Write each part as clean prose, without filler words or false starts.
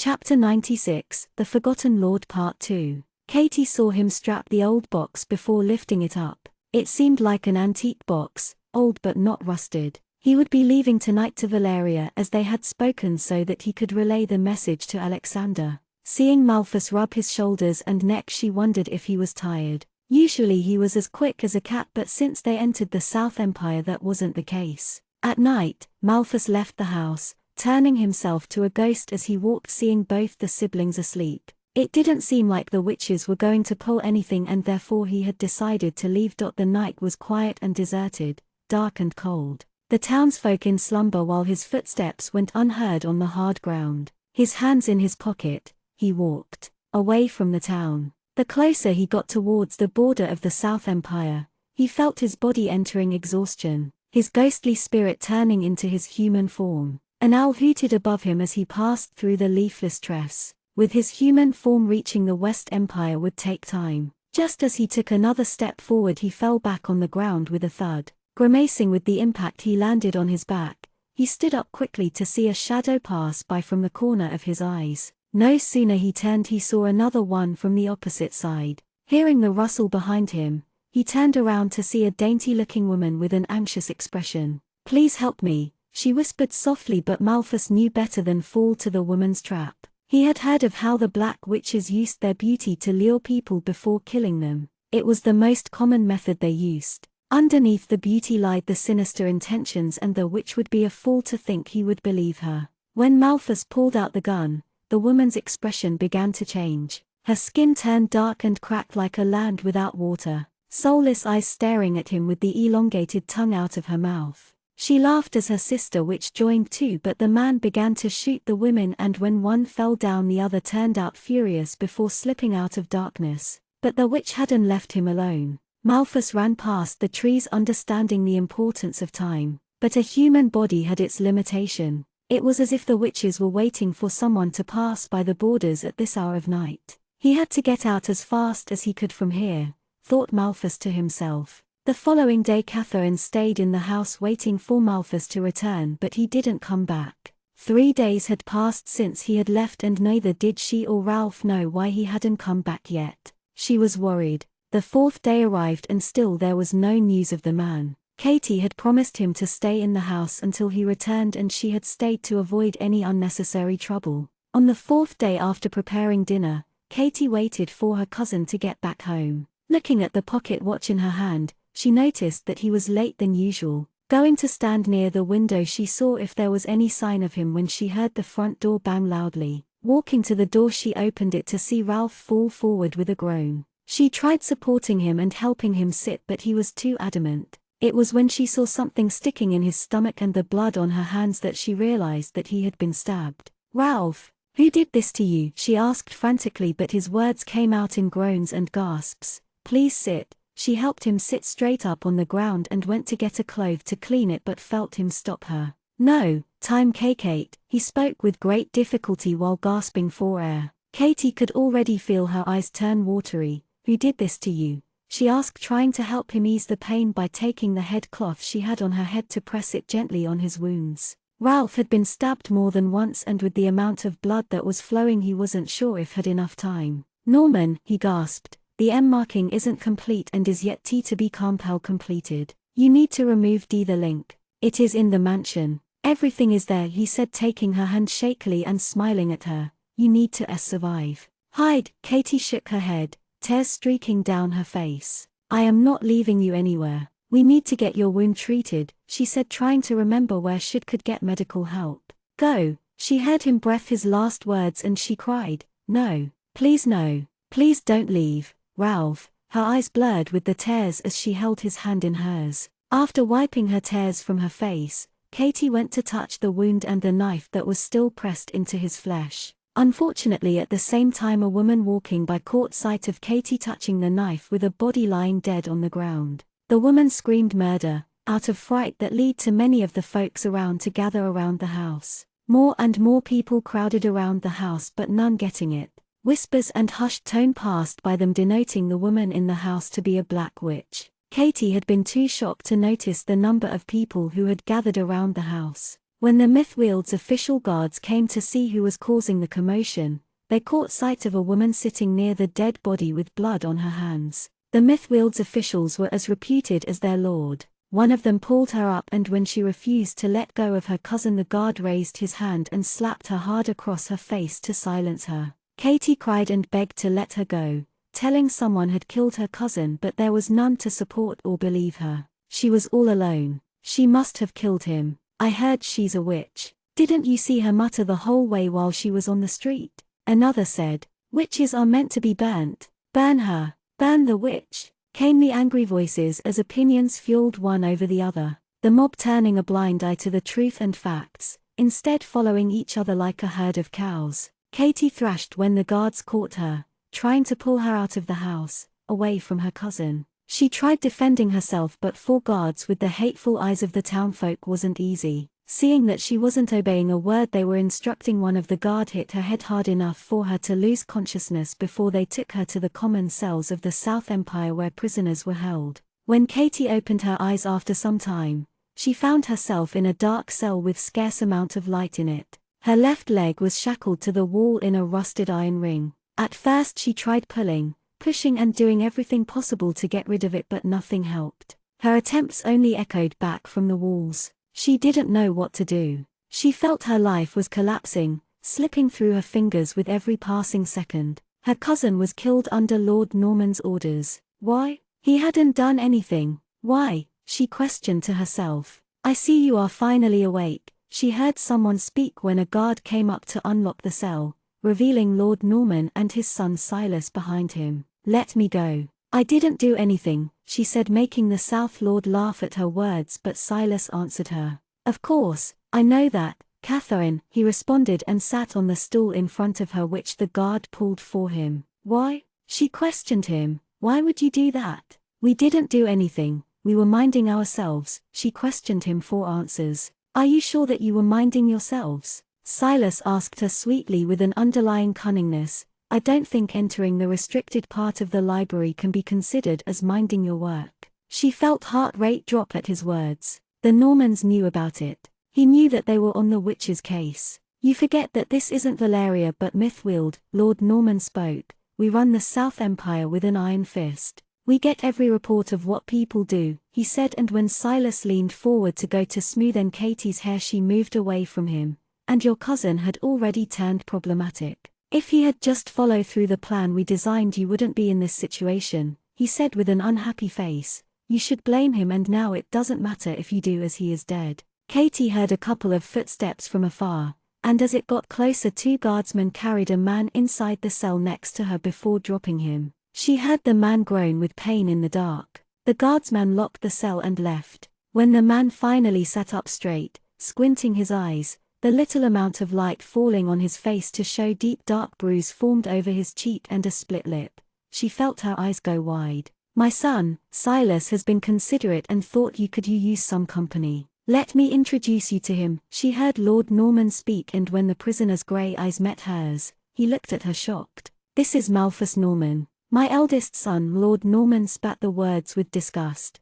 Chapter 96, The Forgotten Lord Part 2. Katie saw him strap the old box before lifting it up. It seemed like an antique box, old but not rusted. He would be leaving tonight to Valeria as they had spoken so that he could relay the message to Alexander. Seeing Malthus rub his shoulders and neck, she wondered if he was tired. Usually he was as quick as a cat, but since they entered the South Empire that wasn't the case. At night, Malthus left the house, turning himself to a ghost as he walked, seeing both the siblings asleep. It didn't seem like the witches were going to pull anything, and therefore he had decided to leave. The night was quiet and deserted, dark and cold. The townsfolk in slumber while his footsteps went unheard on the hard ground. His hands in his pocket, he walked away from the town. The closer he got towards the border of the South Empire, he felt his body entering exhaustion, his ghostly spirit turning into his human form. An owl hooted above him as he passed through the leafless tress. With his human form, reaching the West Empire would take time. Just as he took another step forward, he fell back on the ground with a thud. Grimacing with the impact, he landed on his back. He stood up quickly to see a shadow pass by from the corner of his eyes. No sooner he turned, he saw another one from the opposite side. Hearing the rustle behind him, he turned around to see a dainty-looking woman with an anxious expression. "Please help me," she whispered softly, but Malthus knew better than fall to the woman's trap. He had heard of how the black witches used their beauty to lure people before killing them. It was the most common method they used. Underneath the beauty lied the sinister intentions, and the witch would be a fool to think he would believe her. When Malthus pulled out the gun, the woman's expression began to change. Her skin turned dark and cracked like a land without water, soulless eyes staring at him with the elongated tongue out of her mouth. She laughed as her sister witch joined too, but the man began to shoot the women, and when one fell down the other turned out furious before slipping out of darkness. But the witch hadn't left him alone. Malthus ran past the trees, understanding the importance of time. But a human body had its limitation. It was as if the witches were waiting for someone to pass by the borders at this hour of night. He had to get out as fast as he could from here, thought Malthus to himself. The following day Catherine stayed in the house waiting for Malthus to return, but he didn't come back. 3 days had passed since he had left, and neither did she or Ralph know why he hadn't come back yet. She was worried. The 4th day arrived and still there was no news of the man. Katie had promised him to stay in the house until he returned, and she had stayed to avoid any unnecessary trouble. On the 4th day, after preparing dinner, Katie waited for her cousin to get back home. Looking at the pocket watch in her hand, she noticed that he was late than usual. Going to stand near the window, she saw if there was any sign of him when she heard the front door bang loudly. Walking to the door, she opened it to see Ralph fall forward with a groan. She tried supporting him and helping him sit, but he was too adamant. It was when she saw something sticking in his stomach and the blood on her hands that she realized that he had been stabbed. "Ralph, who did this to you?" she asked frantically, but his words came out in groans and gasps. "Please sit." She helped him sit straight up on the ground and went to get a cloth to clean it, but felt him stop her. "No, time, Kate," he spoke with great difficulty while gasping for air. Katie could already feel her eyes turn watery. "Who did this to you?" she asked, trying to help him ease the pain by taking the head cloth she had on her head to press it gently on his wounds. Ralph had been stabbed more than once, and with the amount of blood that was flowing he wasn't sure if had enough time. "Norman," he gasped. "The M marking isn't complete and is yet T to be completed. You need to remove D the link. It is in the mansion. Everything is there," he said, taking her hand shakily and smiling at her. "You need to survive." "Hide," Katie shook her head, tears streaking down her face. "I am not leaving you anywhere. We need to get your wound treated," she said, trying to remember where she could get medical help. "Go." She heard him breath his last words and she cried, "No. Please no. Please don't leave, Ralph." Her eyes blurred with the tears as she held his hand in hers. After wiping her tears from her face, Katie went to touch the wound and the knife that was still pressed into his flesh. Unfortunately, at the same time, a woman walking by caught sight of Katie touching the knife with a body lying dead on the ground. The woman screamed murder, out of fright that led to many of the folks around to gather around the house. More and more people crowded around the house, but none getting it. Whispers and hushed tone passed by them, denoting the woman in the house to be a black witch. Katie had been too shocked to notice the number of people who had gathered around the house. When the Mythwield's official guards came to see who was causing the commotion, they caught sight of a woman sitting near the dead body with blood on her hands. The Mythwield's officials were as reputed as their lord. One of them pulled her up, and when she refused to let go of her cousin, the guard raised his hand and slapped her hard across her face to silence her. Katie cried and begged to let her go, telling someone had killed her cousin, but there was none to support or believe her. She was all alone. She must have killed him. I heard she's a witch. Didn't you see her mutter the whole way while she was on the street? Another said, witches are meant to be burnt. Burn her. Burn the witch. Came the angry voices as opinions fueled one over the other, the mob turning a blind eye to the truth and facts, instead following each other like a herd of cows. Katie thrashed when the guards caught her, trying to pull her out of the house, away from her cousin. She tried defending herself, but 4 guards with the hateful eyes of the townfolk wasn't easy. Seeing that she wasn't obeying a word they were instructing, one of the guard hit her head hard enough for her to lose consciousness before they took her to the common cells of the South Empire where prisoners were held. When Katie opened her eyes after some time, she found herself in a dark cell with scarce amount of light in it. Her left leg was shackled to the wall in a rusted iron ring. At first she tried pulling, pushing and doing everything possible to get rid of it, but nothing helped. Her attempts only echoed back from the walls. She didn't know what to do. She felt her life was collapsing, slipping through her fingers with every passing second. Her cousin was killed under Lord Norman's orders. Why? He hadn't done anything. Why? She questioned to herself. I see you are finally awake. She heard someone speak when a guard came up to unlock the cell, revealing Lord Norman and his son Silas behind him. Let me go. I didn't do anything, she said, making the South Lord laugh at her words, but Silas answered her. Of course, I know that, Catherine, he responded and sat on the stool in front of her which the guard pulled for him. Why? She questioned him. Why would you do that? We didn't do anything, we were minding ourselves. She questioned him for answers. Are you sure that you were minding yourselves? Silas asked her sweetly with an underlying cunningness. I don't think entering the restricted part of the library can be considered as minding your work. She felt heart rate drop at his words. The Normans knew about it. He knew that they were on the witch's case. You forget that this isn't Valeria but Mythwield, Lord Norman spoke. We run the South Empire with an iron fist. We get every report of what people do, he said, and when Silas leaned forward to go to smoothen Katie's hair she moved away from him. And your cousin had already turned problematic. If he had just followed through the plan we designed you wouldn't be in this situation, he said with an unhappy face. You should blame him, and now it doesn't matter if you do, as he is dead. Katie heard a couple of footsteps from afar, and as it got closer 2 guardsmen carried a man inside the cell next to her before dropping him. She heard the man groan with pain in the dark. The guardsman locked the cell and left. When the man finally sat up straight, squinting his eyes, the little amount of light falling on his face to show deep dark bruise formed over his cheek and a split lip, she felt her eyes go wide. My son, Silas has been considerate and thought you could use some company. Let me introduce you to him, she heard Lord Norman speak, and when the prisoner's grey eyes met hers, he looked at her shocked. This is Malthus Norman, my eldest son. Lord Norman spat the words with disgust.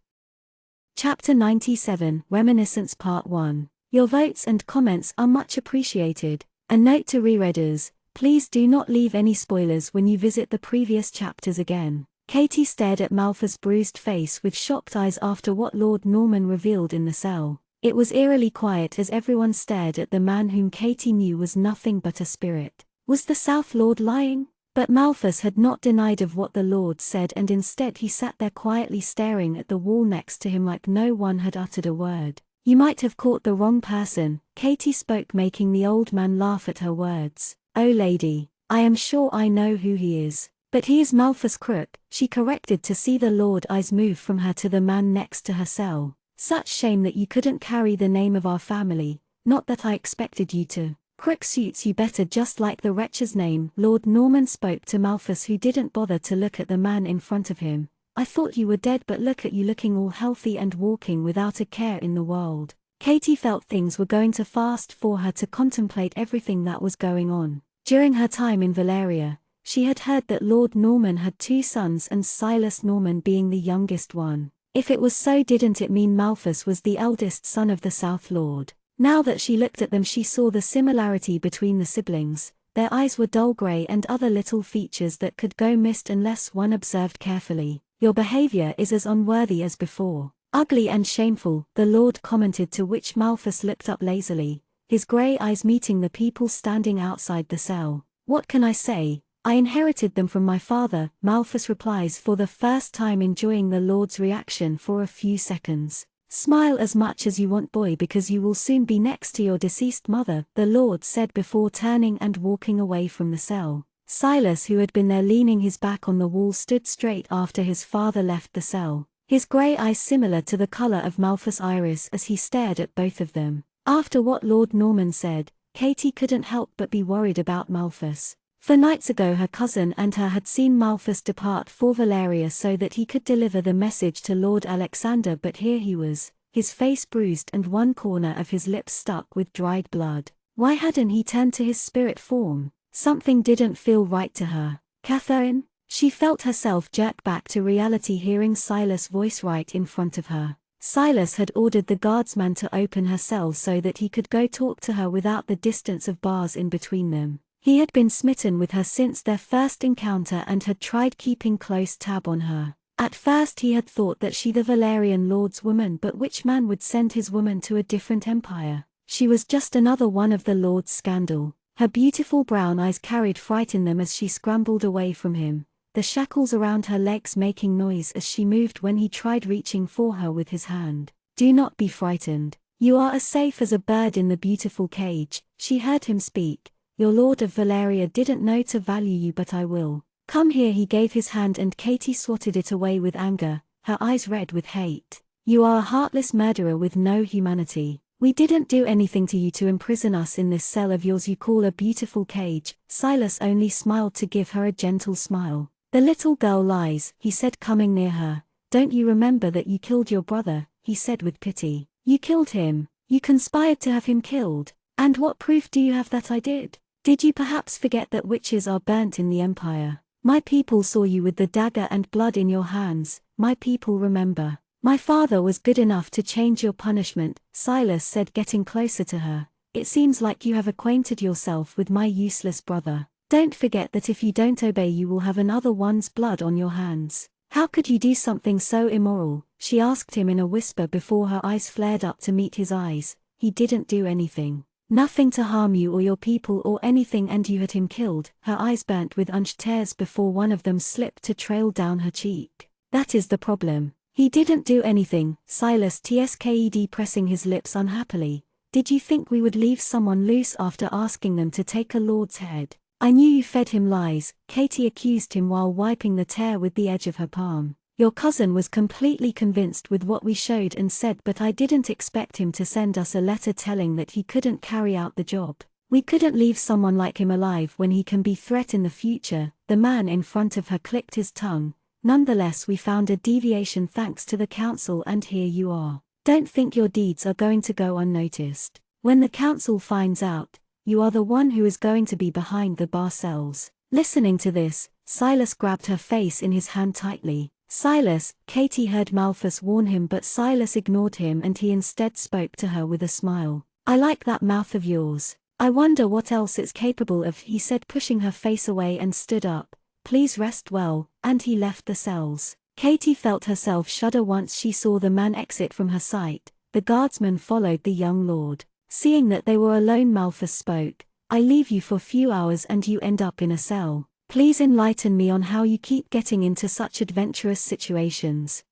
Chapter 97, Reminiscence Part 1. Your votes and comments are much appreciated. A note to rereaders, please do not leave any spoilers when you visit the previous chapters again. Katie stared at Malthus' bruised face with shocked eyes after what Lord Norman revealed in the cell. It was eerily quiet as everyone stared at the man whom Katie knew was nothing but a spirit. Was the South Lord lying? But Malthus had not denied of what the Lord said, and instead he sat there quietly staring at the wall next to him like no one had uttered a word. You might have caught the wrong person, Katie spoke, making the old man laugh at her words. Oh lady, I am sure I know who he is. But he is Malthus Crook, she corrected to see the Lord's eyes move from her to the man next to her cell. Such shame that you couldn't carry the name of our family, not that I expected you to. Crook suits you better, just like the wretch's name. Lord Norman spoke to Malthus, who didn't bother to look at the man in front of him. I thought you were dead, but look at you looking all healthy and walking without a care in the world. Katie felt things were going too fast for her to contemplate everything that was going on. During her time in Valeria, she had heard that Lord Norman had 2 sons, and Silas Norman being the youngest one. If it was so, didn't it mean Malthus was the eldest son of the South Lord? Now that she looked at them, she saw the similarity between the siblings. Their eyes were dull grey and other little features that could go missed unless one observed carefully. Your behavior is as unworthy as before. Ugly and shameful, the Lord commented, to which Malthus looked up lazily, his grey eyes meeting the people standing outside the cell. What can I say? I inherited them from my father, Malthus replies, for the first time enjoying the Lord's reaction for a few seconds. Smile as much as you want, boy, because you will soon be next to your deceased mother, the Lord said before turning and walking away from the cell. Silas, who had been there leaning his back on the wall, stood straight after his father left the cell, his grey eyes similar to the colour of Malthus' iris as he stared at both of them. After what Lord Norman said, Katie couldn't help but be worried about Malthus. For nights ago her cousin and her had seen Malthus depart for Valeria so that he could deliver the message to Lord Alexander, but here he was, his face bruised and one corner of his lips stuck with dried blood. Why hadn't he turned to his spirit form? Something didn't feel right to her. Catherine? She felt herself jerk back to reality, hearing Silas' voice right in front of her. Silas had ordered the guardsman to open her cell so that he could go talk to her without the distance of bars in between them. He had been smitten with her since their first encounter and had tried keeping close tab on her. At first he had thought that she the Valerian lord's woman, but which man would send his woman to a different empire? She was just another one of the lord's scandal. Her beautiful brown eyes carried fright in them as she scrambled away from him, the shackles around her legs making noise as she moved when he tried reaching for her with his hand. Do not be frightened. You are as safe as a bird in the beautiful cage, she heard him speak. Your Lord of Valeria didn't know to value you, but I will. Come here. He gave his hand and Katie swatted it away with anger, her eyes red with hate. You are a heartless murderer with no humanity. We didn't do anything to you to imprison us in this cell of yours you call a beautiful cage. Silas only smiled to give her a gentle smile. The little girl lies, he said, coming near her. Don't you remember that you killed your brother? He said with pity. You killed him. You conspired to have him killed. And what proof do you have that I did? Did you perhaps forget that witches are burnt in the empire? My people saw you with the dagger and blood in your hands. My people remember. My father was good enough to change your punishment, Silas said, getting closer to her. It seems like you have acquainted yourself with my useless brother. Don't forget that if you don't obey you will have another one's blood on your hands. How could you do something so immoral? She asked him in a whisper before her eyes flared up to meet his eyes. He didn't do anything. Nothing to harm you or your people or anything, and you had him killed. Her eyes burnt with tears before one of them slipped to trail down her cheek. That is the problem. He didn't do anything, Silas tsked, pressing his lips unhappily. Did you think we would leave someone loose after asking them to take a lord's head? I knew you fed him lies, Katie accused him while wiping the tear with the edge of her palm. Your cousin was completely convinced with what we showed and said, but I didn't expect him to send us a letter telling that he couldn't carry out the job. We couldn't leave someone like him alive when he can be a threat in the future. The man in front of her clicked his tongue. Nonetheless, we found a deviation thanks to the council, and here you are. Don't think your deeds are going to go unnoticed. When the council finds out, you are the one who is going to be behind the bar cells. Listening to this, Silas grabbed her face in his hand tightly. Silas, Katie heard Malthus warn him, but Silas ignored him and he instead spoke to her with a smile. I like that mouth of yours. I wonder what else it's capable of, he said, pushing her face away and stood up. Please rest well, and he left the cells. Katie felt herself shudder once she saw the man exit from her sight. The guardsman followed the young lord. Seeing that they were alone, Malthus spoke. I leave you for a few hours and you end up in a cell. Please enlighten me on how you keep getting into such adventurous situations.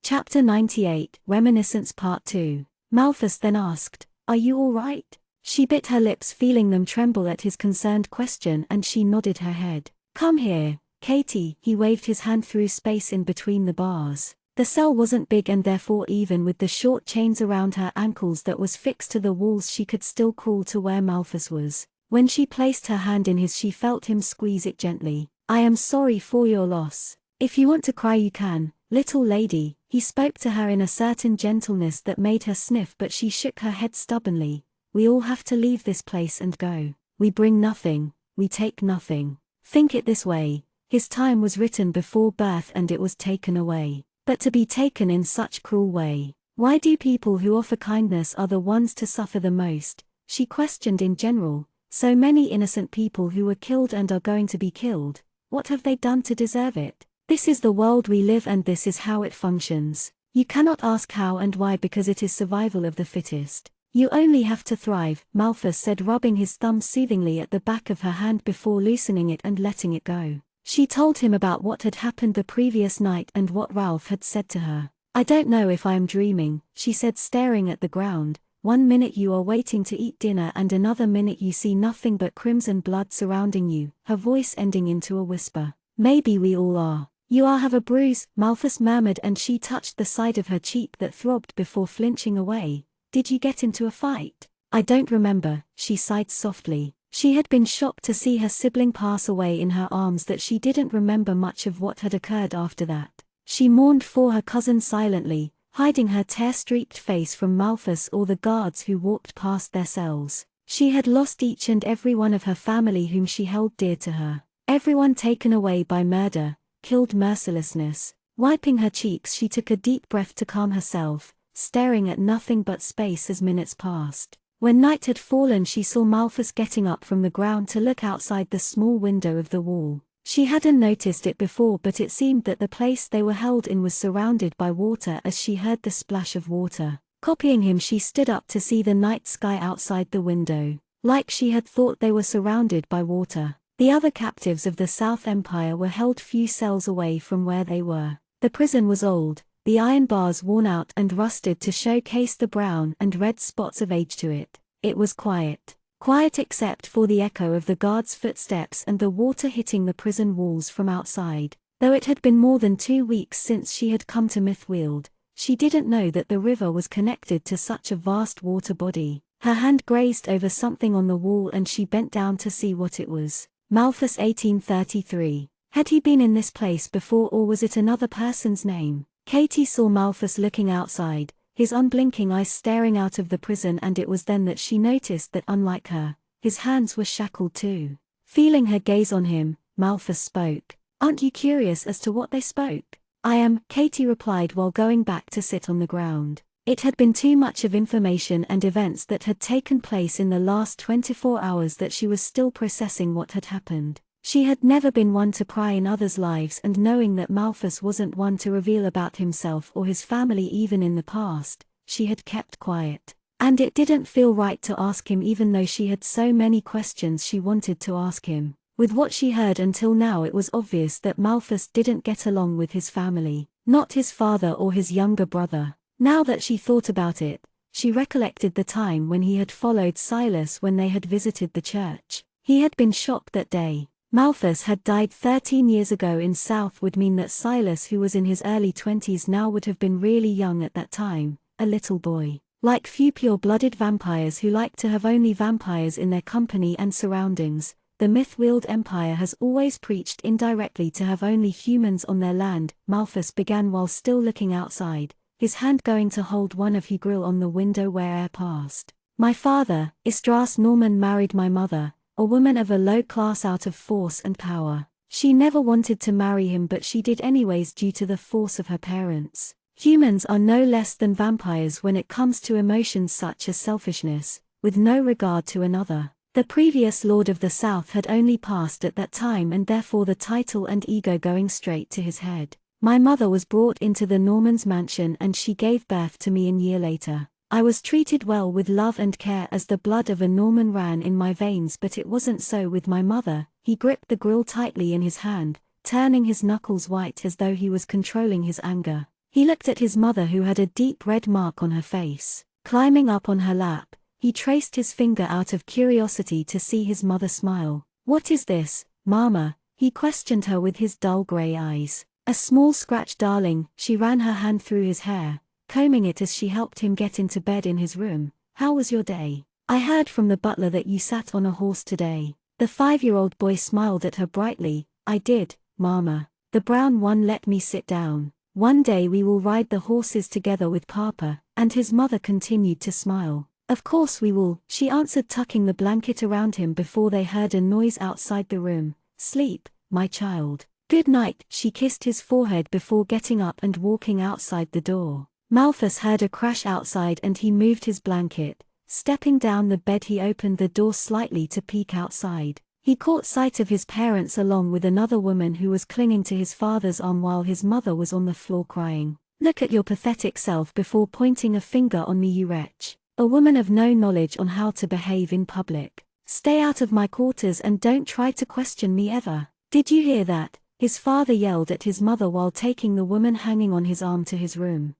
Chapter 98, Reminiscence Part 2. Malthus then asked, Are you all right? She bit her lips, feeling them tremble at his concerned question, and she nodded her head. Come here, Katie. He waved his hand through space in between the bars. The cell wasn't big, and therefore even with the short chains around her ankles that was fixed to the walls she could still crawl to where Malthus was. When she placed her hand in his, she felt him squeeze it gently. I am sorry for your loss. If you want to cry you can, little lady. He spoke to her in a certain gentleness that made her sniff, but she shook her head stubbornly. We all have to leave this place and go. We bring nothing, we take nothing. Think it this way. His time was written before birth and it was taken away. But to be taken in such cruel way. Why do people who offer kindness are the ones to suffer the most? She questioned in general. So many innocent people who were killed and are going to be killed. What have they done to deserve it? This is the world we live and this is how it functions. You cannot ask how and why because it is survival of the fittest. You only have to thrive, Malthus said, rubbing his thumb soothingly at the back of her hand before loosening it and letting it go. She told him about what had happened the previous night and what Ralph had said to her. I don't know if I am dreaming, she said, staring at the ground. 1 minute you are waiting to eat dinner and another minute you see nothing but crimson blood surrounding you, her voice ending into a whisper. Maybe we all are. You have a bruise, Malthus murmured, and she touched the side of her cheek that throbbed before flinching away. Did you get into a fight? I don't remember, she sighed softly. She had been shocked to see her sibling pass away in her arms that she didn't remember much of what had occurred after that. She mourned for her cousin silently, hiding her tear-streaked face from Malthus or the guards who walked past their cells. She had lost each and every one of her family whom she held dear to her. Everyone taken away by murder, killed mercilessness. Wiping her cheeks, she took a deep breath to calm herself, staring at nothing but space as minutes passed. When night had fallen, she saw Malthus getting up from the ground to look outside the small window of the wall. She hadn't noticed it before, but it seemed that the place they were held in was surrounded by water as she heard the splash of water. Copying him, she stood up to see the night sky outside the window. Like she had thought, they were surrounded by water. The other captives of the South Empire were held few cells away from where they were. The prison was old, the iron bars worn out and rusted to showcase the brown and red spots of age to it. It was quiet. Quiet except for the echo of the guards' footsteps and the water hitting the prison walls from outside. Though it had been more than 2 weeks since she had come to Mythweald, she didn't know that the river was connected to such a vast water body. Her hand grazed over something on the wall and she bent down to see what it was. Malthus 1833. Had he been in this place before, or was it another person's name? Katie saw Malthus looking outside, his unblinking eyes staring out of the prison, and it was then that she noticed that unlike her, his hands were shackled too. Feeling her gaze on him, Malthus spoke. Aren't you curious as to what they spoke? I am, Katie replied while going back to sit on the ground. It had been too much of information and events that had taken place in the last 24 hours that she was still processing what had happened. She had never been one to pry in others' lives, and knowing that Malthus wasn't one to reveal about himself or his family even in the past, she had kept quiet. And it didn't feel right to ask him, even though she had so many questions she wanted to ask him. With what she heard until now, it was obvious that Malthus didn't get along with his family, not his father or his younger brother. Now that she thought about it, she recollected the time when he had followed Silas when they had visited the church. He had been shocked that day. Malthus had died 13 years ago in South would mean that Silas, who was in his early 20s now, would have been really young at that time, a little boy. Like few pure-blooded vampires who like to have only vampires in their company and surroundings, the Mythweald Empire has always preached indirectly to have only humans on their land. Malthus began while still looking outside, his hand going to hold one of the grill on the window where air passed. My father, Istras Norman, married my mother, a woman of a low class out of force and power. She never wanted to marry him, but she did anyways due to the force of her parents. Humans are no less than vampires when it comes to emotions such as selfishness, with no regard to another. The previous Lord of the South had only passed at that time, and therefore the title and ego going straight to his head. My mother was brought into the Norman's mansion and she gave birth to me a year later. I was treated well with love and care as the blood of a Norman ran in my veins, but it wasn't so with my mother. He gripped the grill tightly in his hand, turning his knuckles white as though he was controlling his anger. He looked at his mother, who had a deep red mark on her face. Climbing up on her lap, he traced his finger out of curiosity to see his mother smile. What is this, Mama? He questioned her with his dull grey eyes. A small scratch, darling. She ran her hand through his hair, combing it as she helped him get into bed in his room. How was your day? I heard from the butler that you sat on a horse today. The 5-year-old boy smiled at her brightly. I did, Mama. The brown one let me sit down. One day we will ride the horses together with Papa, and his mother continued to smile. Of course we will, she answered, tucking the blanket around him before they heard a noise outside the room. Sleep, my child. Good night. She kissed his forehead before getting up and walking outside the door. Malthus heard a crash outside and he moved his blanket. Stepping down the bed, he opened the door slightly to peek outside. He caught sight of his parents along with another woman who was clinging to his father's arm while his mother was on the floor crying. "Look at your pathetic self before pointing a finger on me, you wretch. A woman of no knowledge on how to behave in public. Stay out of my quarters and don't try to question me ever. Did you hear that?" his father yelled at his mother while taking the woman hanging on his arm to his room.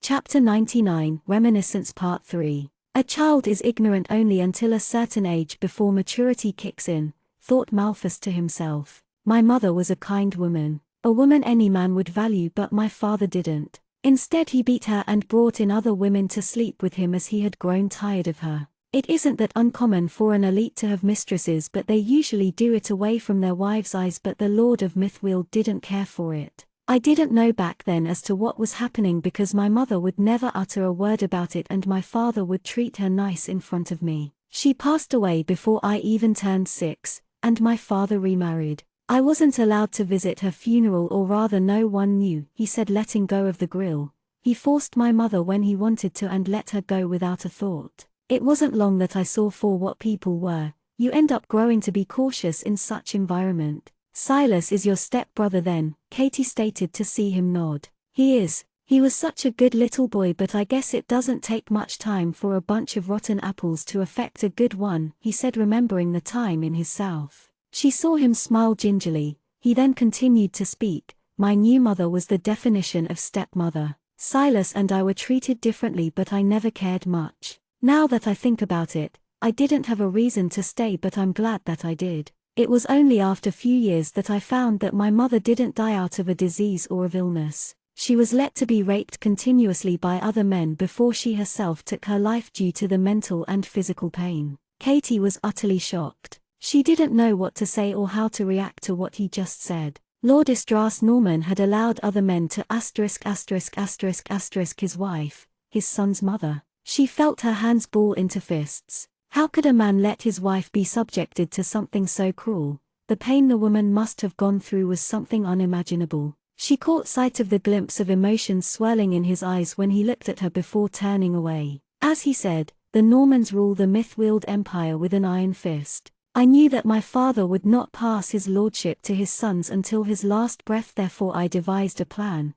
Chapter 99, Reminiscence Part 3. A child is ignorant only until a certain age before maturity kicks in, thought Malthus to himself. My mother was a kind woman, a woman any man would value, but my father didn't. Instead he beat her and brought in other women to sleep with him as he had grown tired of her. It isn't that uncommon for an elite to have mistresses, but they usually do it away from their wives' eyes, but the Lord of Mythfield didn't care for it. I didn't know back then as to what was happening because my mother would never utter a word about it and my father would treat her nice in front of me. She passed away before I even turned 6, and my father remarried. I wasn't allowed to visit her funeral, or rather no one knew, he said, letting go of the grill. He forced my mother when he wanted to and let her go without a thought. It wasn't long that I saw for what people were. You end up growing to be cautious in such environment. Silas is your step-brother then, Katie stated to see him nod. He is. He was such a good little boy, but I guess it doesn't take much time for a bunch of rotten apples to affect a good one, he said, remembering the time in his South. She saw him smile gingerly. He then continued to speak. My new mother was the definition of stepmother. Silas and I were treated differently, but I never cared much. Now that I think about it, I didn't have a reason to stay, but I'm glad that I did. It was only after few years that I found that my mother didn't die out of a disease or of illness. She was let to be raped continuously by other men before she herself took her life due to the mental and physical pain. Katie was utterly shocked. She didn't know what to say or how to react to what he just said. Lord Istras Norman had allowed other men to his wife, his son's mother. She felt her hands ball into fists. How could a man let his wife be subjected to something so cruel? The pain the woman must have gone through was something unimaginable. She caught sight of the glimpse of emotion swirling in his eyes when he looked at her before turning away. As he said, the Normans rule the Mythfield Empire with an iron fist. I knew that my father would not pass his lordship to his sons until his last breath, therefore I devised a plan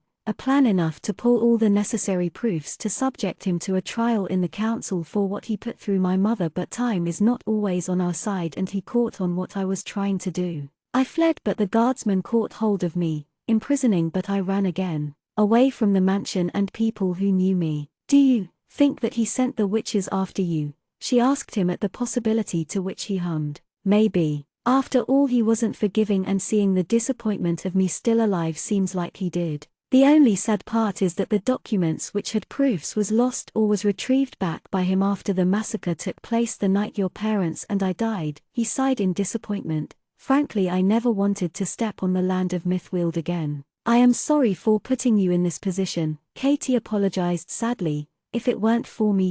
enough to pull all the necessary proofs to subject him to a trial in the council for what he put through my mother, but time is not always on our side and he caught on what I was trying to do. I fled, but the guardsmen caught hold of me, imprisoning, but I ran again, away from the mansion and people who knew me. Do you think that he sent the witches after you? She asked him, at the possibility, to which he hummed. Maybe. After all, he wasn't forgiving, and seeing the disappointment of me still alive seems like he did. The only sad part is that the documents which had proofs was lost or was retrieved back by him after the massacre took place the night your parents and I died. He sighed in disappointment. Frankly, I never wanted to step on the land of Mythfield again. I am sorry for putting you in this position, Katie apologized sadly. If it weren't for me,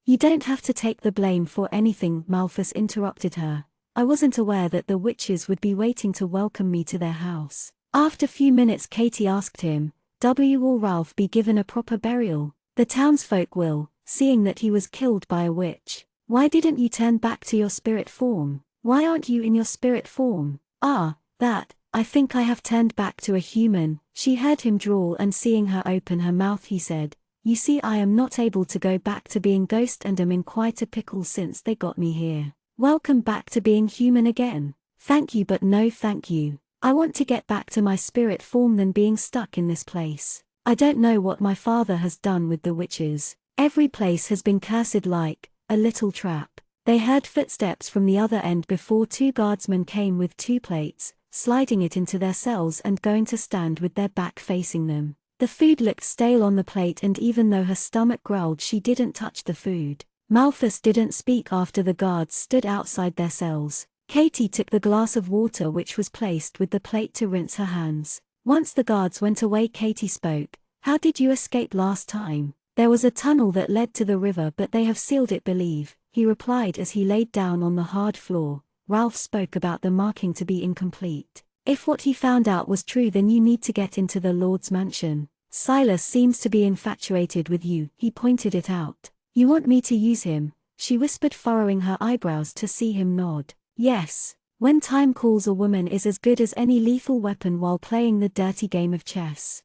you don't have to take the blame for anything, Malthus interrupted her. I wasn't aware that the witches would be waiting to welcome me to their house. After few minutes, Katie asked him, will Ralph be given a proper burial? The townsfolk will, seeing that he was killed by a witch. Why didn't you turn back to your spirit form? Why aren't you in your spirit form? I think I have turned back to a human. She heard him drawl, and seeing her open her mouth, he said, you see, I am not able to go back to being ghost and am in quite a pickle since they got me here. Welcome back to being human again. Thank you, but no thank you. I want to get back to my spirit form than being stuck in this place. I don't know what my father has done with the witches. Every place has been cursed like a little trap. They heard footsteps from the other end before 2 guardsmen came with 2 plates, sliding it into their cells and going to stand with their back facing them. The food looked stale on the plate, and even though her stomach growled, she didn't touch the food. Malthus didn't speak after the guards stood outside their cells. Katie took the glass of water which was placed with the plate to rinse her hands. Once the guards went away, Katie spoke. How did you escape last time? There was a tunnel that led to the river, but they have sealed it, believe, he replied as he laid down on the hard floor. Ralph spoke about the marking to be incomplete. If what he found out was true, then you need to get into the Lord's mansion. Silas seems to be infatuated with you, he pointed it out. You want me to use him? She whispered, furrowing her eyebrows to see him nod. Yes. When time calls, a woman is as good as any lethal weapon while playing the dirty game of chess.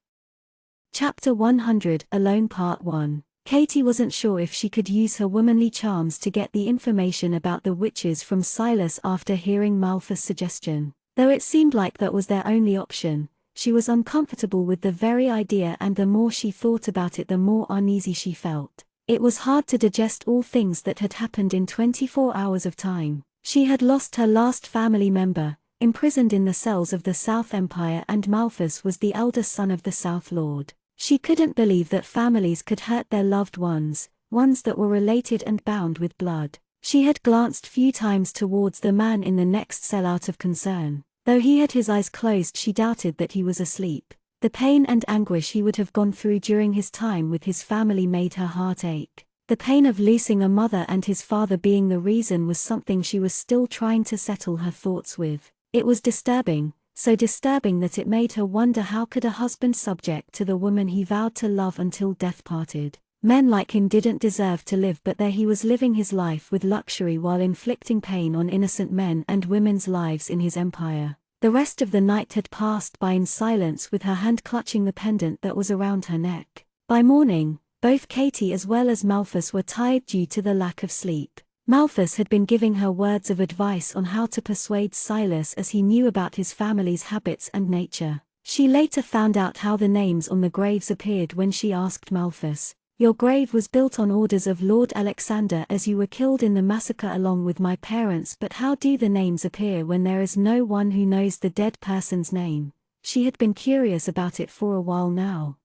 Chapter 100, Alone Part 1. Katie wasn't sure if she could use her womanly charms to get the information about the witches from Silas after hearing Malthus' suggestion. Though it seemed like that was their only option, she was uncomfortable with the very idea, and the more she thought about it the more uneasy she felt. It was hard to digest all things that had happened in 24 hours of time. She had lost her last family member, imprisoned in the cells of the South Empire, and Malthus was the eldest son of the South Lord. She couldn't believe that families could hurt their loved ones, ones that were related and bound with blood. She had glanced few times towards the man in the next cell out of concern. Though he had his eyes closed, she doubted that he was asleep. The pain and anguish he would have gone through during his time with his family made her heart ache. The pain of losing a mother and his father being the reason was something she was still trying to settle her thoughts with. It was disturbing, so disturbing that it made her wonder how could a husband subject to the woman he vowed to love until death parted. Men like him didn't deserve to live, but there he was living his life with luxury while inflicting pain on innocent men and women's lives in his empire. The rest of the night had passed by in silence, with her hand clutching the pendant that was around her neck. By morning, both Katie as well as Malthus were tired due to the lack of sleep. Malthus had been giving her words of advice on how to persuade Silas, as he knew about his family's habits and nature. She later found out how the names on the graves appeared when she asked Malthus, "Your grave was built on orders of Lord Alexander, as you were killed in the massacre along with my parents, but how do the names appear when there is no one who knows the dead person's name?" She had been curious about it for a while now.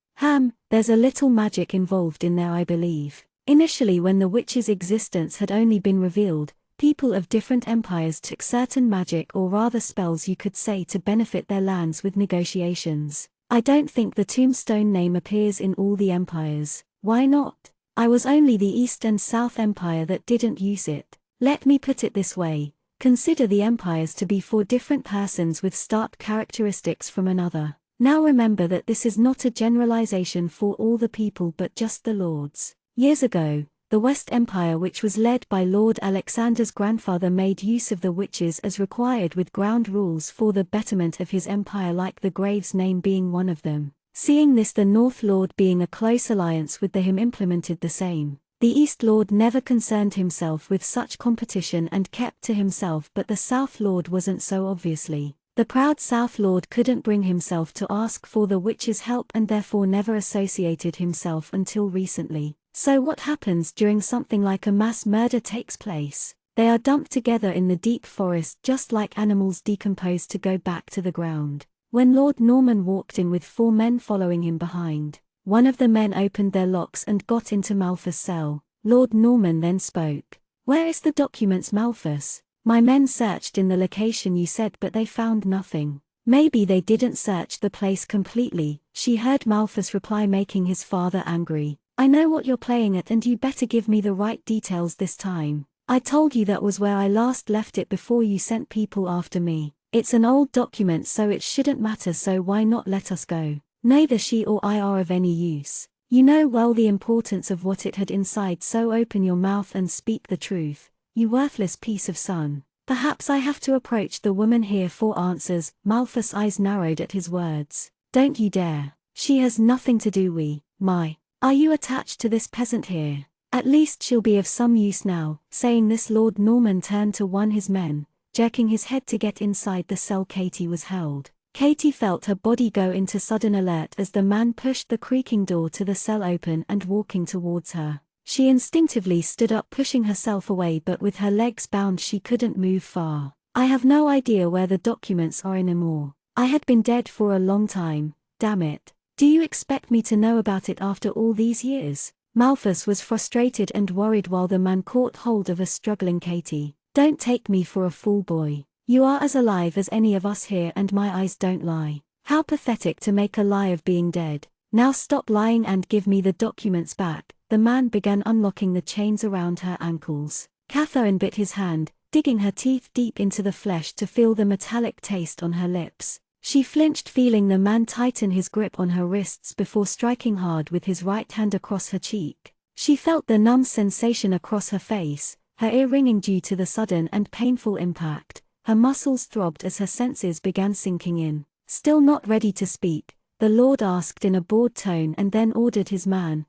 There's a little magic involved in there, I believe. Initially, when the witch's existence had only been revealed, people of different empires took certain magic, or rather spells you could say, to benefit their lands with negotiations. I don't think the tombstone name appears in all the empires. Why not? I was only the East and South Empire that didn't use it. Let me put it this way. Consider the empires to be four different persons with stark characteristics from another. Now remember that this is not a generalization for all the people but just the lords. Years ago, the West Empire, which was led by Lord Alexander's grandfather, made use of the witches as required, with ground rules for the betterment of his empire, like the grave's name being one of them. Seeing this, the North Lord, being a close alliance with him, implemented the same. The East Lord never concerned himself with such competition and kept to himself, but the South Lord wasn't so obviously. The proud South Lord couldn't bring himself to ask for the witch's help and therefore never associated himself until recently. So what happens during something like a mass murder takes place? They are dumped together in the deep forest, just like animals decompose to go back to the ground. When Lord Norman walked in with 4 men following him behind, one of the men opened their locks and got into Malthus' cell. Lord Norman then spoke. "Where is the documents, Malthus? My men searched in the location you said, but they found nothing." "Maybe they didn't search the place completely," she heard Malthus reply, making his father angry. "I know what you're playing at, and you better give me the right details this time. I told you that was where I last left it before you sent people after me. It's an old document, so it shouldn't matter, so why not let us go? Neither she or I are of any use. You know well the importance of what it had inside, so open your mouth and speak the truth, you worthless piece of son." "Perhaps I have to approach the woman here for answers." Malthus' eyes narrowed at his words. "Don't you dare. She has nothing to do with my. Are you attached to this peasant here? At least she'll be of some use now." Saying this, Lord Norman turned to one of his men, jerking his head to get inside the cell Katie was held. Katie felt her body go into sudden alert as the man pushed the creaking door to the cell open and walking towards her. She instinctively stood up, pushing herself away, but with her legs bound she couldn't move far. "I have no idea where the documents are anymore. I had been dead for a long time, damn it. Do you expect me to know about it after all these years?" Malthus was frustrated and worried while the man caught hold of a struggling Katie. "Don't take me for a fool, boy. You are as alive as any of us here, and my eyes don't lie. How pathetic to make a lie of being dead. Now stop lying and give me the documents back." The man began unlocking the chains around her ankles. Catherine bit his hand, digging her teeth deep into the flesh to feel the metallic taste on her lips. She flinched, feeling the man tighten his grip on her wrists before striking hard with his right hand across her cheek. She felt the numb sensation across her face, her ear ringing due to the sudden and painful impact. Her muscles throbbed as her senses began sinking in. Still not ready to speak, the Lord asked in a bored tone and then ordered his man,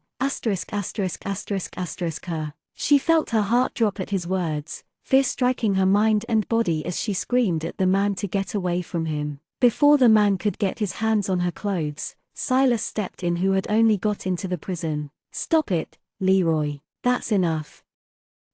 her. She felt her heart drop at his words, fear striking her mind and body as she screamed at the man to get away from him. Before the man could get his hands on her clothes, Silas stepped in, who had only got into the prison. "Stop it, Leroy. That's enough."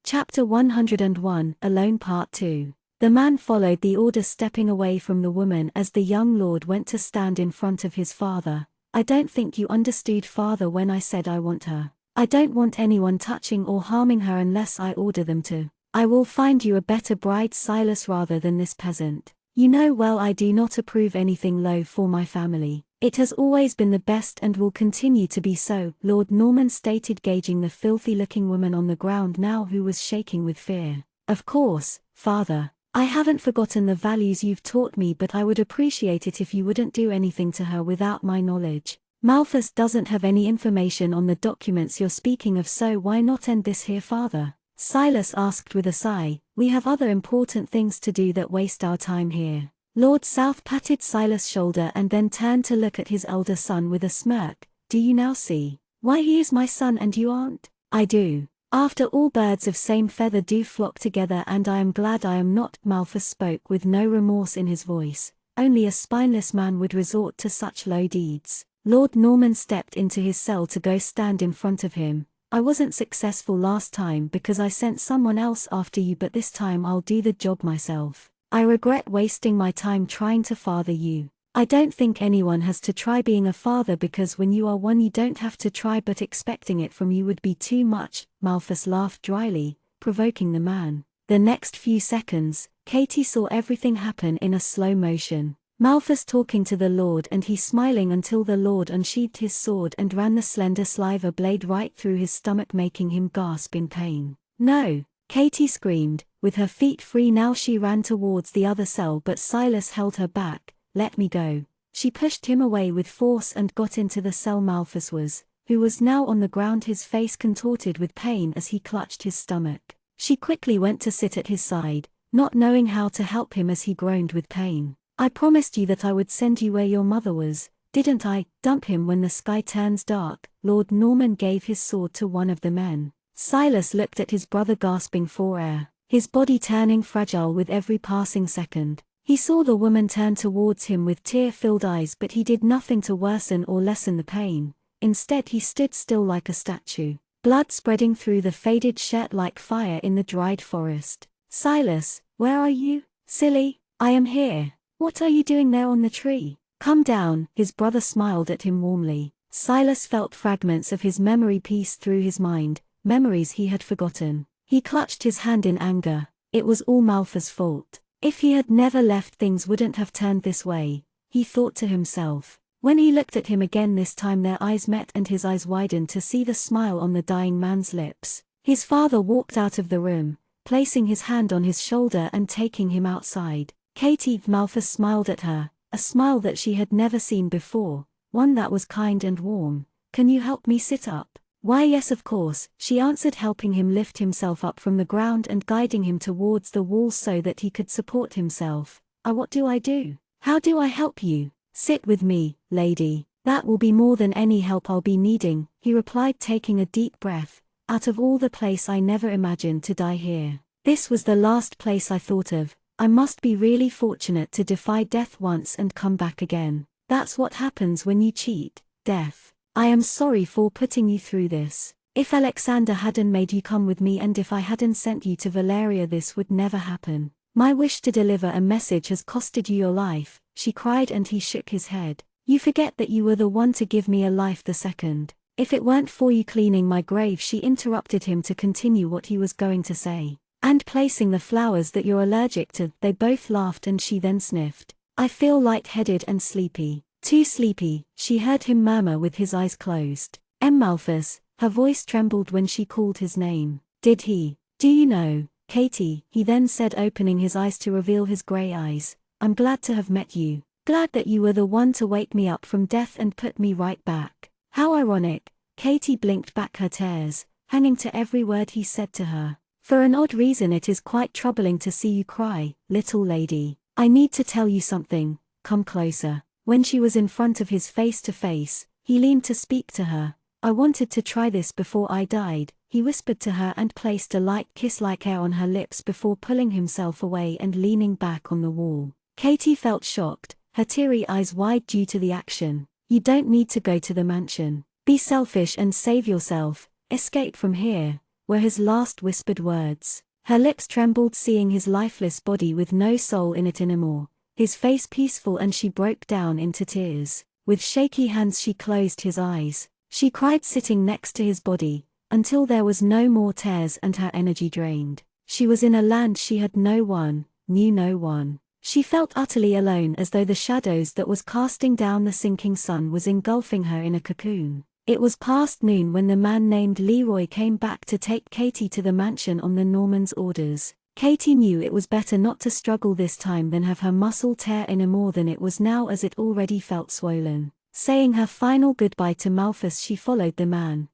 Chapter 101, Alone Part 2. The man followed the order, stepping away from the woman as the young lord went to stand in front of his father. "I don't think you understood, father, when I said I want her. I don't want anyone touching or harming her unless I order them to. I will find you a better bride, Silas, rather than this peasant. You know well I do not approve anything low for my family. It has always been the best and will continue to be so," Lord Norman stated, gauging the filthy-looking woman on the ground now, who was shaking with fear. "Of course, father. I haven't forgotten the values you've taught me, but I would appreciate it if you wouldn't do anything to her without my knowledge. Malthus doesn't have any information on the documents you're speaking of, so why not end this here, father?" Silas asked with a sigh. "We have other important things to do that waste our time here." Lord South patted Silas' shoulder and then turned to look at his elder son with a smirk. "Do you now see why he is my son and you aren't?" "I do. After all, birds of same feather do flock together, and I am glad I am not." Malthus spoke with no remorse in his voice. "Only a spineless man would resort to such low deeds." Lord Norman stepped into his cell to go stand in front of him. "I wasn't successful last time because I sent someone else after you, but this time I'll do the job myself. I regret wasting my time trying to father you. I don't think anyone has to try being a father, because when you are one you don't have to try, but expecting it from you would be too much." Malthus laughed dryly, provoking the man. The next few seconds, Katie saw everything happen in a slow motion. Malthus talking to the Lord and he smiling until the Lord unsheathed his sword and ran the slender sliver blade right through his stomach, making him gasp in pain. "No!" Katie screamed. With her feet free now she ran towards the other cell, but Silas held her back. "Let me go." She pushed him away with force and got into the cell Malthus was, who was now on the ground, his face contorted with pain as he clutched his stomach. She quickly went to sit at his side, not knowing how to help him as he groaned with pain. "I promised you that I would send you where your mother was, didn't I? Dump him when the sky turns dark." Lord Norman gave his sword to one of the men. Silas looked at his brother, gasping for air, his body turning fragile with every passing second. He saw the woman turn towards him with tear-filled eyes, but he did nothing to worsen or lessen the pain. Instead he stood still like a statue, blood spreading through the faded shirt like fire in the dried forest. "Silas, where are you?" "Silly, I am here. What are you doing there on the tree? Come down." His brother smiled at him warmly. Silas felt fragments of his memory piece through his mind, memories he had forgotten. He clutched his hand in anger. It was all Malthus' fault. If he had never left, things wouldn't have turned this way, he thought to himself. When he looked at him again this time, their eyes met and his eyes widened to see the smile on the dying man's lips. His father walked out of the room, placing his hand on his shoulder and taking him outside. "Katie," Malthus smiled at her, a smile that she had never seen before, one that was kind and warm. "Can you help me sit up?" "Why, yes, of course," she answered, helping him lift himself up from the ground and guiding him towards the wall so that he could support himself. What do I do? How do I help you?" "Sit with me, lady. That will be more than any help I'll be needing," he replied, taking a deep breath. "Out of all the place, I never imagined to die here. This was the last place I thought of. I must be really fortunate to defy death once and come back again. That's what happens when you cheat, death. I am sorry for putting you through this. If Alexander hadn't made you come with me and if I hadn't sent you to Valeria, this would never happen. My wish to deliver a message has costed you your life," she cried, and he shook his head. "You forget that you were the one to give me a life the second. If it weren't for you cleaning my grave," she interrupted him to continue what he was going to say. "And placing the flowers that you're allergic to." They both laughed and she then sniffed. "I feel light-headed and sleepy." "Too sleepy," she heard him murmur with his eyes closed. Malthus." Her voice trembled when she called his name. "Did he? Do you know, Katie?" he then said, opening his eyes to reveal his grey eyes. "I'm glad to have met you. glad that you were the one to wake me up from death and put me right back." How ironic. Katy blinked back her tears, hanging to every word he said to her. "For an odd reason it is quite troubling to see you cry, little lady. I need to tell you something, come closer." When she was in front of his face to face, he leaned to speak to her. "I wanted to try this before I died," he whispered to her and placed a light kiss-like air on her lips before pulling himself away and leaning back on the wall. Katy felt shocked, her teary eyes wide due to the action. "You don't need to go to the mansion. Be selfish and save yourself, escape from here," were his last whispered words. Her lips trembled seeing his lifeless body with no soul in it anymore, his face peaceful, and she broke down into tears. With shaky hands she closed his eyes. She cried sitting next to his body, until there was no more tears and her energy drained. She was in a land she had no one, knew no one. She felt utterly alone, as though the shadows that was casting down the sinking sun was engulfing her in a cocoon. It was past noon when the man named Leroy came back to take Katy to the mansion on the Norman's orders. Katy knew it was better not to struggle this time than have her muscle tear any more than it was now, as it already felt swollen. Saying her final goodbye to Malthus, she followed the man.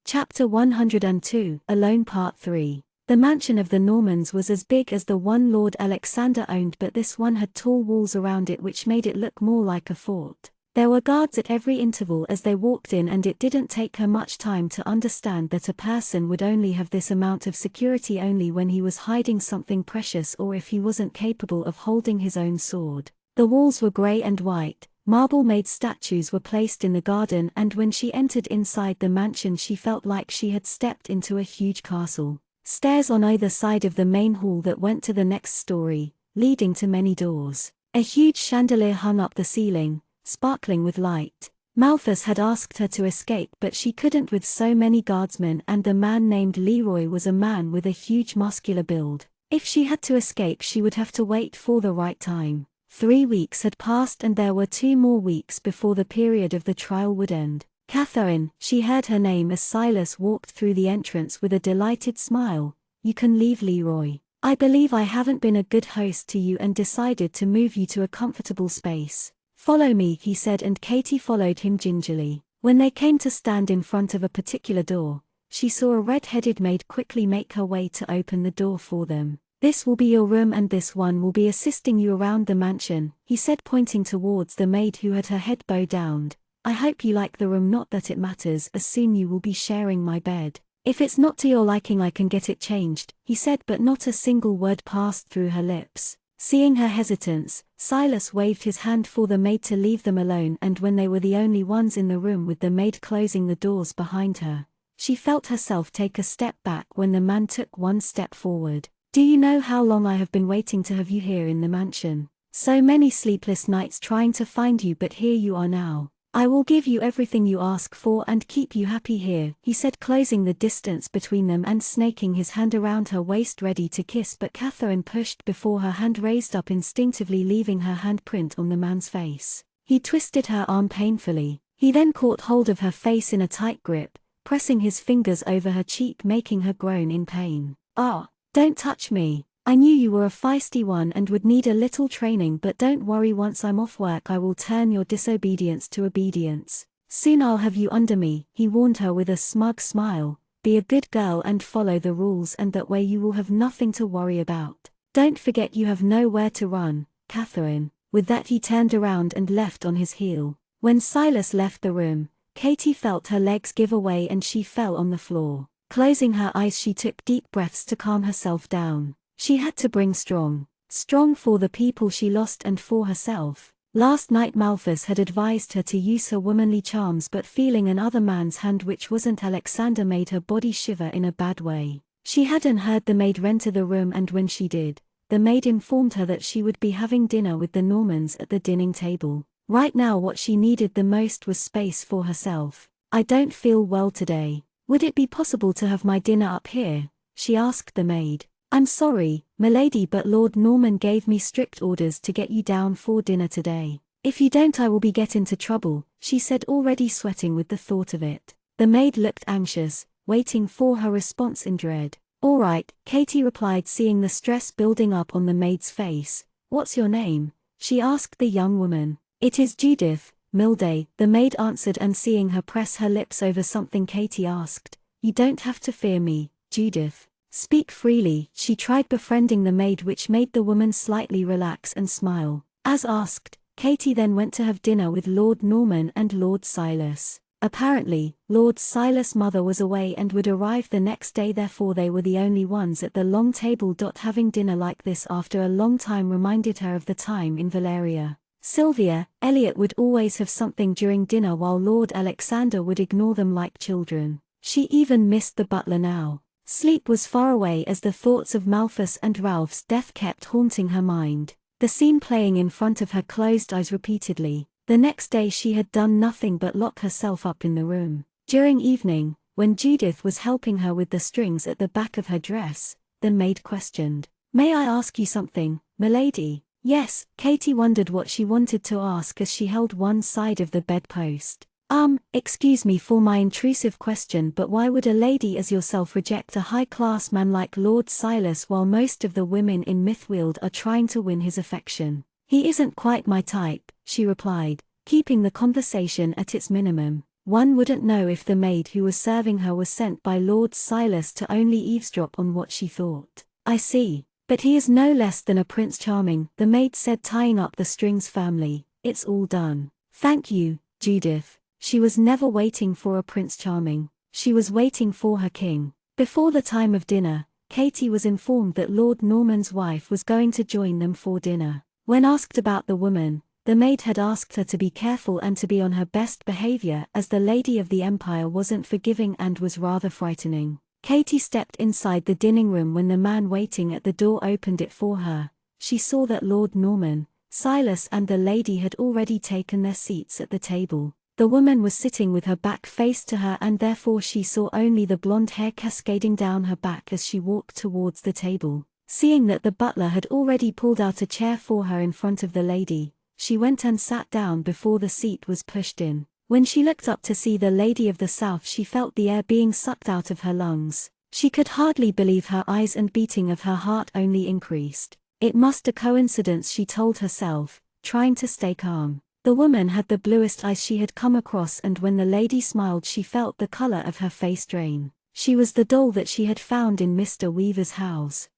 Chapter 102, Alone Part 3. The mansion of the Normans was as big as the one Lord Alexander owned, but this one had tall walls around it which made it look more like a fort. There were guards at every interval as they walked in, and it didn't take her much time to understand that a person would only have this amount of security only when he was hiding something precious or if he wasn't capable of holding his own sword. The walls were grey and white, marble-made statues were placed in the garden, and when she entered inside the mansion she felt like she had stepped into a huge castle. Stairs on either side of the main hall that went to the next story, leading to many doors. A huge chandelier hung up the ceiling, sparkling with light. Malthus had asked her to escape, but she couldn't with so many guardsmen, and the man named Leroy was a man with a huge muscular build. If she had to escape she would have to wait for the right time. 3 weeks had passed and there were 2 more weeks before the period of the trial would end. "Catherine," she heard her name as Silas walked through the entrance with a delighted smile. "You can leave, Leroy. I believe I haven't been a good host to you and decided to move you to a comfortable space." "Follow me," he said, and Katy followed him gingerly. When they came to stand in front of a particular door, she saw a red-headed maid quickly make her way to open the door for them. "This will be your room and this one will be assisting you around the mansion," he said, pointing towards the maid who had her head bowed down. "I hope you like the room, not that it matters, as soon you will be sharing my bed. If it's not to your liking I can get it changed," he said, but not a single word passed through her lips. Seeing her hesitance, Silas waved his hand for the maid to leave them alone, and when they were the only ones in the room with the maid closing the doors behind her, she felt herself take a step back when the man took 1 step forward. "Do you know how long I have been waiting to have you here in the mansion? So many sleepless nights trying to find you, but here you are now. I will give you everything you ask for and keep you happy here," he said, closing the distance between them and snaking his hand around her waist ready to kiss, but Catherine pushed before her hand raised up instinctively, leaving her handprint on the man's face. He twisted her arm painfully. He then caught hold of her face in a tight grip, pressing his fingers over her cheek, making her groan in pain. "Ah, don't touch me. I knew you were a feisty one and would need a little training, but don't worry, once I'm off work I will turn your disobedience to obedience. Soon I'll have you under me," he warned her with a smug smile. "Be a good girl and follow the rules, and that way you will have nothing to worry about. Don't forget you have nowhere to run, Catherine." With that he turned around and left on his heel. When Silas left the room, Katy felt her legs give away and she fell on the floor. Closing her eyes she took deep breaths to calm herself down. She had to bring strong for the people she lost and for herself. Last night Malthus had advised her to use her womanly charms, but feeling another man's hand which wasn't Alexander made her body shiver in a bad way. She hadn't heard the maid enter the room, and when she did, the maid informed her that she would be having dinner with the Normans at the dining table. Right now what she needed the most was space for herself. "I don't feel well today. Would it be possible to have my dinner up here?" she asked the maid. "I'm sorry, milady, but Lord Norman gave me strict orders to get you down for dinner today. If you don't I will get into trouble," she said, already sweating with the thought of it. The maid looked anxious, waiting for her response in dread. "All right," Katy replied, seeing the stress building up on the maid's face. "What's your name?" she asked the young woman. "It is Judith, Milday," the maid answered, and seeing her press her lips over something, Katie asked, "You don't have to fear me, Judith. Speak freely." She tried befriending the maid, which made the woman slightly relax and smile. As asked, Katie then went to have dinner with Lord Norman and Lord Silas. Apparently, Lord Silas' mother was away and would arrive the next day, therefore they were the only ones at the long table. Having dinner like this after a long time reminded her of the time in Valeria. Sylvia, Elliot would always have something during dinner while Lord Alexander would ignore them like children. She even missed the butler now. Sleep was far away as the thoughts of Malthus and Ralph's death kept haunting her mind. The scene playing in front of her closed eyes repeatedly. The next day she had done nothing but lock herself up in the room. During evening, when Judith was helping her with the strings at the back of her dress, the maid questioned, "May I ask you something, milady?" Yes, Katie wondered what she wanted to ask as she held one side of the bedpost. Excuse me for my intrusive question, but why would a lady as yourself reject a high-class man like Lord Silas while most of the women in Mythfield are trying to win his affection?" "He isn't quite my type," she replied, keeping the conversation at its minimum. One wouldn't know if the maid who was serving her was sent by Lord Silas to only eavesdrop on what she thought. "I see. But he is no less than a Prince Charming," the maid said, tying up the strings firmly. "It's all done. Thank you, Judith." She was never waiting for a Prince Charming. She was waiting for her king. Before the time of dinner, Katie was informed that Lord Norman's wife was going to join them for dinner. When asked about the woman, the maid had asked her to be careful and to be on her best behavior, as the lady of the Empire wasn't forgiving and was rather frightening. Katie stepped inside the dining room when the man waiting at the door opened it for her. She saw that Lord Norman, Silas and the lady had already taken their seats at the table. The woman was sitting with her back faced to her, and therefore she saw only the blonde hair cascading down her back as she walked towards the table. Seeing that the butler had already pulled out a chair for her in front of the lady, she went and sat down before the seat was pushed in. When she looked up to see the lady of the South, she felt the air being sucked out of her lungs. She could hardly believe her eyes, and beating of her heart only increased. It must a coincidence, she told herself, trying to stay calm. The woman had the bluest eyes she had come across, and when the lady smiled she felt the color of her face drain. She was the doll that she had found in Mr. Weaver's house.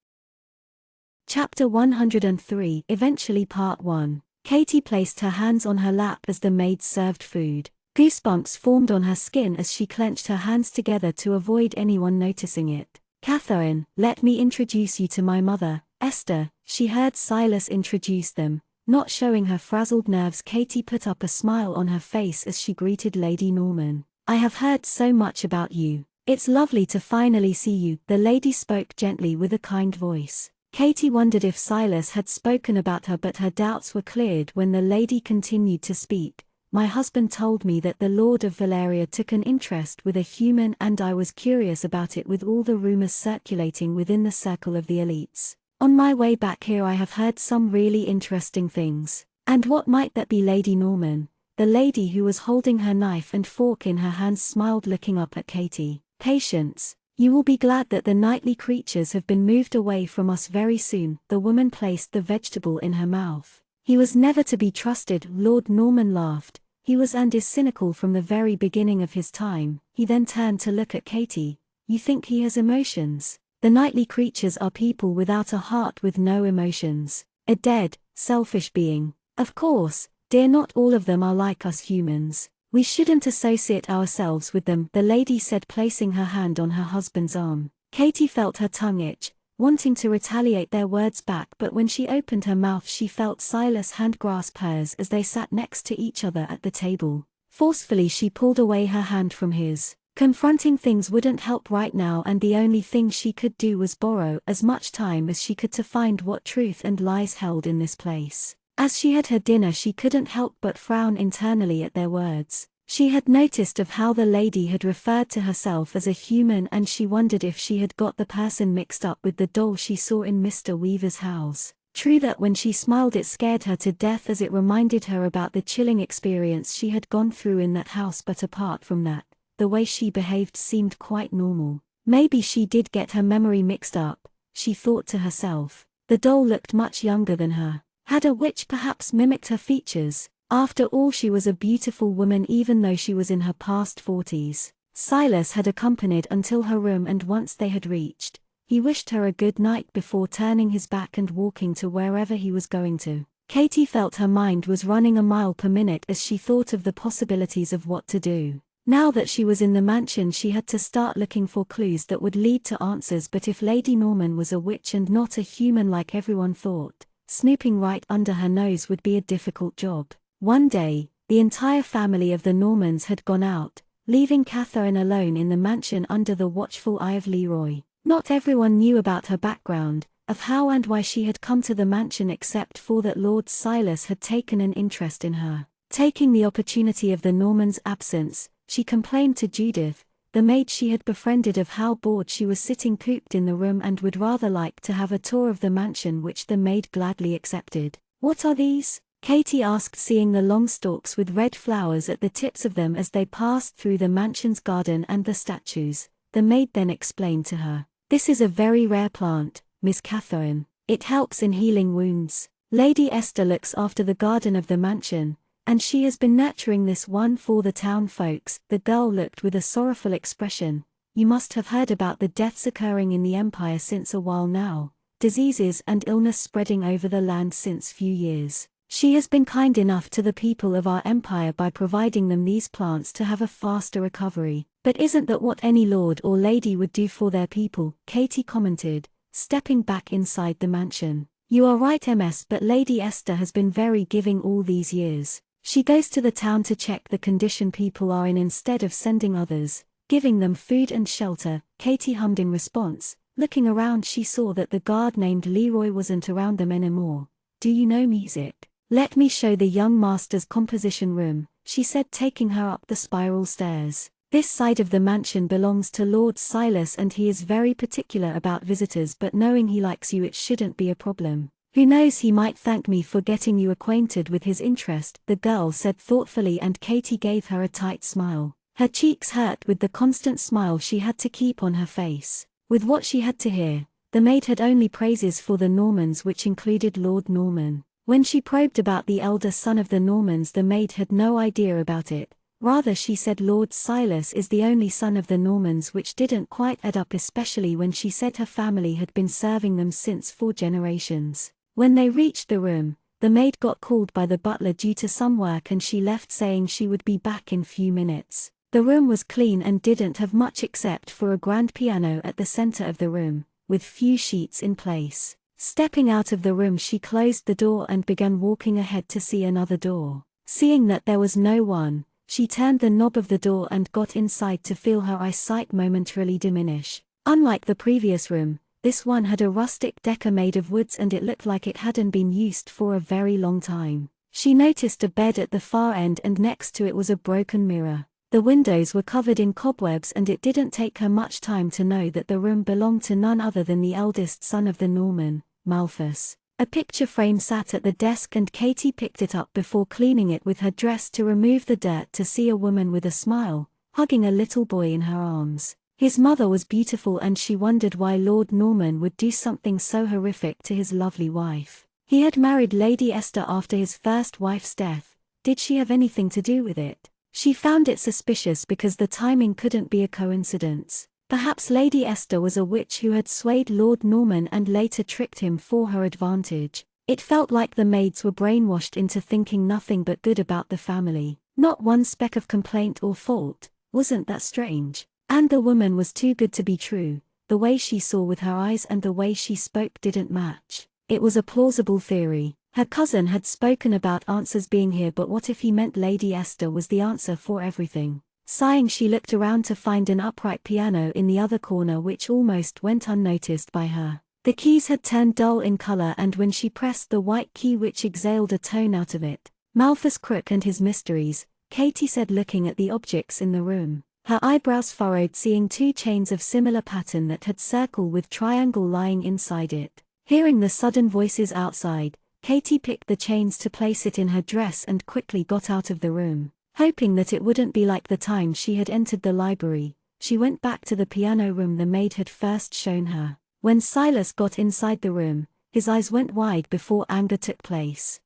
Chapter 103, eventually Part 1. Katie placed her hands on her lap as the maid served food. Goosebumps formed on her skin as she clenched her hands together to avoid anyone noticing it. "Catherine, let me introduce you to my mother, Esther," she heard Silas introduce them. Not showing her frazzled nerves, Katie put up a smile on her face as she greeted Lady Norman. "I have heard so much about you. It's lovely to finally see you," the lady spoke gently with a kind voice. Katie wondered if Silas had spoken about her, but her doubts were cleared when the lady continued to speak. "My husband told me that the Lord of Valeria took an interest with a human, and I was curious about it with all the rumors circulating within the circle of the elites. On my way back here I have heard some really interesting things." "And what might that be, Lady Norman?" The lady who was holding her knife and fork in her hands smiled, looking up at Katie. "Patience. You will be glad that the nightly creatures have been moved away from us very soon." The woman placed the vegetable in her mouth. "He was never to be trusted," Lord Norman laughed. "He was and is cynical from the very beginning of his time." He then turned to look at Katie. "You think he has emotions?" "The nightly creatures are people without a heart, with no emotions. A dead, selfish being. Of course, dear, not all of them are like us humans. We shouldn't associate ourselves with them," the lady said, placing her hand on her husband's arm. Katie felt her tongue itch, wanting to retaliate their words back, but when she opened her mouth she felt Silas' hand grasp hers as they sat next to each other at the table. Forcefully she pulled away her hand from his. Confronting things wouldn't help right now, and the only thing she could do was borrow as much time as she could to find what truth and lies held in this place. As she had her dinner she couldn't help but frown internally at their words. She had noticed of how the lady had referred to herself as a human, and she wondered if she had got the person mixed up with the doll she saw in Mr. Weaver's house. True that when she smiled it scared her to death, as it reminded her about the chilling experience she had gone through in that house, but apart from that, the way she behaved seemed quite normal. Maybe she did get her memory mixed up, she thought to herself. The doll looked much younger than her. Had a witch perhaps mimicked her features? After all, she was a beautiful woman even though she was in her past 40s. Silas had accompanied until her room, and once they had reached, he wished her a good night before turning his back and walking to wherever he was going to. Katie felt her mind was running a mile per minute as she thought of the possibilities of what to do. Now that she was in the mansion, she had to start looking for clues that would lead to answers. But if Lady Norman was a witch and not a human like everyone thought, snooping right under her nose would be a difficult job. One day, the entire family of the Normans had gone out, leaving Catherine alone in the mansion under the watchful eye of Leroy. Not everyone knew about her background, of how and why she had come to the mansion, except for that Lord Silas had taken an interest in her. Taking the opportunity of the Normans' absence, she complained to Judith, the maid she had befriended, of how bored she was sitting cooped in the room and would rather like to have a tour of the mansion, which the maid gladly accepted. "What are these?" Katie asked, seeing the long stalks with red flowers at the tips of them as they passed through the mansion's garden and the statues. The maid then explained to her, "This is a very rare plant, Miss Catherine. It helps in healing wounds. Lady Esther looks after the garden of the mansion, and she has been nurturing this one for the town folks." The girl looked with a sorrowful expression. "You must have heard about the deaths occurring in the empire since a while now, diseases and illness spreading over the land since few years. She has been kind enough to the people of our empire by providing them these plants to have a faster recovery." "But isn't that what any lord or lady would do for their people?" Katie commented, stepping back inside the mansion. "You are right, Ms. But Lady Esther has been very giving all these years. She goes to the town to check the condition people are in instead of sending others, giving them food and shelter." Katie hummed in response. Looking around, she saw that the guard named Leroy wasn't around them anymore. "Do you know music? Let me show the young master's composition room," she said, taking her up the spiral stairs. "This side of the mansion belongs to Lord Silas and he is very particular about visitors, but knowing he likes you, it shouldn't be a problem. Who knows, he might thank me for getting you acquainted with his interest," the girl said thoughtfully, and Katie gave her a tight smile. Her cheeks hurt with the constant smile she had to keep on her face. With what she had to hear, the maid had only praises for the Normans, which included Lord Norman. When she probed about the elder son of the Normans, the maid had no idea about it. Rather, she said Lord Silas is the only son of the Normans, which didn't quite add up, especially when she said her family had been serving them since 4 generations. When they reached the room, the maid got called by the butler due to some work and she left saying she would be back in few minutes. The room was clean and didn't have much except for a grand piano at the center of the room, with few sheets in place. Stepping out of the room, she closed the door and began walking ahead to see another door. Seeing that there was no one, she turned the knob of the door and got inside to feel her eyesight momentarily diminish. Unlike the previous room, this one had a rustic decor made of woods and it looked like it hadn't been used for a very long time. She noticed a bed at the far end and next to it was a broken mirror. The windows were covered in cobwebs and it didn't take her much time to know that the room belonged to none other than the eldest son of the Norman, Malthus. A picture frame sat at the desk and Katie picked it up before cleaning it with her dress to remove the dirt to see a woman with a smile, hugging a little boy in her arms. His mother was beautiful and she wondered why Lord Norman would do something so horrific to his lovely wife. He had married Lady Esther after his first wife's death. Did she have anything to do with it? She found it suspicious because the timing couldn't be a coincidence. Perhaps Lady Esther was a witch who had swayed Lord Norman and later tricked him for her advantage. It felt like the maids were brainwashed into thinking nothing but good about the family. Not one speck of complaint or fault. Wasn't that strange? And the woman was too good to be true. The way she saw with her eyes and the way she spoke didn't match. It was a plausible theory. Her cousin had spoken about answers being here, but what if he meant Lady Esther was the answer for everything? Sighing, she looked around to find an upright piano in the other corner which almost went unnoticed by her. The keys had turned dull in color and when she pressed the white key which exhaled a tone out of it. "Malthus Crook and his mysteries," Katie said, looking at the objects in the room. Her eyebrows furrowed, seeing 2 chains of similar pattern that had circle with triangle lying inside it. Hearing the sudden voices outside, Katie picked the chains to place it in her dress and quickly got out of the room. Hoping that it wouldn't be like the time she had entered the library, she went back to the piano room the maid had first shown her. When Silas got inside the room, His eyes went wide before anger took place.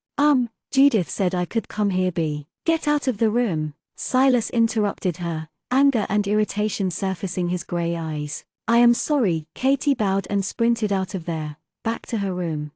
Judith said I could come here. Get out of the room. Silas interrupted her, anger and irritation surfacing his grey eyes. I am sorry. Katie bowed and sprinted out of there, back to her room.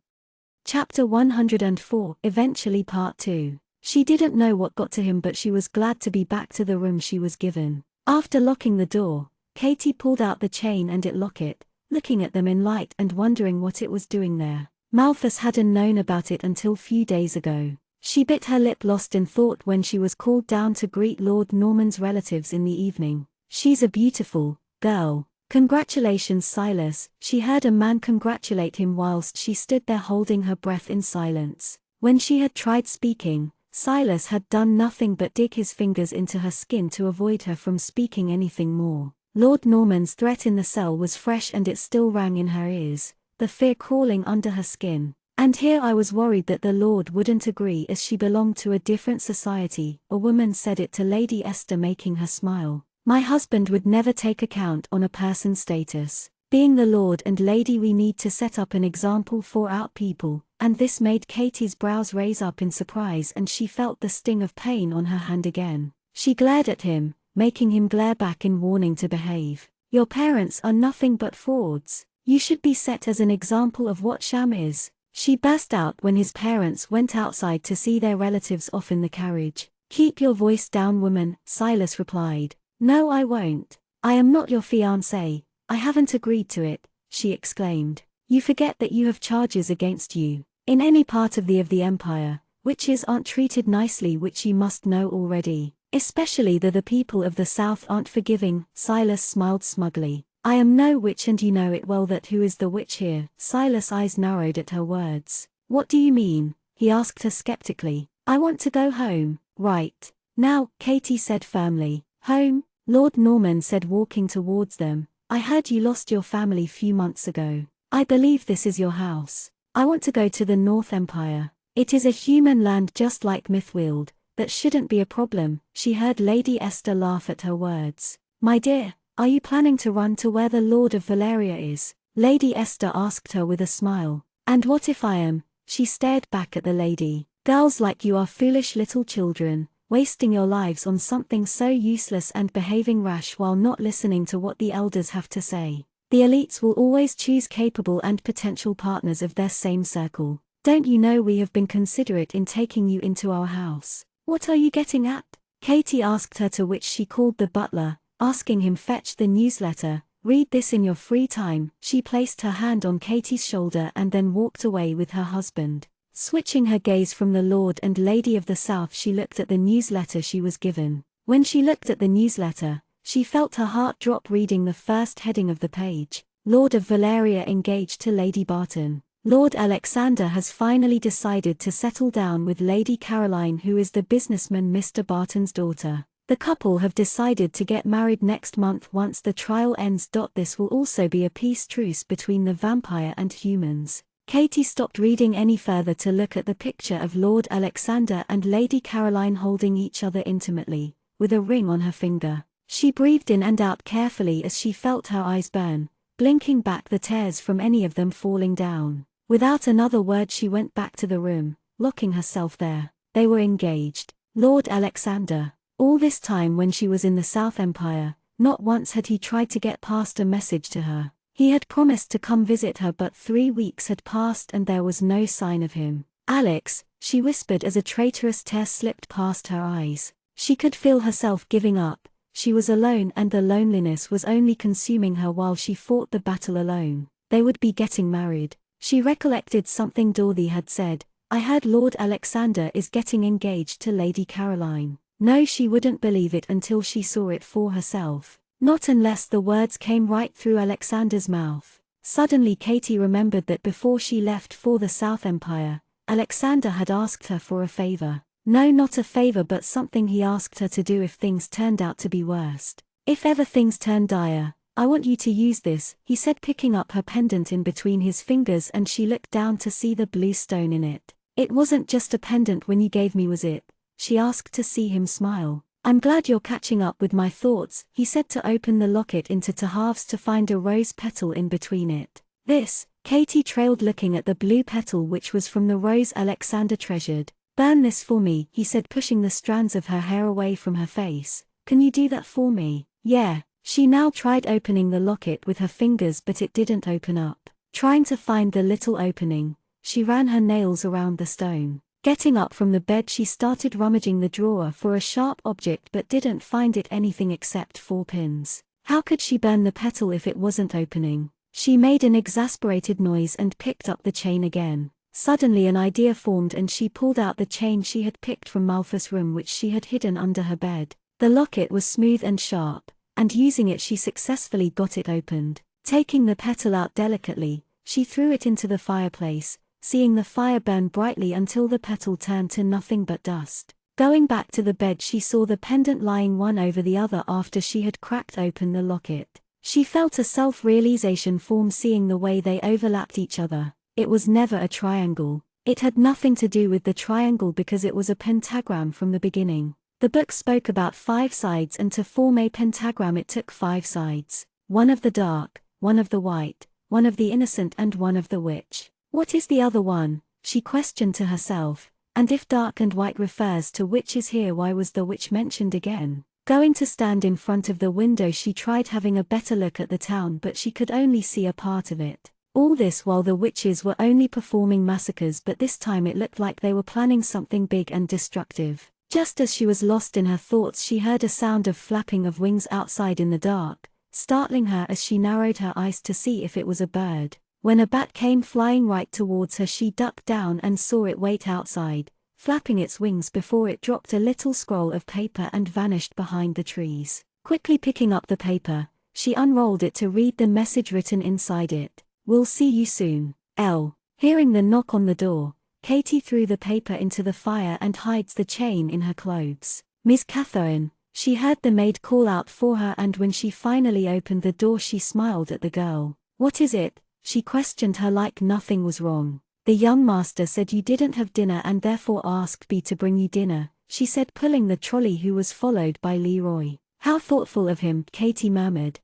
Chapter 104, eventually Part 2. She didn't know what got to him, but she was glad to be back to the room she was given. After locking the door, Katie pulled out the chain and it locket, looking at them in light and wondering what it was doing there. Malthus hadn't known about it until few days ago. She bit her lip, lost in thought, when she was called down to greet Lord Norman's relatives in the evening. She's a beautiful girl. Congratulations, Silas, she heard a man congratulate him whilst she stood there holding her breath in silence. When she had tried speaking, Silas had done nothing but dig his fingers into her skin to avoid her from speaking anything more. Lord Norman's threat in the cell was fresh and it still rang in her ears, the fear crawling under her skin. And here I was worried that the Lord wouldn't agree as she belonged to a different society. A woman said it to Lady Esther, making her smile. My husband would never take account on a person's status. Being the Lord and Lady, we need to set up an example for our people. And this made Katie's brows raise up in surprise and she felt the sting of pain on her hand again. She glared at him, making him glare back in warning to behave. Your parents are nothing but frauds. You should be set as an example of what sham is. She burst out when his parents went outside to see their relatives off in the carriage. Keep your voice down, woman, Silas replied. No, I won't. I am not your fiancé. I haven't agreed to it, she exclaimed. You forget that you have charges against you. In any part of the empire, witches aren't treated nicely, which you must know already. Especially the people of the south aren't forgiving. Silas smiled smugly. I am no witch and you know it well. That who is the witch here? Silas' eyes narrowed at her words. What do you mean? He asked her skeptically. I want to go home, right now, Katie said firmly. Home? Lord Norman said, walking towards them. I heard you lost your family few months ago. I believe this is your house. I want to go to the North Empire. It is a human land just like Mythweald. That shouldn't be a problem. She heard Lady Esther laugh at her words. My dear, are you planning to run to where the Lord of Valeria is? Lady Esther asked her with a smile. And what if I am? She stared back at the lady. Girls like you are foolish little children, wasting your lives on something so useless and behaving rash while not listening to what the elders have to say. The elites will always choose capable and potential partners of their same circle. Don't you know we have been considerate in taking you into our house? What are you getting at? Katie asked her, to which she called the butler, asking him fetch the newsletter. Read this in your free time. She placed her hand on Katie's shoulder and then walked away with her husband. Switching her gaze from the Lord and Lady of the South, she looked at the newsletter she was given. When she looked at the newsletter, she felt her heart drop reading the first heading of the page. Lord of Valeria engaged to Lady Barton. Lord Alexander has finally decided to settle down with Lady Caroline, who is the businessman Mr. Barton's daughter. The couple have decided to get married next month once the trial ends. This will also be a peace truce between the vampire and humans. Katie stopped reading any further to look at the picture of Lord Alexander and Lady Caroline holding each other intimately, with a ring on her finger. She breathed in and out carefully as she felt her eyes burn, blinking back the tears from any of them falling down. Without another word she went back to the room, locking herself there. They were engaged. Lord Alexander. All this time when she was in the South Empire, not once had he tried to get past a message to her. He had promised to come visit her, but 3 weeks had passed and there was no sign of him. Alex, she whispered as a traitorous tear slipped past her eyes. She could feel herself giving up. She was alone and the loneliness was only consuming her while she fought the battle alone. They would be getting married. She recollected something Dorothy had said. I heard Lord Alexander is getting engaged to Lady Caroline. No, she wouldn't believe it until she saw it for herself. Not unless the words came right through Alexander's mouth. Suddenly Katie remembered that before she left for the South Empire, Alexander had asked her for a favor. No, not a favor, but something he asked her to do if things turned out to be worst. If ever things turn dire, I want you to use this, he said, picking up her pendant in between his fingers, and she looked down to see the blue stone in it. It wasn't just a pendant when you gave me, was it? She asked to see him smile. I'm glad you're catching up with my thoughts, he said, to open the locket into two halves to find a rose petal in between it. This, Katie trailed looking at the blue petal which was from the rose Alexander treasured. "Burn this for me," he said, pushing the strands of her hair away from her face. "Can you do that for me?" "Yeah." She now tried opening the locket with her fingers, but it didn't open up. Trying to find the little opening, she ran her nails around the stone. Getting up from the bed, she started rummaging the drawer for a sharp object but didn't find it anything except 4 pins. How could she burn the petal if it wasn't opening? She made an exasperated noise and picked up the chain again. Suddenly an idea formed and she pulled out the chain she had picked from Malthus' room, which she had hidden under her bed. The locket was smooth and sharp, and using it she successfully got it opened. Taking the petal out delicately, she threw it into the fireplace, seeing the fire burn brightly until the petal turned to nothing but dust. Going back to the bed, she saw the pendant lying one over the other after she had cracked open the locket. She felt a self-realization form seeing the way they overlapped each other. It was never a triangle. It had nothing to do with the triangle because it was a pentagram from the beginning. The book spoke about 5 sides, and to form a pentagram it took 5 sides. One of the dark, one of the white, one of the innocent and one of the witch. What is the other one? She questioned to herself. And if dark and white refers to witches here, why was the witch mentioned again? Going to stand in front of the window, she tried having a better look at the town, but she could only see a part of it. All this while the witches were only performing massacres, but this time it looked like they were planning something big and destructive. Just as she was lost in her thoughts, she heard a sound of flapping of wings outside in the dark, startling her as she narrowed her eyes to see if it was a bird. When a bat came flying right towards her, she ducked down and saw it wait outside, flapping its wings before it dropped a little scroll of paper and vanished behind the trees. Quickly picking up the paper, she unrolled it to read the message written inside it. "We'll see you soon, L." Hearing the knock on the door, Katie threw the paper into the fire and hides the chain in her clothes. "Miss Catherine," she heard the maid call out for her, and when she finally opened the door she smiled at the girl. "What is it?" she questioned her like nothing was wrong. "The young master said you didn't have dinner and therefore asked me to bring you dinner," she said, pulling the trolley, who was followed by Leroy. "How thoughtful of him," Katie murmured.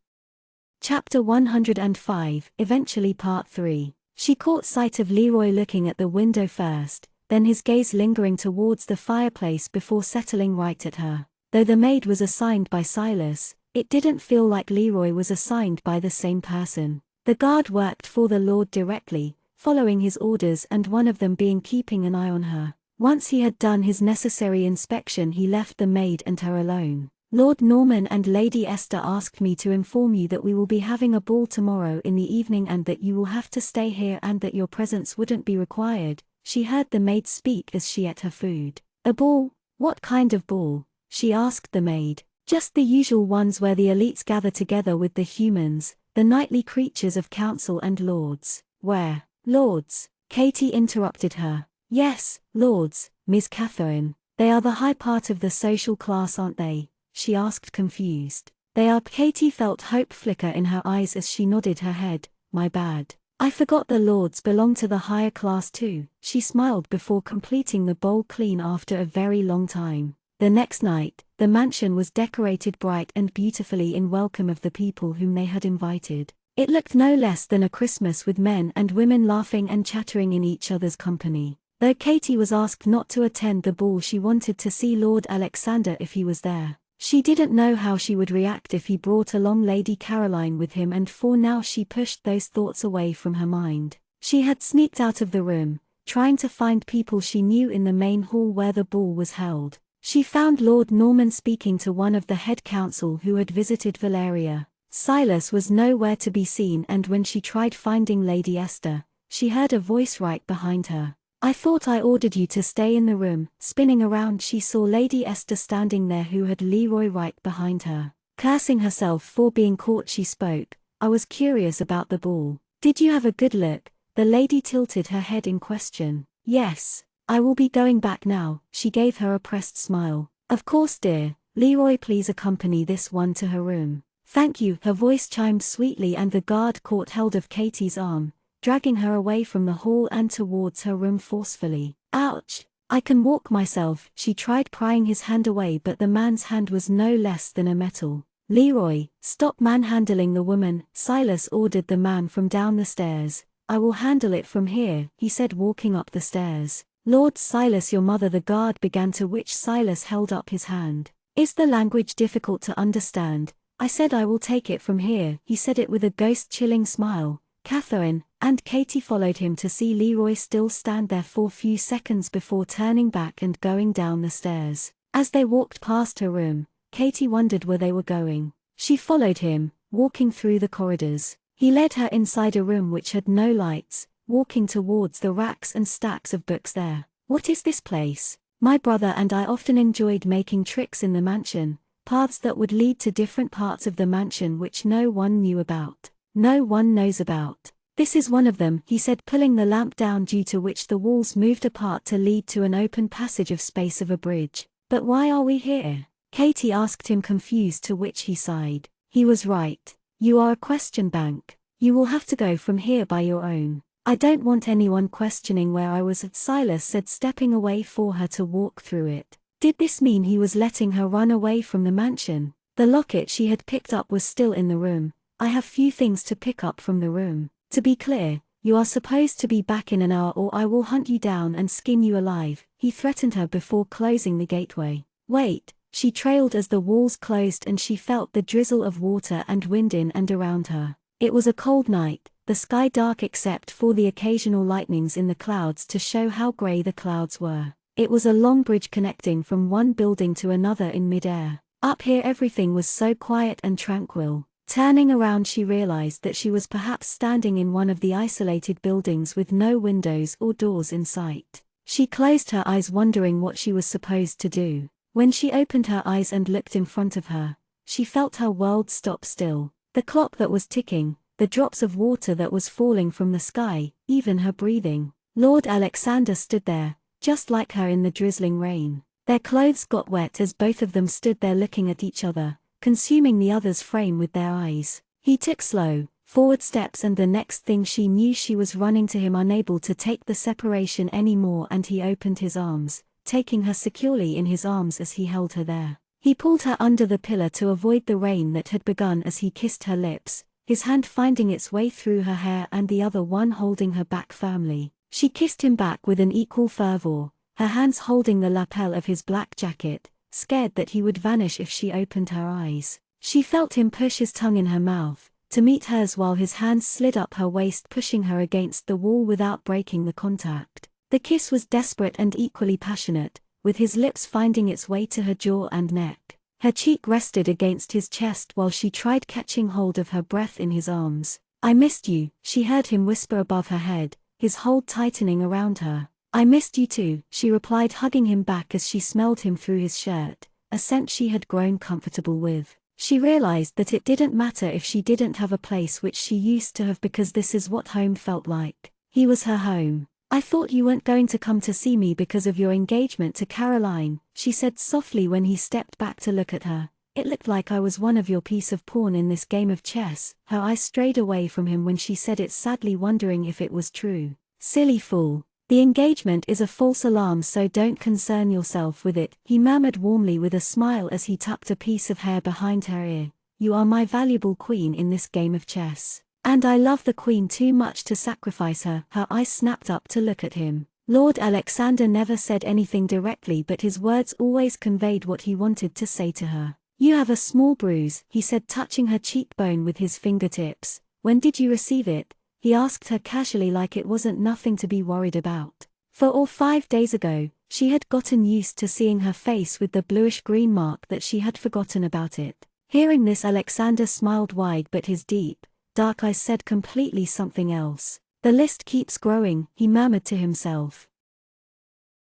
Chapter 105, eventually Part 3. She caught sight of Leroy looking at the window first, then his gaze lingering towards the fireplace before settling right at her. Though the maid was assigned by Silas, it didn't feel like Leroy was assigned by the same person. The guard worked for the Lord directly, following his orders, and one of them being keeping an eye on her. Once he had done his necessary inspection, he left the maid and her alone. "Lord Norman and Lady Esther asked me to inform you that we will be having a ball tomorrow in the evening and that you will have to stay here and that your presence wouldn't be required," she heard the maid speak as she ate her food. "A ball? What kind of ball?" she asked the maid. "Just the usual ones where the elites gather together with the humans, the knightly creatures of council and lords." "Where? Lords?" Katie interrupted her. "Yes, lords, Miss Catherine. They are the high part of the social class, aren't they?" she asked, confused. "They are." Katie felt hope flicker in her eyes as she nodded her head. "My bad. I forgot the lords belong to the higher class too." She smiled before completing the bowl clean after a very long time. The next night, the mansion was decorated bright and beautifully in welcome of the people whom they had invited. It looked no less than a Christmas, with men and women laughing and chattering in each other's company. Though Katie was asked not to attend the ball, she wanted to see Lord Alexander if he was there. She didn't know how she would react if he brought along Lady Caroline with him, and for now she pushed those thoughts away from her mind. She had sneaked out of the room, trying to find people she knew in the main hall where the ball was held. She found Lord Norman speaking to one of the head council who had visited Valeria. Silas was nowhere to be seen, and when she tried finding Lady Esther, she heard a voice right behind her. "I thought I ordered you to stay in the room." Spinning around, she saw Lady Esther standing there, who had Leroy right behind her. Cursing herself for being caught, she spoke. "I was curious about the ball. Did you have a good look?" The lady tilted her head in question. "Yes. I will be going back now." She gave her a pressed smile. "Of course, dear. Leroy, please accompany this one to her room." "Thank you." Her voice chimed sweetly, and the guard caught hold of Katie's arm, dragging her away from the hall and towards her room forcefully. "Ouch! I can walk myself." She tried prying his hand away, but the man's hand was no less than a metal. "Leroy, stop manhandling the woman," Silas ordered the man from down the stairs. I will handle it from here, he said, walking up the stairs. Lord Silas, your mother, the guard began, to which Silas held up his hand. Is the language difficult to understand? I said I will take it from here, he said it with a ghost-chilling smile. Catherine and Katie followed him to see Leroy still stand there for a few seconds before turning back and going down the stairs. As they walked past her room, Katie wondered where they were going. She followed him, walking through the corridors. He led her inside a room which had no lights, walking towards the racks and stacks of books there. What is this place? My brother and I often enjoyed making tricks in the mansion, paths that would lead to different parts of the mansion which no one knew about. No one knows about. This is one of them, he said, pulling the lamp down, due to which the walls moved apart to lead to an open passage of space of a bridge. But why are we here? Katie asked him, confused, to which he sighed. He was right. You are a question bank. You will have to go from here by your own. I don't want anyone questioning where I was, Silas said, stepping away for her to walk through it. Did this mean he was letting her run away from the mansion? The locket she had picked up was still in the room. I have few things to pick up from the room. To be clear, you are supposed to be back in an hour or I will hunt you down and skin you alive, he threatened her before closing the gateway. Wait, she trailed as the walls closed and she felt the drizzle of water and wind in and around her. It was a cold night, the sky dark except for the occasional lightnings in the clouds to show how grey the clouds were. It was a long bridge connecting from one building to another in midair. Up here everything was so quiet and tranquil. Turning around, she realized that she was perhaps standing in one of the isolated buildings with no windows or doors in sight. She closed her eyes, wondering what she was supposed to do. When she opened her eyes and looked in front of her, she felt her world stop still. The clock that was ticking, the drops of water that was falling from the sky, even her breathing. Lord Alexander stood there, just like her in the drizzling rain. Their clothes got wet as both of them stood there looking at each other, consuming the other's frame with their eyes. He took slow, forward steps and the next thing she knew she was running to him, unable to take the separation anymore, and he opened his arms, taking her securely in his arms as he held her there. He pulled her under the pillar to avoid the rain that had begun as he kissed her lips, his hand finding its way through her hair and the other one holding her back firmly. She kissed him back with an equal fervor, her hands holding the lapel of his black jacket, scared that he would vanish if she opened her eyes. She felt him push his tongue in her mouth, to meet hers while his hands slid up her waist, pushing her against the wall without breaking the contact. The kiss was desperate and equally passionate, with his lips finding its way to her jaw and neck. Her cheek rested against his chest while she tried catching hold of her breath in his arms. I missed you, she heard him whisper above her head, his hold tightening around her. I missed you too, she replied, hugging him back as she smelled him through his shirt, a scent she had grown comfortable with. She realized that it didn't matter if she didn't have a place which she used to have, because this is what home felt like. He was her home. I thought you weren't going to come to see me because of your engagement to Caroline, she said softly when he stepped back to look at her. It looked like I was one of your piece of pawn in this game of chess. Her eyes strayed away from him when she said it, sadly wondering if it was true. Silly fool. The engagement is a false alarm, so don't concern yourself with it, he murmured warmly with a smile as he tucked a piece of hair behind her ear. You are my valuable queen in this game of chess. And I love the queen too much to sacrifice her. Her eyes snapped up to look at him. Lord Alexander never said anything directly, but his words always conveyed what he wanted to say to her. You have a small bruise, he said, touching her cheekbone with his fingertips. When did you receive it? He asked her casually, like it wasn't nothing to be worried about. 4 or 5 days ago, she had gotten used to seeing her face with the bluish-green mark that she had forgotten about it. Hearing this, Alexander smiled wide, but his deep, dark eyes said completely something else. The list keeps growing, he murmured to himself.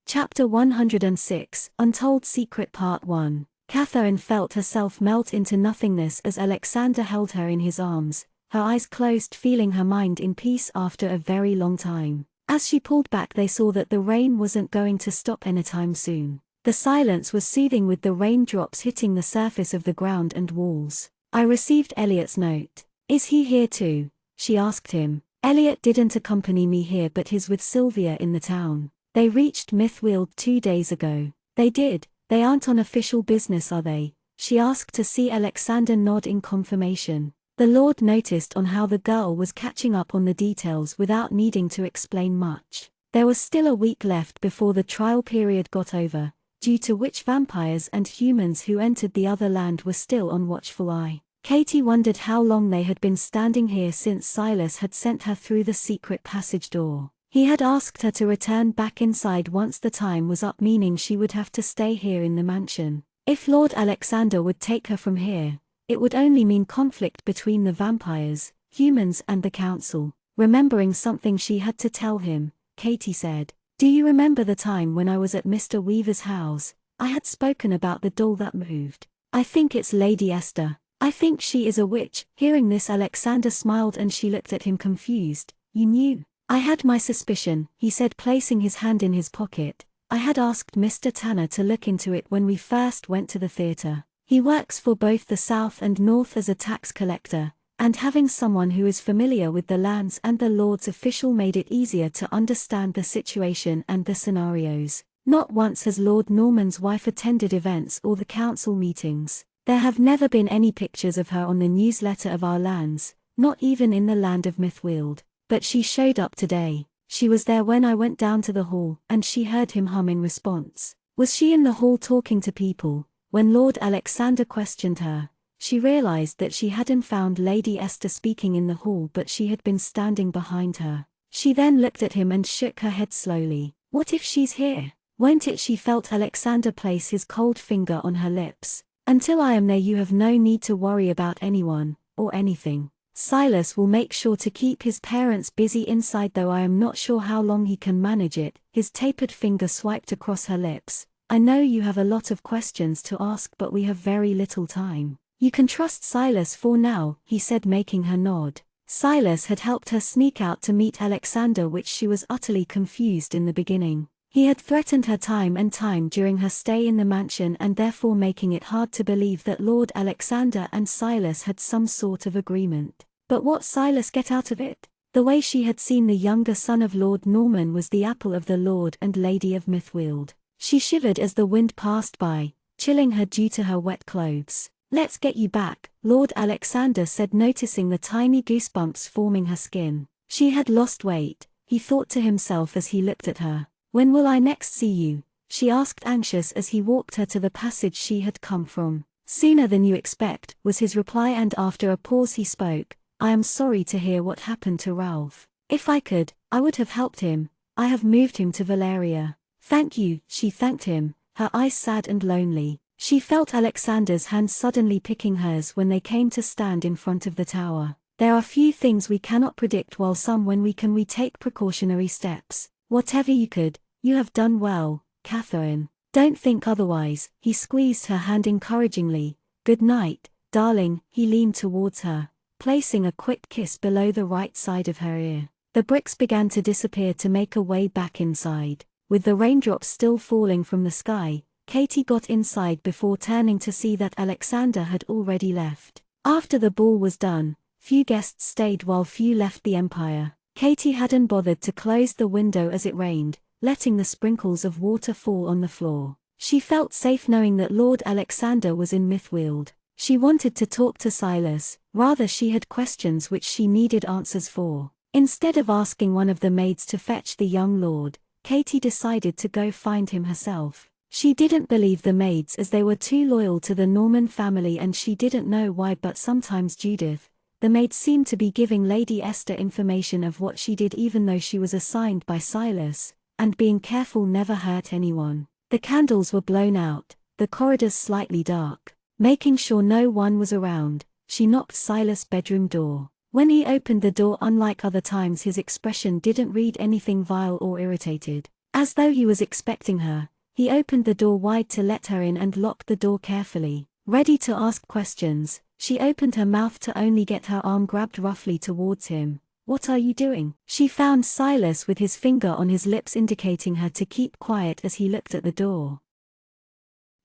Chapter 106, Untold Secret Part 1. Catherine felt herself melt into nothingness as Alexander held her in his arms, her eyes closed, feeling her mind in peace after a very long time. As she pulled back, they saw that the rain wasn't going to stop anytime soon. The silence was soothing, with the raindrops hitting the surface of the ground and walls. I received Elliot's note. Is he here too? She asked him. Elliot didn't accompany me here, but he's with Sylvia in the town. They reached Mythfield 2 days ago. They did? They aren't on official business, are they? She asked to see Alexander nod in confirmation. The Lord noticed on how the girl was catching up on the details without needing to explain much. There was still a week left before the trial period got over, due to which vampires and humans who entered the other land were still on watchful eye. Katie wondered how long they had been standing here since Silas had sent her through the secret passage door. He had asked her to return back inside once the time was up, meaning she would have to stay here in the mansion. If Lord Alexander would take her from here, it would only mean conflict between the vampires, humans and the council. Remembering something she had to tell him, Katie said, "Do you remember the time when I was at Mr. Weaver's house? I had spoken about the doll that moved. I think it's Lady Esther. I think she is a witch." Hearing this, Alexander smiled and she looked at him confused. "You knew?" "I had my suspicion," he said, placing his hand in his pocket. "I had asked Mr. Tanner to look into it when we first went to the theatre. He works for both the South and North as a tax collector, and having someone who is familiar with the lands and the Lord's official made it easier to understand the situation and the scenarios. Not once has Lord Norman's wife attended events or the council meetings. There have never been any pictures of her on the newsletter of our lands, not even in the land of Mythweald. But she showed up today. She was there when I went down to the hall, and she heard him hum in response." Was she in the hall talking to people? When Lord Alexander questioned her, she realized that she hadn't found Lady Esther speaking in the hall, but she had been standing behind her. She then looked at him and shook her head slowly. "What if she's here? Won't it?" She felt Alexander place his cold finger on her lips. "Until I am there, you have no need to worry about anyone, or anything. Silas will make sure to keep his parents busy inside, though I am not sure how long he can manage it." His tapered finger swiped across her lips. "I know you have a lot of questions to ask, but we have very little time. You can trust Silas for now," he said, making her nod. Silas had helped her sneak out to meet Alexander, which she was utterly confused in the beginning. He had threatened her time and time during her stay in the mansion, and therefore making it hard to believe that Lord Alexander and Silas had some sort of agreement. But what Silas get out of it? The way she had seen the younger son of Lord Norman was the apple of the Lord and Lady of Mythweald. She shivered as the wind passed by, chilling her due to her wet clothes. "Let's get you back," Lord Alexander said, noticing the tiny goosebumps forming her skin. She had lost weight, he thought to himself as he looked at her. "When will I next see you?" she asked, anxious, as he walked her to the passage she had come from. "Sooner than you expect," was his reply, and after a pause he spoke. "I am sorry to hear what happened to Ralph. If I could, I would have helped him. I have moved him to Valeria." "Thank you," she thanked him, her eyes sad and lonely. She felt Alexander's hand suddenly picking hers when they came to stand in front of the tower. "There are few things we cannot predict, while some when we can, we take precautionary steps. Whatever you could, you have done well, Catherine. Don't think otherwise." He squeezed her hand encouragingly. "Good night, darling." He leaned towards her, placing a quick kiss below the right side of her ear. The bricks began to disappear to make a way back inside. With the raindrops still falling from the sky, Katie got inside before turning to see that Alexander had already left. After the ball was done, few guests stayed while few left the Empire. Katie hadn't bothered to close the window as it rained, letting the sprinkles of water fall on the floor. She felt safe knowing that Lord Alexander was in Mythweald. She wanted to talk to Silas, rather she had questions which she needed answers for. Instead of asking one of the maids to fetch the young lord, Katie decided to go find him herself. She didn't believe the maids as they were too loyal to the Norman family, and she didn't know why, but sometimes Judith, the maid, seemed to be giving Lady Esther information of what she did even though she was assigned by Silas, and being careful never hurt anyone. The candles were blown out, the corridors slightly dark. Making sure no one was around, she knocked Silas' bedroom door. When he opened the door, unlike other times, his expression didn't read anything vile or irritated. As though he was expecting her, he opened the door wide to let her in and locked the door carefully. Ready to ask questions, she opened her mouth to only get her arm grabbed roughly towards him. "What are you doing?" She found Silas with his finger on his lips indicating her to keep quiet as he looked at the door.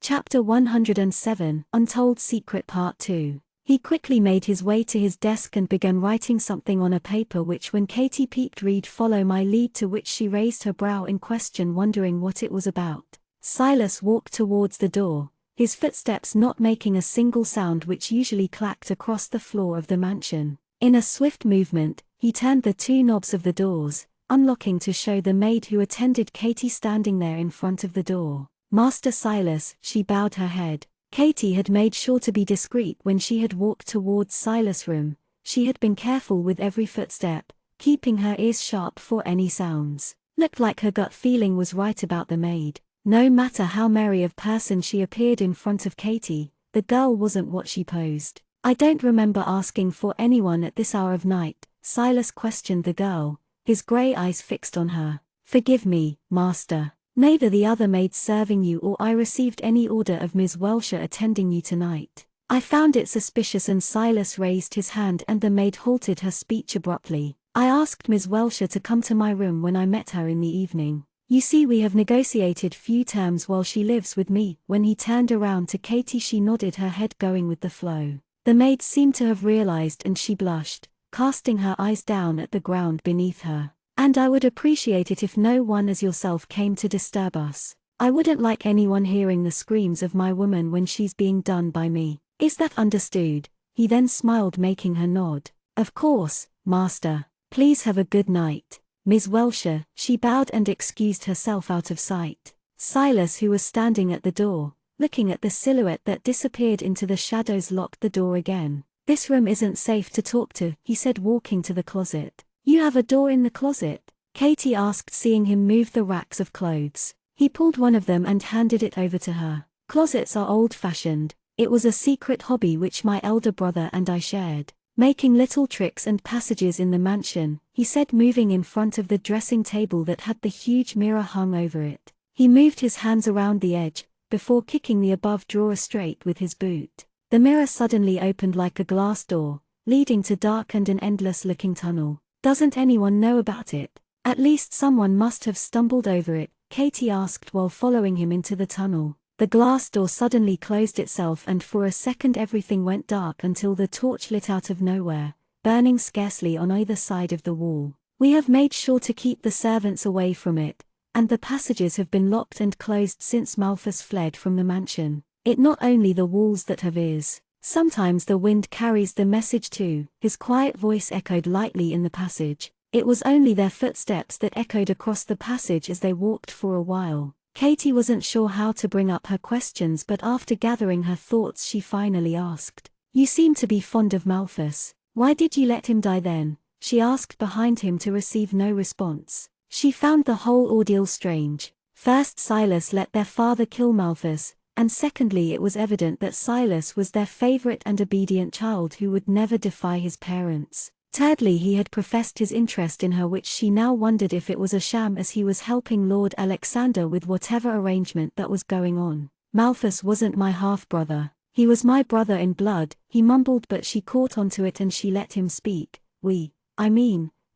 Chapter 107, Untold Secret Part 2. He quickly made his way to his desk and began writing something on a paper which, when Katie peeked, read, "Follow my lead," to which she raised her brow in question, wondering what it was about. Silas walked towards the door, his footsteps not making a single sound which usually clacked across the floor of the mansion. In a swift movement, he turned the two knobs of the doors, unlocking to show the maid who attended Katie standing there in front of the door. "Master Silas," she bowed her head. Katie had made sure to be discreet when she had walked towards Silas' room. She had been careful with every footstep, keeping her ears sharp for any sounds. Looked like her gut feeling was right about the maid. No matter how merry of person she appeared in front of Katie, the girl wasn't what she posed. "I don't remember asking for anyone at this hour of night," Silas questioned the girl, his grey eyes fixed on her. "Forgive me, master. Neither the other maid serving you or I received any order of Miss Welsher attending you tonight." "I found it suspicious," and Silas raised his hand and the maid halted her speech abruptly. "I asked Miss Welsher to come to my room when I met her in the evening. You see, we have negotiated few terms while she lives with me." When he turned around to Katie, she nodded her head, going with the flow. The maid seemed to have realized and she blushed, casting her eyes down at the ground beneath her. "And I would appreciate it if no one as yourself came to disturb us. I wouldn't like anyone hearing the screams of my woman when she's being done by me. Is that understood?" He then smiled, making her nod. "Of course, master. Please have a good night, Miss Welsher." She bowed and excused herself out of sight. Silas, who was standing at the door, looking at the silhouette that disappeared into the shadows, locked the door again. "This room isn't safe to talk to," he said, walking to the closet. "You have a door in the closet?" Katie asked, seeing him move the racks of clothes. He pulled one of them and handed it over to her. "Closets are old-fashioned. It was a secret hobby which my elder brother and I shared, making little tricks and passages in the mansion," he said, moving in front of the dressing table that had the huge mirror hung over it. He moved his hands around the edge, before kicking the above drawer straight with his boot. The mirror suddenly opened like a glass door, leading to dark and an endless-looking tunnel. "Doesn't anyone know about it? At least someone must have stumbled over it," Katie asked while following him into the tunnel. The glass door suddenly closed itself and for a second everything went dark until the torch lit out of nowhere, burning scarcely on either side of the wall. "We have made sure to keep the servants away from it, and the passages have been locked and closed since Malthus fled from the mansion. It not only the walls that have ears. Sometimes the wind carries the message too." His quiet voice echoed lightly in the passage. It was only their footsteps that echoed across the passage as they walked for a while. Katie wasn't sure how to bring up her questions, but after gathering her thoughts she finally asked, "You seem to be fond of Malthus. Why did you let him die then?" she asked behind him to receive no response. She found the whole ordeal strange. First, Silas let their father kill Malthus, and secondly, it was evident that Silas was their favorite and obedient child who would never defy his parents. Thirdly, he had professed his interest in her, which she now wondered if it was a sham, as he was helping Lord Alexander with whatever arrangement that was going on. "Malthus wasn't my half-brother. He was my brother in blood," he mumbled, but she caught onto it and she let him speak.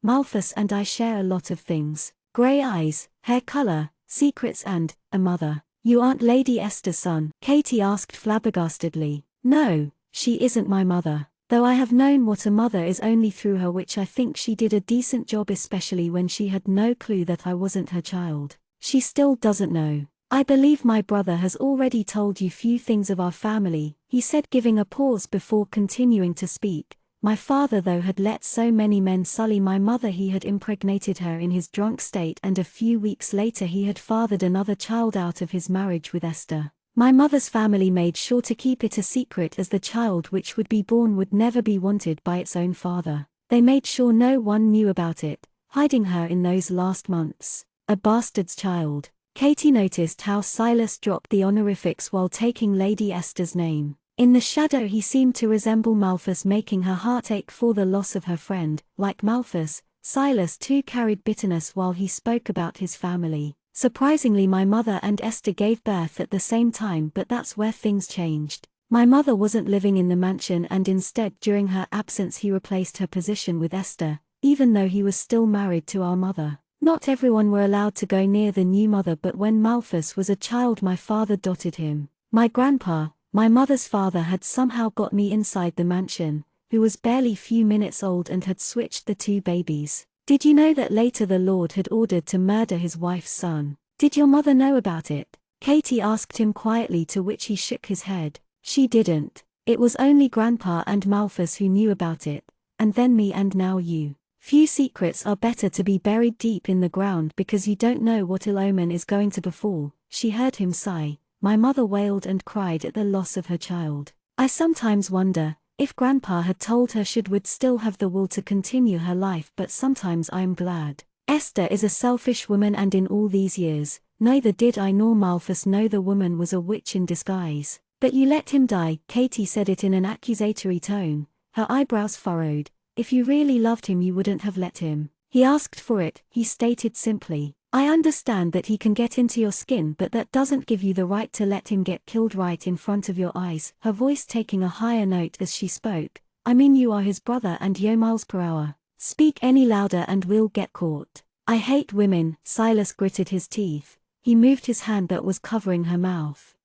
Malthus and I share a lot of things. Grey eyes, hair color, secrets and a mother." "You aren't Lady Esther's son?" Katie asked flabbergastedly. "No, she isn't my mother. Though I have known what a mother is only through her, which I think she did a decent job, especially when she had no clue that I wasn't her child. She still doesn't know. I believe my brother has already told you few things of our family," he said, giving a pause before continuing to speak. "My father, though, had let so many men sully my mother. He had impregnated her in his drunk state, and a few weeks later he had fathered another child out of his marriage with Esther. My mother's family made sure to keep it a secret, as the child which would be born would never be wanted by its own father. They made sure no one knew about it, hiding her in those last months. A bastard's child." Katie noticed how Silas dropped the honorifics while taking Lady Esther's name. In the shadow he seemed to resemble Malthus, making her heart ache for the loss of her friend. Like Malthus, Silas too carried bitterness while he spoke about his family. "Surprisingly, my mother and Esther gave birth at the same time, but that's where things changed. My mother wasn't living in the mansion, and instead during her absence he replaced her position with Esther, even though he was still married to our mother. Not everyone were allowed to go near the new mother, but when Malthus was a child my father dotted him. My grandpa, my mother's father, had somehow got me inside the mansion, who was barely few minutes old, and had switched the two babies. Did you know that later the Lord had ordered to murder his wife's son? Did your mother know about it?" Katie asked him quietly, to which he shook his head. She didn't. It was only Grandpa and Malthus who knew about it, and then me and now you. Few secrets are better to be buried deep in the ground because you don't know what ill omen is going to befall. She heard him sigh. My mother wailed and cried at the loss of her child. I sometimes wonder if Grandpa had told her she would still have the will to continue her life, but sometimes I am glad. Esther is a selfish woman, and in all these years, neither did I nor Malthus know the woman was a witch in disguise. But you let him die. Katie said it in an accusatory tone, her eyebrows furrowed. If you really loved him you wouldn't have let him. He asked for it, he stated simply. I understand that he can get into your skin, but that doesn't give you the right to let him get killed right in front of your eyes, her voice taking a higher note as she spoke. I mean, you are his brother and yo miles per hour. Speak any louder and we'll get caught. I hate women. Silas gritted his teeth. He moved his hand that was covering her mouth.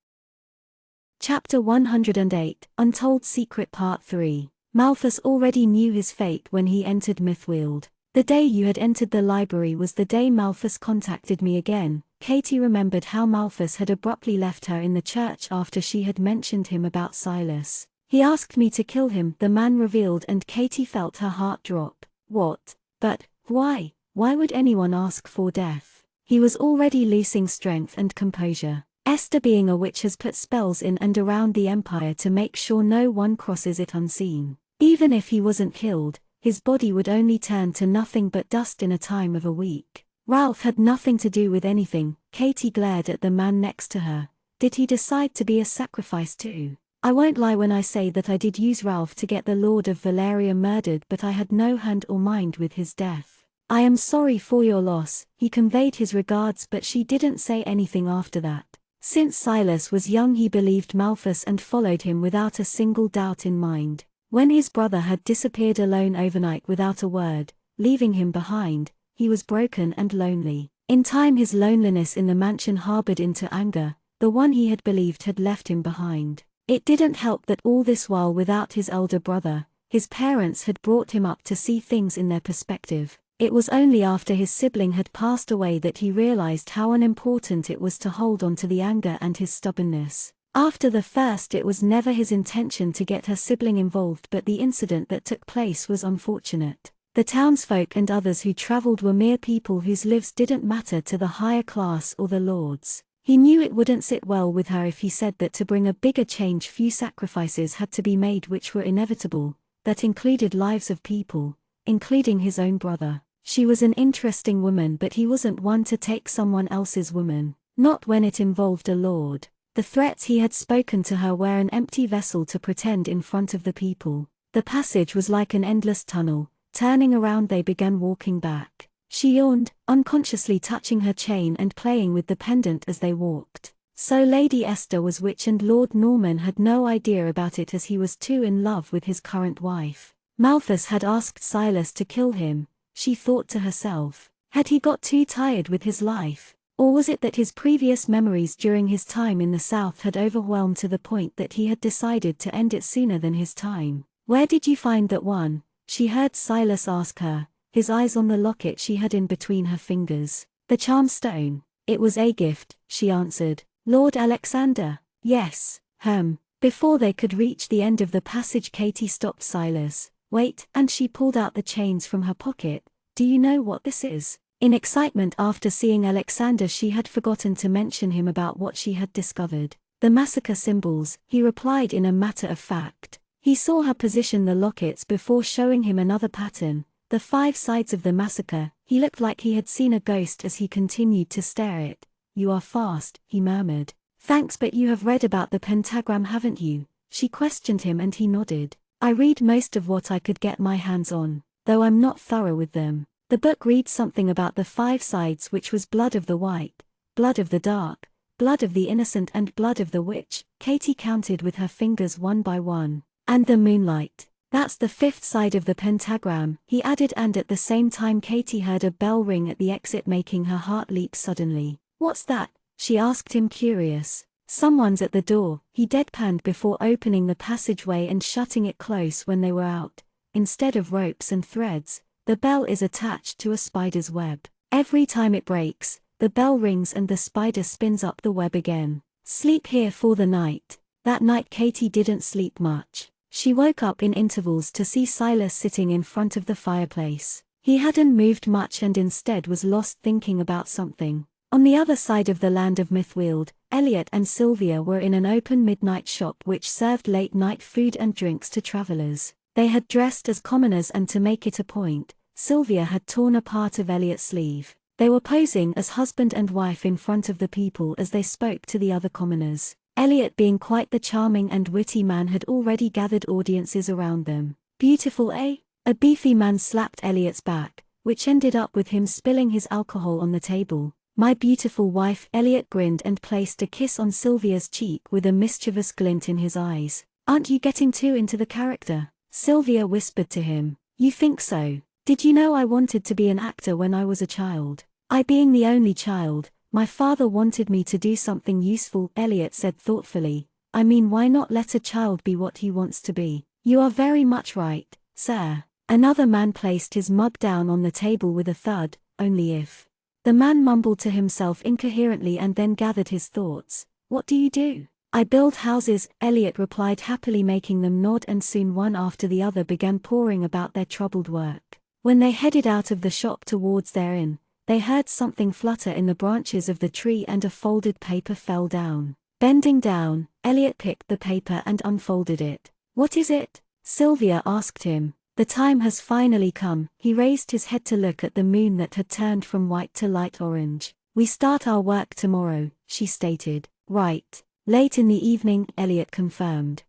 Chapter 108, Untold Secret Part 3. Malthus already knew his fate when he entered Mythfield. The day you had entered the library was the day Malthus contacted me again. Katie remembered how Malthus had abruptly left her in the church after she had mentioned him about Silas. He asked me to kill him, the man revealed, and Katie felt her heart drop. What? But why? Why would anyone ask for death? He was already losing strength and composure. Esther, being a witch, has put spells in and around the empire to make sure no one crosses it unseen. Even if he wasn't killed, his body would only turn to nothing but dust in a time of a week. Ralph had nothing to do with anything. Katie glared at the man next to her. Did he decide to be a sacrifice too? I won't lie when I say that I did use Ralph to get the Lord of Valeria murdered, but I had no hand or mind with his death. I am sorry for your loss. He conveyed his regards, but she didn't say anything after that. Since Silas was young he believed Malthus and followed him without a single doubt in mind. When his brother had disappeared alone overnight without a word, leaving him behind, he was broken and lonely. In time his loneliness in the mansion harbored into anger. The one he had believed had left him behind. It didn't help that all this while without his elder brother, his parents had brought him up to see things in their perspective. It was only after his sibling had passed away that he realized how unimportant it was to hold on to the anger and his stubbornness. After the first, it was never his intention to get her sibling involved, but the incident that took place was unfortunate. The townsfolk and others who traveled were mere people whose lives didn't matter to the higher class or the lords. He knew it wouldn't sit well with her if he said that to bring a bigger change few sacrifices had to be made which were inevitable, that included lives of people, including his own brother. She was an interesting woman, but he wasn't one to take someone else's woman, not when it involved a lord. The threats he had spoken to her were an empty vessel to pretend in front of the people. The passage was like an endless tunnel. Turning around they began walking back. She yawned, unconsciously touching her chain and playing with the pendant as they walked. So Lady Esther was witch and Lord Norman had no idea about it as he was too in love with his current wife. Malthus had asked Silas to kill him, she thought to herself. Had he got too tired with his life? Or was it that his previous memories during his time in the South had overwhelmed to the point that he had decided to end it sooner than his time? Where did you find that one? She heard Silas ask her, his eyes on the locket she had in between her fingers. The charm stone. It was a gift, she answered. Lord Alexander? Yes. Before they could reach the end of the passage Katie stopped Silas. Wait, and she pulled out the chains from her pocket. Do you know what this is? In excitement after seeing Alexander she had forgotten to mention him about what she had discovered. The massacre symbols, he replied in a matter of fact. He saw her position the lockets before showing him another pattern. The 5 sides of the massacre. He looked like he had seen a ghost as he continued to stare at it. You are fast, he murmured. Thanks, but you have read about the pentagram, haven't you? She questioned him and he nodded. I read most of what I could get my hands on, though I'm not thorough with them. The book reads something about the 5 sides, which was blood of the white, blood of the dark, blood of the innocent and blood of the witch. Katie counted with her fingers one by one. And the moonlight. That's the 5th side of the pentagram, he added, and at the same time Katie heard a bell ring at the exit, making her heart leap suddenly. What's that? She asked him, curious. Someone's at the door, he deadpanned before opening the passageway and shutting it close when they were out. Instead of ropes and threads, the bell is attached to a spider's web. Every time it breaks, the bell rings and the spider spins up the web again. Sleep here for the night. That night Katie didn't sleep much. She woke up in intervals to see Silas sitting in front of the fireplace. He hadn't moved much and instead was lost thinking about something. On the other side of the land of Mythweald, Elliot and Sylvia were in an open midnight shop which served late-night food and drinks to travelers. They had dressed as commoners and to make it a point, Sylvia had torn a part of Elliot's sleeve. They were posing as husband and wife in front of the people as they spoke to the other commoners. Elliot, being quite the charming and witty man, had already gathered audiences around them. Beautiful, eh? A beefy man slapped Elliot's back, which ended up with him spilling his alcohol on the table. My beautiful wife. Elliot grinned and placed a kiss on Sylvia's cheek with a mischievous glint in his eyes. Aren't you getting too into the character? Sylvia whispered to him. You think so? Did you know I wanted to be an actor when I was a child? I being the only child, my father wanted me to do something useful, Elliot said thoughtfully. I mean, why not let a child be what he wants to be? You are very much right, sir. Another man placed his mug down on the table with a thud. Only if. The man mumbled to himself incoherently and then gathered his thoughts. What do you do? I build houses, Elliot replied happily, making them nod, and soon one after the other began pouring about their troubled work. When they headed out of the shop towards their inn, they heard something flutter in the branches of the tree and a folded paper fell down. Bending down, Elliot picked the paper and unfolded it. What is it? Sylvia asked him. The time has finally come. He raised his head to look at the moon that had turned from white to light orange. We start our work tomorrow, she stated. Right. Late in the evening, Elliot confirmed.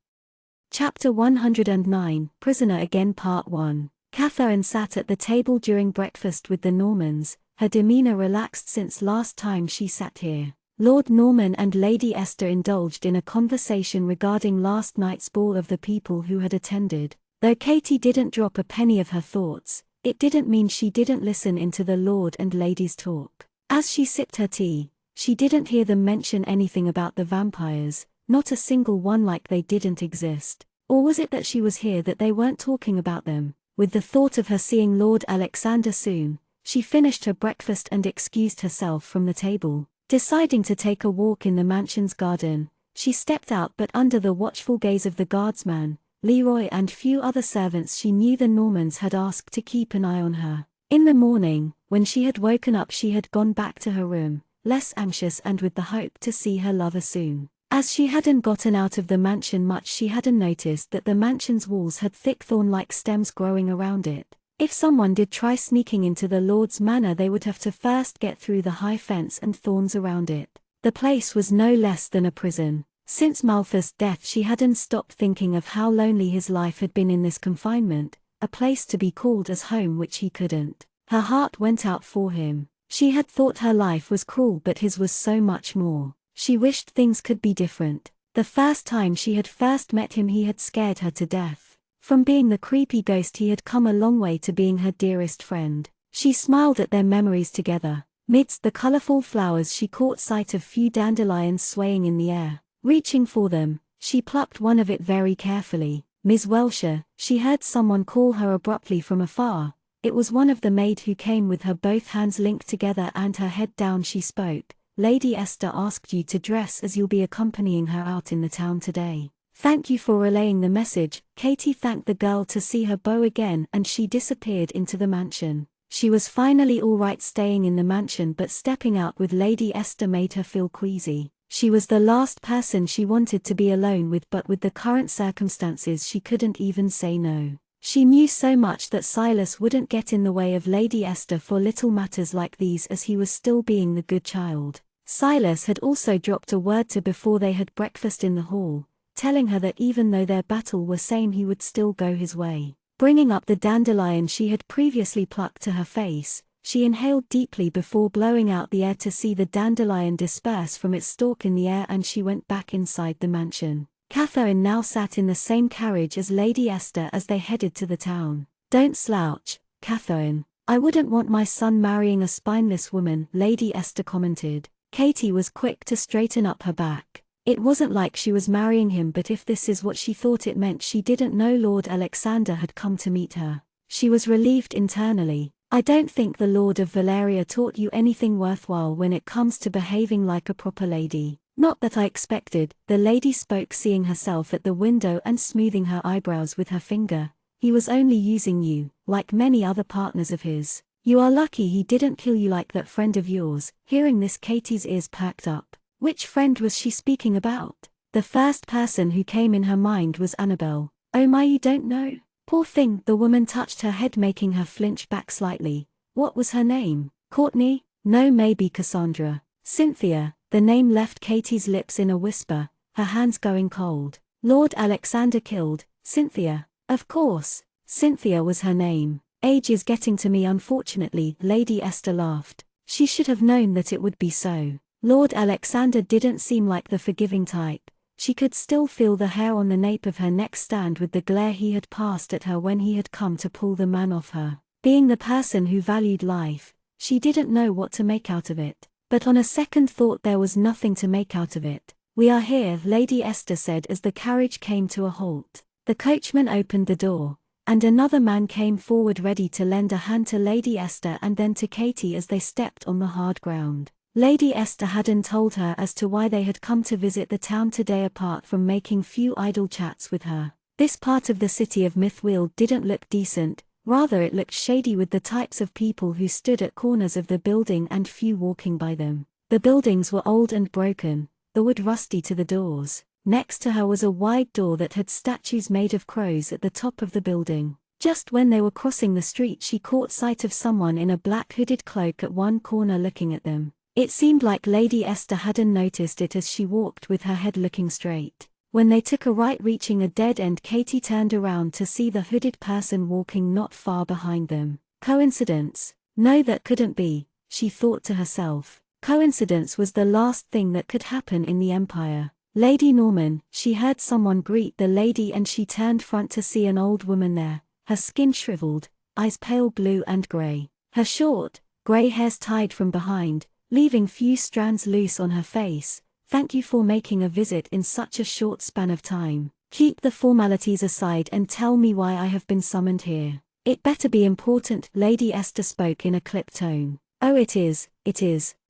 Chapter 109, Prisoner Again Part 1. Catherine sat at the table during breakfast with the Normans, her demeanor relaxed since last time she sat here. Lord Norman and Lady Esther indulged in a conversation regarding last night's ball of the people who had attended. Though Katie didn't drop a penny of her thoughts, it didn't mean she didn't listen into the Lord and Lady's talk. As she sipped her tea, she didn't hear them mention anything about the vampires, not a single one, like they didn't exist. Or was it that she was here that they weren't talking about them? With the thought of her seeing Lord Alexander soon, she finished her breakfast and excused herself from the table. Deciding to take a walk in the mansion's garden, she stepped out, but under the watchful gaze of the guardsman, Leroy, and few other servants she knew, the Normans had asked to keep an eye on her. In the morning, when she had woken up, she had gone back to her room, less anxious and with the hope to see her lover soon. As she hadn't gotten out of the mansion much, she hadn't noticed that the mansion's walls had thick thorn-like stems growing around it. If someone did try sneaking into the Lord's manor, they would have to first get through the high fence and thorns around it. The place was no less than a prison. Since Malthus' death, she hadn't stopped thinking of how lonely his life had been in this confinement, a place to be called as home which he couldn't. Her heart went out for him. She had thought her life was cruel, but his was so much more. She wished things could be different. The first time she had first met him, he had scared her to death. From being the creepy ghost, he had come a long way to being her dearest friend. She smiled at their memories together. Midst the colorful flowers, she caught sight of few dandelions swaying in the air. Reaching for them, she plucked one of it very carefully. Miss Welsher, she heard someone call her abruptly from afar. It was one of the maid who came with her, both hands linked together and her head down. She spoke. Lady Esther asked you to dress as you'll be accompanying her out in the town today. Thank you for relaying the message. Katie thanked the girl to see her beau again, and she disappeared into the mansion. She was finally all right staying in the mansion, but stepping out with Lady Esther made her feel queasy. She was the last person she wanted to be alone with, but with the current circumstances she couldn't even say no. She knew so much that Silas wouldn't get in the way of Lady Esther for little matters like these, as he was still being the good child. Silas had also dropped a word to before they had breakfast in the hall, telling her that even though their battle were same, he would still go his way. Bringing up the dandelion she had previously plucked to her face, she inhaled deeply before blowing out the air to see the dandelion disperse from its stalk in the air, and she went back inside the mansion. Catherine now sat in the same carriage as Lady Esther as they headed to the town. Don't slouch, Catherine. I wouldn't want my son marrying a spineless woman, Lady Esther commented. Katie was quick to straighten up her back. It wasn't like she was marrying him, but if this is what she thought it meant, she didn't know Lord Alexander had come to meet her. She was relieved internally. I don't think the Lord of Valeria taught you anything worthwhile when it comes to behaving like a proper lady. Not that I expected, the lady spoke, seeing herself at the window and smoothing her eyebrows with her finger. He was only using you, like many other partners of his. You are lucky he didn't kill you like that friend of yours. Hearing this, Katie's ears perked up. Which friend was she speaking about? The first person who came in her mind was Annabelle. Oh my, you don't know? Poor thing, the woman touched her head, making her flinch back slightly. What was her name? Courtney? No, maybe Cassandra. Cynthia. The name left Katie's lips in a whisper, her hands going cold. Lord Alexander killed Cynthia. Of course, Cynthia was her name. Age is getting to me, unfortunately, Lady Esther laughed. She should have known that it would be so. Lord Alexander didn't seem like the forgiving type. She could still feel the hair on the nape of her neck stand with the glare he had passed at her when he had come to pull the man off her. Being the person who valued life, she didn't know what to make out of it. But on a second thought, there was nothing to make out of it. We are here, Lady Esther said as the carriage came to a halt. The coachman opened the door, and another man came forward ready to lend a hand to Lady Esther and then to Katie as they stepped on the hard ground. Lady Esther hadn't told her as to why they had come to visit the town today apart from making few idle chats with her. This part of the city of Mythweald didn't look decent, rather it looked shady with the types of people who stood at corners of the building and few walking by them. The buildings were old and broken, the wood rusty to the doors. Next to her was a wide door that had statues made of crows at the top of the building. Just when they were crossing the street, she caught sight of someone in a black hooded cloak at one corner looking at them. It seemed like Lady Esther hadn't noticed it as she walked with her head looking straight. When they took a right, reaching a dead end, Katie turned around to see the hooded person walking not far behind them. Coincidence? No, that couldn't be, she thought to herself. Coincidence was the last thing that could happen in the Empire. Lady Norman, she heard someone greet the lady and she turned front to see an old woman there, her skin shriveled, eyes pale blue and grey. Her short, grey hairs tied from behind, leaving few strands loose on her face. Thank you for making a visit in such a short span of time. Keep the formalities aside and tell me why I have been summoned here. It better be important, Lady Esther spoke in a clipped tone. Oh, it is.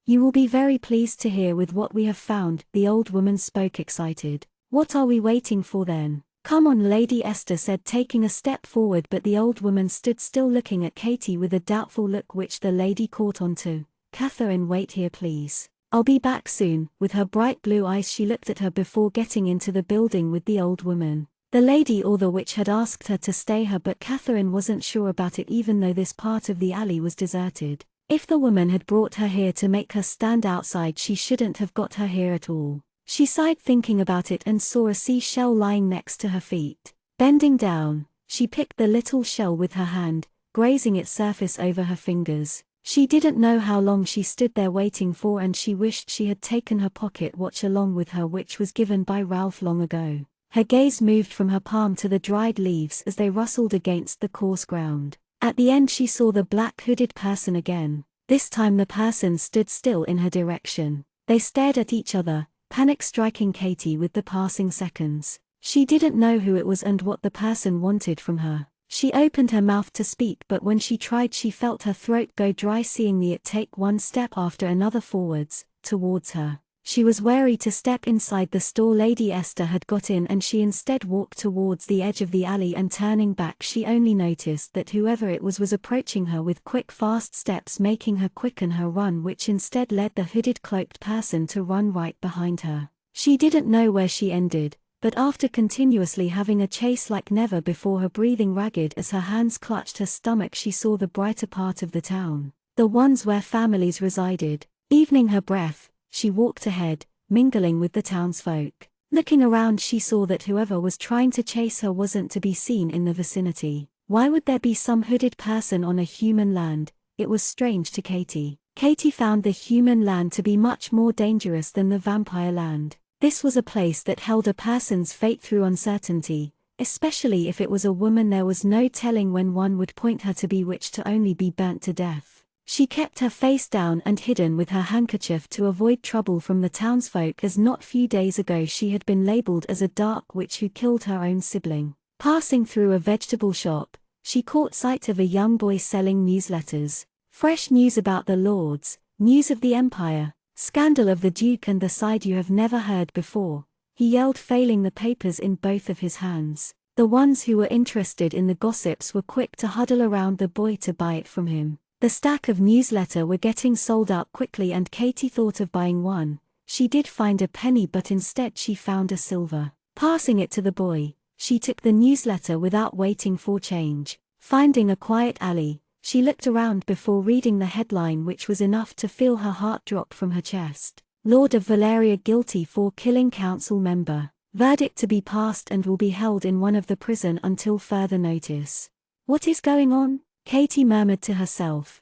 You will be very pleased to hear with what we have found, the old woman spoke excited. What are we waiting for then? Come on, Lady Esther said, taking a step forward, but the old woman stood still looking at Katie with a doubtful look which the lady caught on to. Catherine, wait here please. I'll be back soon. With her bright blue eyes she looked at her before getting into the building with the old woman. The lady or the witch had asked her to stay here, but Catherine wasn't sure about it, even though this part of the alley was deserted. If the woman had brought her here to make her stand outside, she shouldn't have got her here at all. She sighed thinking about it and saw a seashell lying next to her feet. Bending down, she picked the little shell with her hand, grazing its surface over her fingers. She didn't know how long she stood there waiting for, and she wished she had taken her pocket watch along with her, which was given by Ralph long ago. Her gaze moved from her palm to the dried leaves as they rustled against the coarse ground. At the end she saw the black hooded person again. This time the person stood still in her direction. They stared at each other, panic striking Katie with the passing seconds. She didn't know who it was and what the person wanted from her. She opened her mouth to speak, but when she tried she felt her throat go dry, seeing it take one step after another forwards, towards her. She was wary to step inside the store Lady Esther had got in, and she instead walked towards the edge of the alley, and turning back she only noticed that whoever it was approaching her with quick fast steps, making her quicken her run, which instead led the hooded cloaked person to run right behind her. She didn't know where she ended, but after continuously having a chase like never before, her breathing ragged as her hands clutched her stomach, she saw the brighter part of the town, the ones where families resided. Evening her breath, she walked ahead, mingling with the townsfolk. Looking around she saw that whoever was trying to chase her wasn't to be seen in the vicinity. Why would there be some hooded person on a human land? It was strange to Katie. Katie found the human land to be much more dangerous than the vampire land. This was a place that held a person's fate through uncertainty, especially if it was a woman. There was no telling when one would point her to bewitched to only be burnt to death. She kept her face down and hidden with her handkerchief to avoid trouble from the townsfolk, as not few days ago she had been labeled as a dark witch who killed her own sibling. Passing through a vegetable shop, she caught sight of a young boy selling newsletters. Fresh news about the lords, news of the empire, scandal of the duke and the side you have never heard before, he yelled, failing the papers in both of his hands. The ones who were interested in the gossips were quick to huddle around the boy to buy it from him. The stack of newsletter were getting sold out quickly and Katie thought of buying one. She did find a penny but instead she found a silver. Passing it to the boy, she took the newsletter without waiting for change. Finding a quiet alley, she looked around before reading the headline, which was enough to feel her heart drop from her chest. Lord of Valeria guilty for killing council member. Verdict to be passed and will be held in one of the prison until further notice. What is going on? Katie murmured to herself.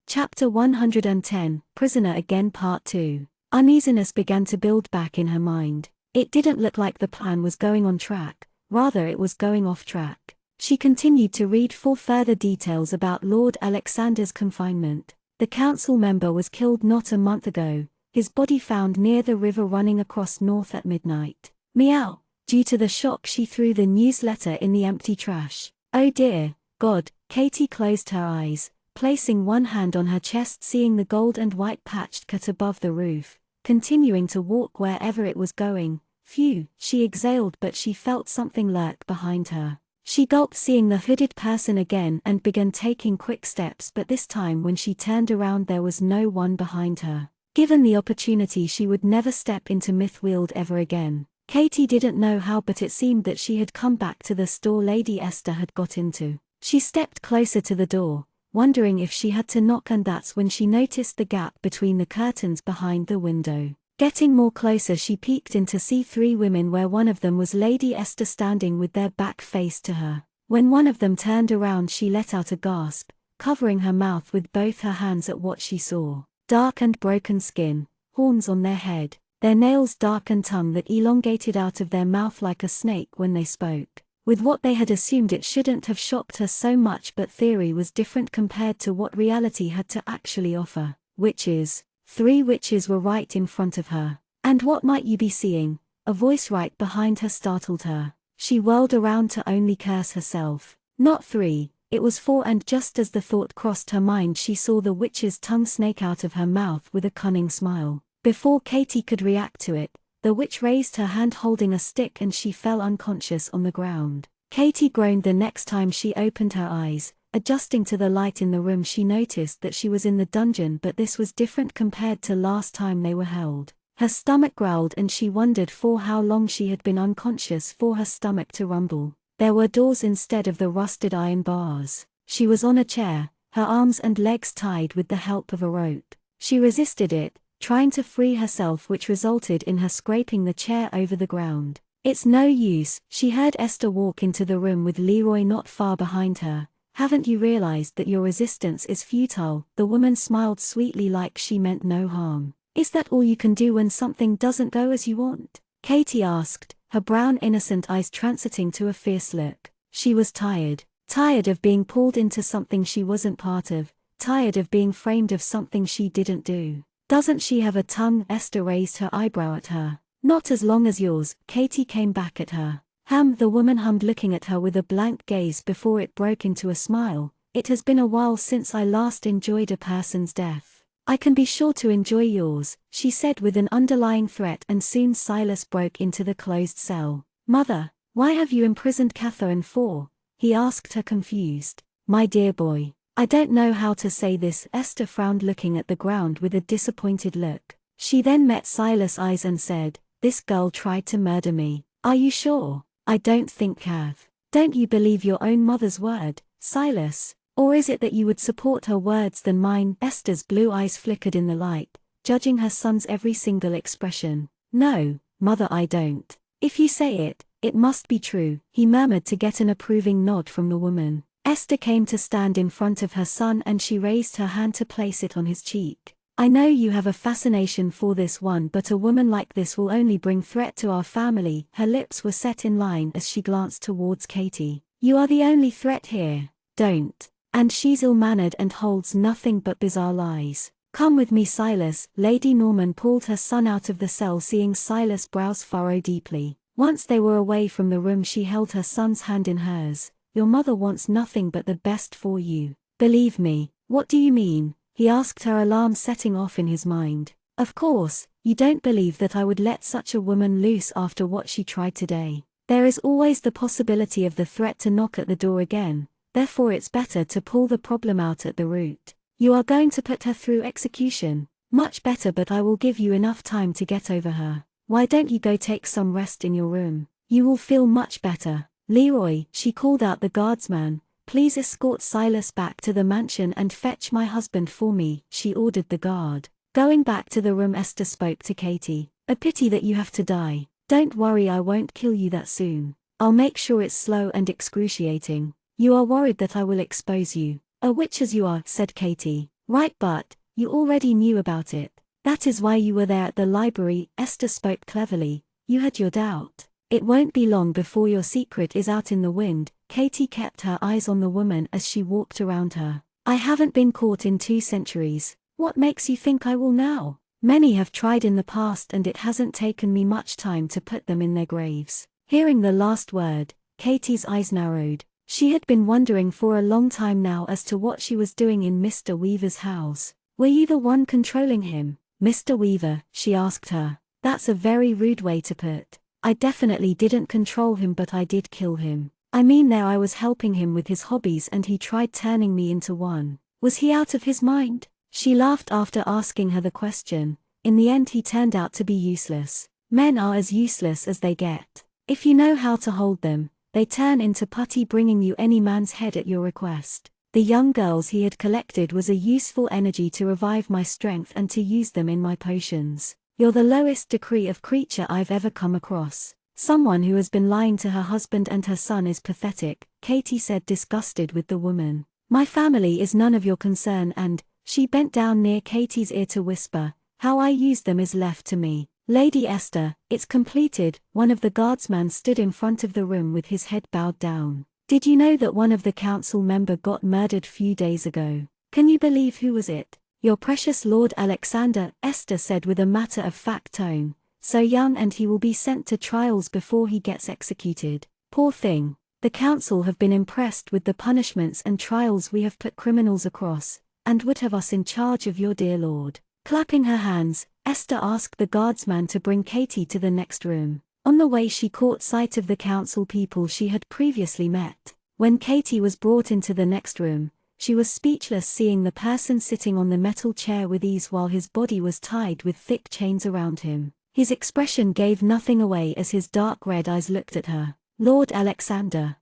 Chapter 110, Prisoner Again Part 2. Uneasiness began to build back in her mind. It didn't look like the plan was going on track, rather it was going off track. She continued to read for further details about Lord Alexander's confinement. The council member was killed not a month ago, his body found near the river running across north at midnight. Meow. Due to the shock she threw the newsletter in the empty trash. Oh dear, God, Katie closed her eyes, placing one hand on her chest, seeing the gold and white patched cut above the roof, continuing to walk wherever it was going. Phew, she exhaled, but she felt something lurk behind her. She gulped, seeing the hooded person again, and began taking quick steps, but this time when she turned around there was no one behind her. Given the opportunity she would never step into Mythweald ever again. Katie didn't know how, but it seemed that she had come back to the store Lady Esther had got into. She stepped closer to the door, wondering if she had to knock, and that's when she noticed the gap between the curtains behind the window. Getting more closer, she peeked in to see three women, where one of them was Lady Esther standing with their back faced to her. When one of them turned around she let out a gasp, covering her mouth with both her hands at what she saw. Dark and broken skin, horns on their head, their nails dark, and tongue that elongated out of their mouth like a snake when they spoke. With what they had assumed, it shouldn't have shocked her so much, but theory was different compared to what reality had to actually offer. Witches. 3 witches were right in front of her. And what might you be seeing? A voice right behind her startled her. She whirled around to only curse herself. Not 3, it was 4, and just as the thought crossed her mind she saw the witch's tongue snake out of her mouth with a cunning smile. Before Katie could react to it, the witch raised her hand holding a stick and she fell unconscious on the ground. Katie groaned the next time she opened her eyes. Adjusting to the light in the room, she noticed that she was in the dungeon, but this was different compared to last time they were held. Her stomach growled and she wondered for how long she had been unconscious for her stomach to rumble. There were doors instead of the rusted iron bars. She was on a chair, her arms and legs tied with the help of a rope. She resisted it, trying to free herself, which resulted in her scraping the chair over the ground. It's no use, she heard Esther walk into the room with Leroy not far behind her. Haven't you realized that your resistance is futile? The woman smiled sweetly like she meant no harm. Is that all you can do when something doesn't go as you want? Katie asked, her brown innocent eyes transiting to a fierce look. She was tired. Tired of being pulled into something she wasn't part of. Tired of being framed of something she didn't do. Doesn't she have a tongue? Esther raised her eyebrow at her. Not as long as yours. Katie came back at her. The woman hummed, looking at her with a blank gaze before it broke into a smile. It has been a while since I last enjoyed a person's death. I can be sure to enjoy yours, she said with an underlying threat, and soon Silas broke into the closed cell. Mother, why have you imprisoned Catherine for? He asked her, confused. My dear boy, I don't know how to say this. Esther frowned, looking at the ground with a disappointed look. She then met Silas' eyes and said, this girl tried to murder me. Are you sure? I don't think Cath. Don't you believe your own mother's word, Silas? Or is it that you would support her words than mine? Esther's blue eyes flickered in the light, judging her son's every single expression. No, mother, I don't. If you say it, it must be true, he murmured to get an approving nod from the woman. Esther came to stand in front of her son and she raised her hand to place it on his cheek. I know you have a fascination for this one, but a woman like this will only bring threat to our family. Her lips were set in line as she glanced towards Katie. You are the only threat here. Don't. And she's ill-mannered and holds nothing but bizarre lies. Come with me, Silas. Lady Norman pulled her son out of the cell, seeing Silas' brows furrow deeply. Once they were away from the room she held her son's hand in hers. your mother wants nothing but the best for you. Believe me." "What do you mean?" he asked, her alarm setting off in his mind. "Of course, you don't believe that I would let such a woman loose after what she tried today. There is always the possibility of the threat to knock at the door again, therefore it's better to pull the problem out at the root. You are going to put her through execution. Much better, but I will give you enough time to get over her. Why don't you go take some rest in your room? You will feel much better." "Leroy," she called out the guardsman, "please escort Silas back to the mansion and fetch my husband for me," she ordered the guard. Going back to the room, Esther spoke to Katie. "A pity that you have to die. Don't worry, I won't kill you that soon. I'll make sure it's slow and excruciating. You are worried that I will expose you." "A witch as you are," said Katie. "Right, but you already knew about it. That is why you were there at the library," Esther spoke cleverly. "You had your doubt. It won't be long before your secret is out in the wind." Katie kept her eyes on the woman as she walked around her. "I haven't been caught in 2 centuries. What makes you think I will now? Many have tried in the past and it hasn't taken me much time to put them in their graves." Hearing the last word, Katie's eyes narrowed. She had been wondering for a long time now as to what she was doing in Mr. Weaver's house. "Were you the one controlling him, Mr. Weaver?" she asked her. "That's a very rude way to put. I definitely didn't control him, but I did kill him. I mean, there I was helping him with his hobbies and he tried turning me into one. Was he out of his mind?" She laughed after asking her the question. "In the end he turned out to be useless. Men are as useless as they get. If you know how to hold them, they turn into putty, bringing you any man's head at your request. The young girls he had collected was a useful energy to revive my strength and to use them in my potions. You're the lowest degree of creature I've ever come across. Someone who has been lying to her husband and her son is pathetic," Katie said, disgusted with the woman. "My family is none of your concern, and," she bent down near Katie's ear to whisper, "how I use them is left to me. Lady Esther, it's completed." One of the guardsmen stood in front of the room with his head bowed down. "Did you know that one of the council member got murdered few days ago? Can you believe who was it?" "Your precious Lord Alexander," Esther said with a matter-of-fact tone. "So young, and he will be sent to trials before he gets executed. Poor thing. The council have been impressed with the punishments and trials we have put criminals across, and would have us in charge of your dear lord." Clapping her hands, Esther asked the guardsman to bring Katie to the next room. On the way she caught sight of the council people she had previously met. When Katie was brought into the next room, she was speechless, seeing the person sitting on the metal chair with ease while his body was tied with thick chains around him. His expression gave nothing away as his dark red eyes looked at her. Lord Alexander.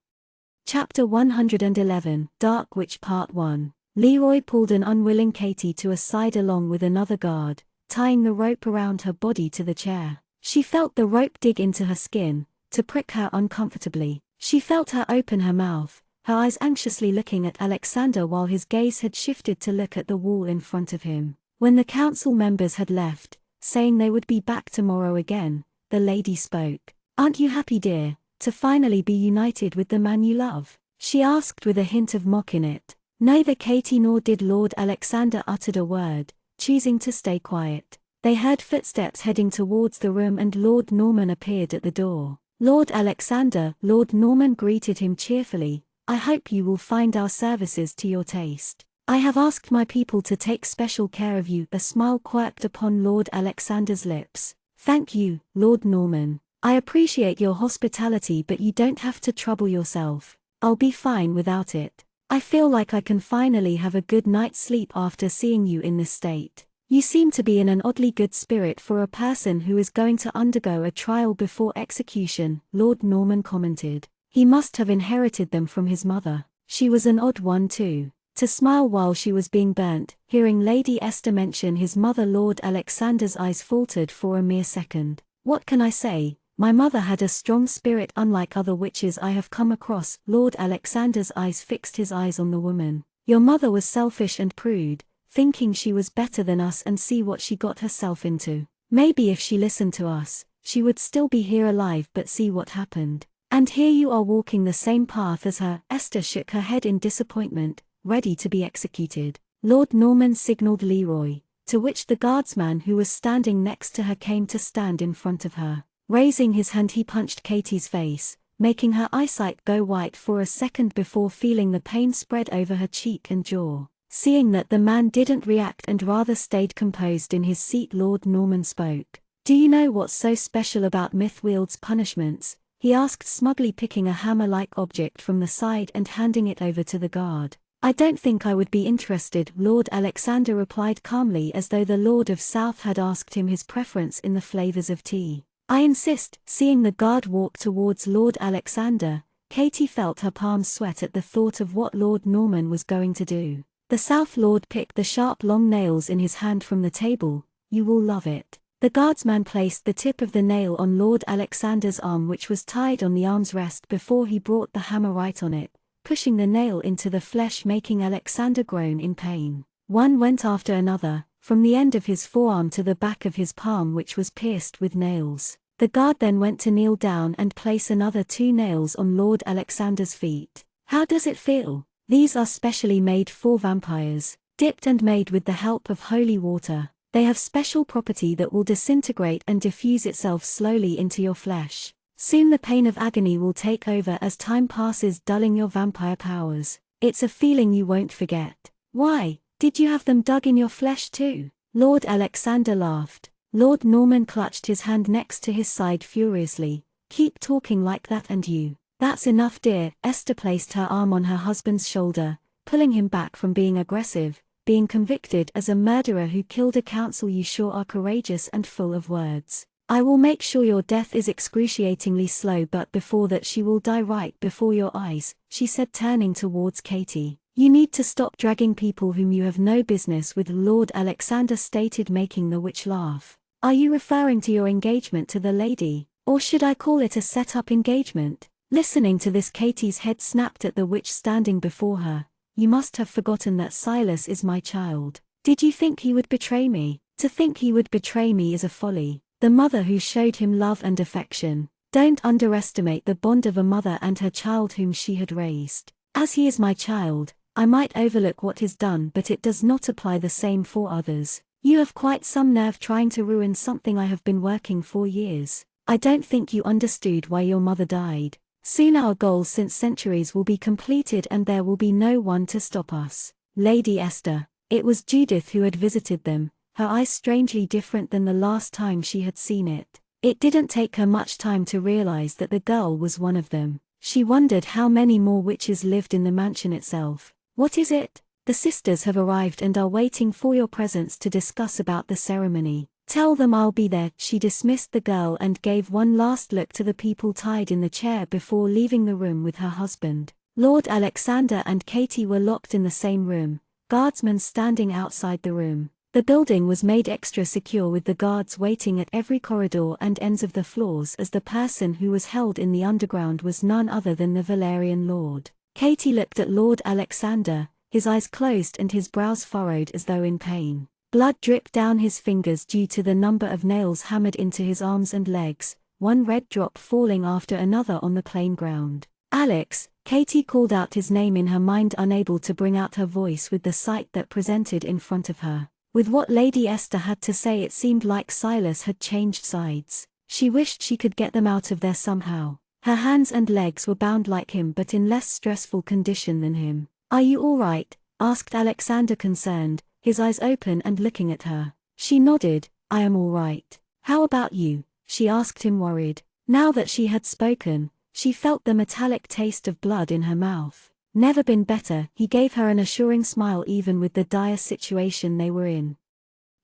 Chapter 111, Dark Witch Part 1. Leroy pulled an unwilling Katie to a side along with another guard, tying the rope around her body to the chair. She felt the rope dig into her skin, to prick her uncomfortably. She felt her open her mouth, her eyes anxiously looking at Alexander while his gaze had shifted to look at the wall in front of him. When the council members had left, saying they would be back tomorrow again, the lady spoke. "Aren't you happy, dear, to finally be united with the man you love?" she asked with a hint of mock in it. Neither Katie nor did Lord Alexander uttered a word, choosing to stay quiet. They heard footsteps heading towards the room and Lord Norman appeared at the door. "Lord Alexander," Lord Norman greeted him cheerfully, "I hope you will find our services to your taste. I have asked my people to take special care of you." A smile quirked upon Lord Alexander's lips. "Thank you, Lord Norman. I appreciate your hospitality, but you don't have to trouble yourself. I'll be fine without it. I feel like I can finally have a good night's sleep after seeing you in this state. You seem to be in an oddly good spirit for a person who is going to undergo a trial before execution," Lord Norman commented. He must have inherited them from his mother. She was an odd one too, to smile while she was being burnt. Hearing Lady Esther mention his mother, Lord Alexander's eyes faltered for a mere second. "What can I say? My mother had a strong spirit unlike other witches I have come across." Lord Alexander's eyes fixed his eyes on the woman. "Your mother was selfish and prude, thinking she was better than us, and see what she got herself into. Maybe if she listened to us, she would still be here alive, but see what happened. And here you are walking the same path as her." Esther shook her head in disappointment, ready to be executed. Lord Norman signaled Leroy, to which the guardsman who was standing next to her came to stand in front of her. Raising his hand he punched Katie's face, making her eyesight go white for a second before feeling the pain spread over her cheek and jaw. Seeing that the man didn't react and rather stayed composed in his seat, Lord Norman spoke. "Do you know what's so special about Mythwield's punishments?" he asked, smugly picking a hammer-like object from the side and handing it over to the guard. "I don't think I would be interested," Lord Alexander replied calmly, as though the Lord of South had asked him his preference in the flavors of tea. "I insist." Seeing the guard walk towards Lord Alexander, Katie felt her palms sweat at the thought of what Lord Norman was going to do. The South Lord picked the sharp long nails in his hand from the table. "You will love it." The guardsman placed the tip of the nail on Lord Alexander's arm, which was tied on the arm's rest, before he brought the hammer right on it, pushing the nail into the flesh, making Alexander groan in pain. One went after another, from the end of his forearm to the back of his palm, which was pierced with nails. The guard then went to kneel down and place another 2 nails on Lord Alexander's feet. "How does it feel?" "These are specially made for vampires, dipped and made with the help of holy water. They have special property that will disintegrate and diffuse itself slowly into your flesh. Soon the pain of agony will take over as time passes, dulling your vampire powers. It's a feeling you won't forget." "Why, did you have them dug in your flesh too?" Lord Alexander laughed. Lord Norman clutched his hand next to his side furiously. "Keep talking like that and you." "That's enough, dear." Esther placed her arm on her husband's shoulder, pulling him back from being aggressive. "Being convicted as a murderer who killed a counsel, you sure are courageous and full of words. I will make sure your death is excruciatingly slow, but before that she will die right before your eyes," she said, turning towards Katie. "You need to stop dragging people whom you have no business with," Lord Alexander stated, making the witch laugh. "Are you referring to your engagement to the lady? Or should I call it a set-up engagement?" Listening to this, Katie's head snapped at the witch standing before her. "You must have forgotten that Silas is my child. Did you think he would betray me? To think he would betray me is a folly. The mother who showed him love and affection. Don't underestimate the bond of a mother and her child whom she had raised. As he is my child, I might overlook what is done, but it does not apply the same for others. You have quite some nerve trying to ruin something I have been working for years. I don't think you understood why your mother died. Soon our goal since centuries will be completed and there will be no one to stop us." Lady Esther. It was Judith who had visited them, her eyes strangely different than the last time she had seen it. It didn't take her much time to realize that the girl was one of them. She wondered how many more witches lived in the mansion itself. "What is it?" "The sisters have arrived and are waiting for your presence to discuss about the ceremony. Tell them I'll be there." She dismissed the girl and gave one last look to the people tied in the chair before leaving the room with her husband. Lord Alexander and Katie were locked in the same room, guardsmen standing outside the room. The building was made extra secure, with the guards waiting at every corridor and ends of the floors, as the person who was held in the underground was none other than the Valerian Lord. Katie looked at Lord Alexander, his eyes closed and his brows furrowed as though in pain. Blood dripped down his fingers due to the number of nails hammered into his arms and legs, one red drop falling after another on the plain ground. "Alex!" Katie called out his name in her mind, unable to bring out her voice with the sight that presented in front of her. With what Lady Esther had to say, it seemed like Silas had changed sides. She wished she could get them out of there somehow. Her hands and legs were bound like him, but in less stressful condition than him. "Are you all right?" asked Alexander, concerned, his eyes open and looking at her. She nodded. "I am all right. How about you?" she asked him, worried. Now that she had spoken, she felt the metallic taste of blood in her mouth. "Never been better," he gave her an assuring smile, even with the dire situation they were in.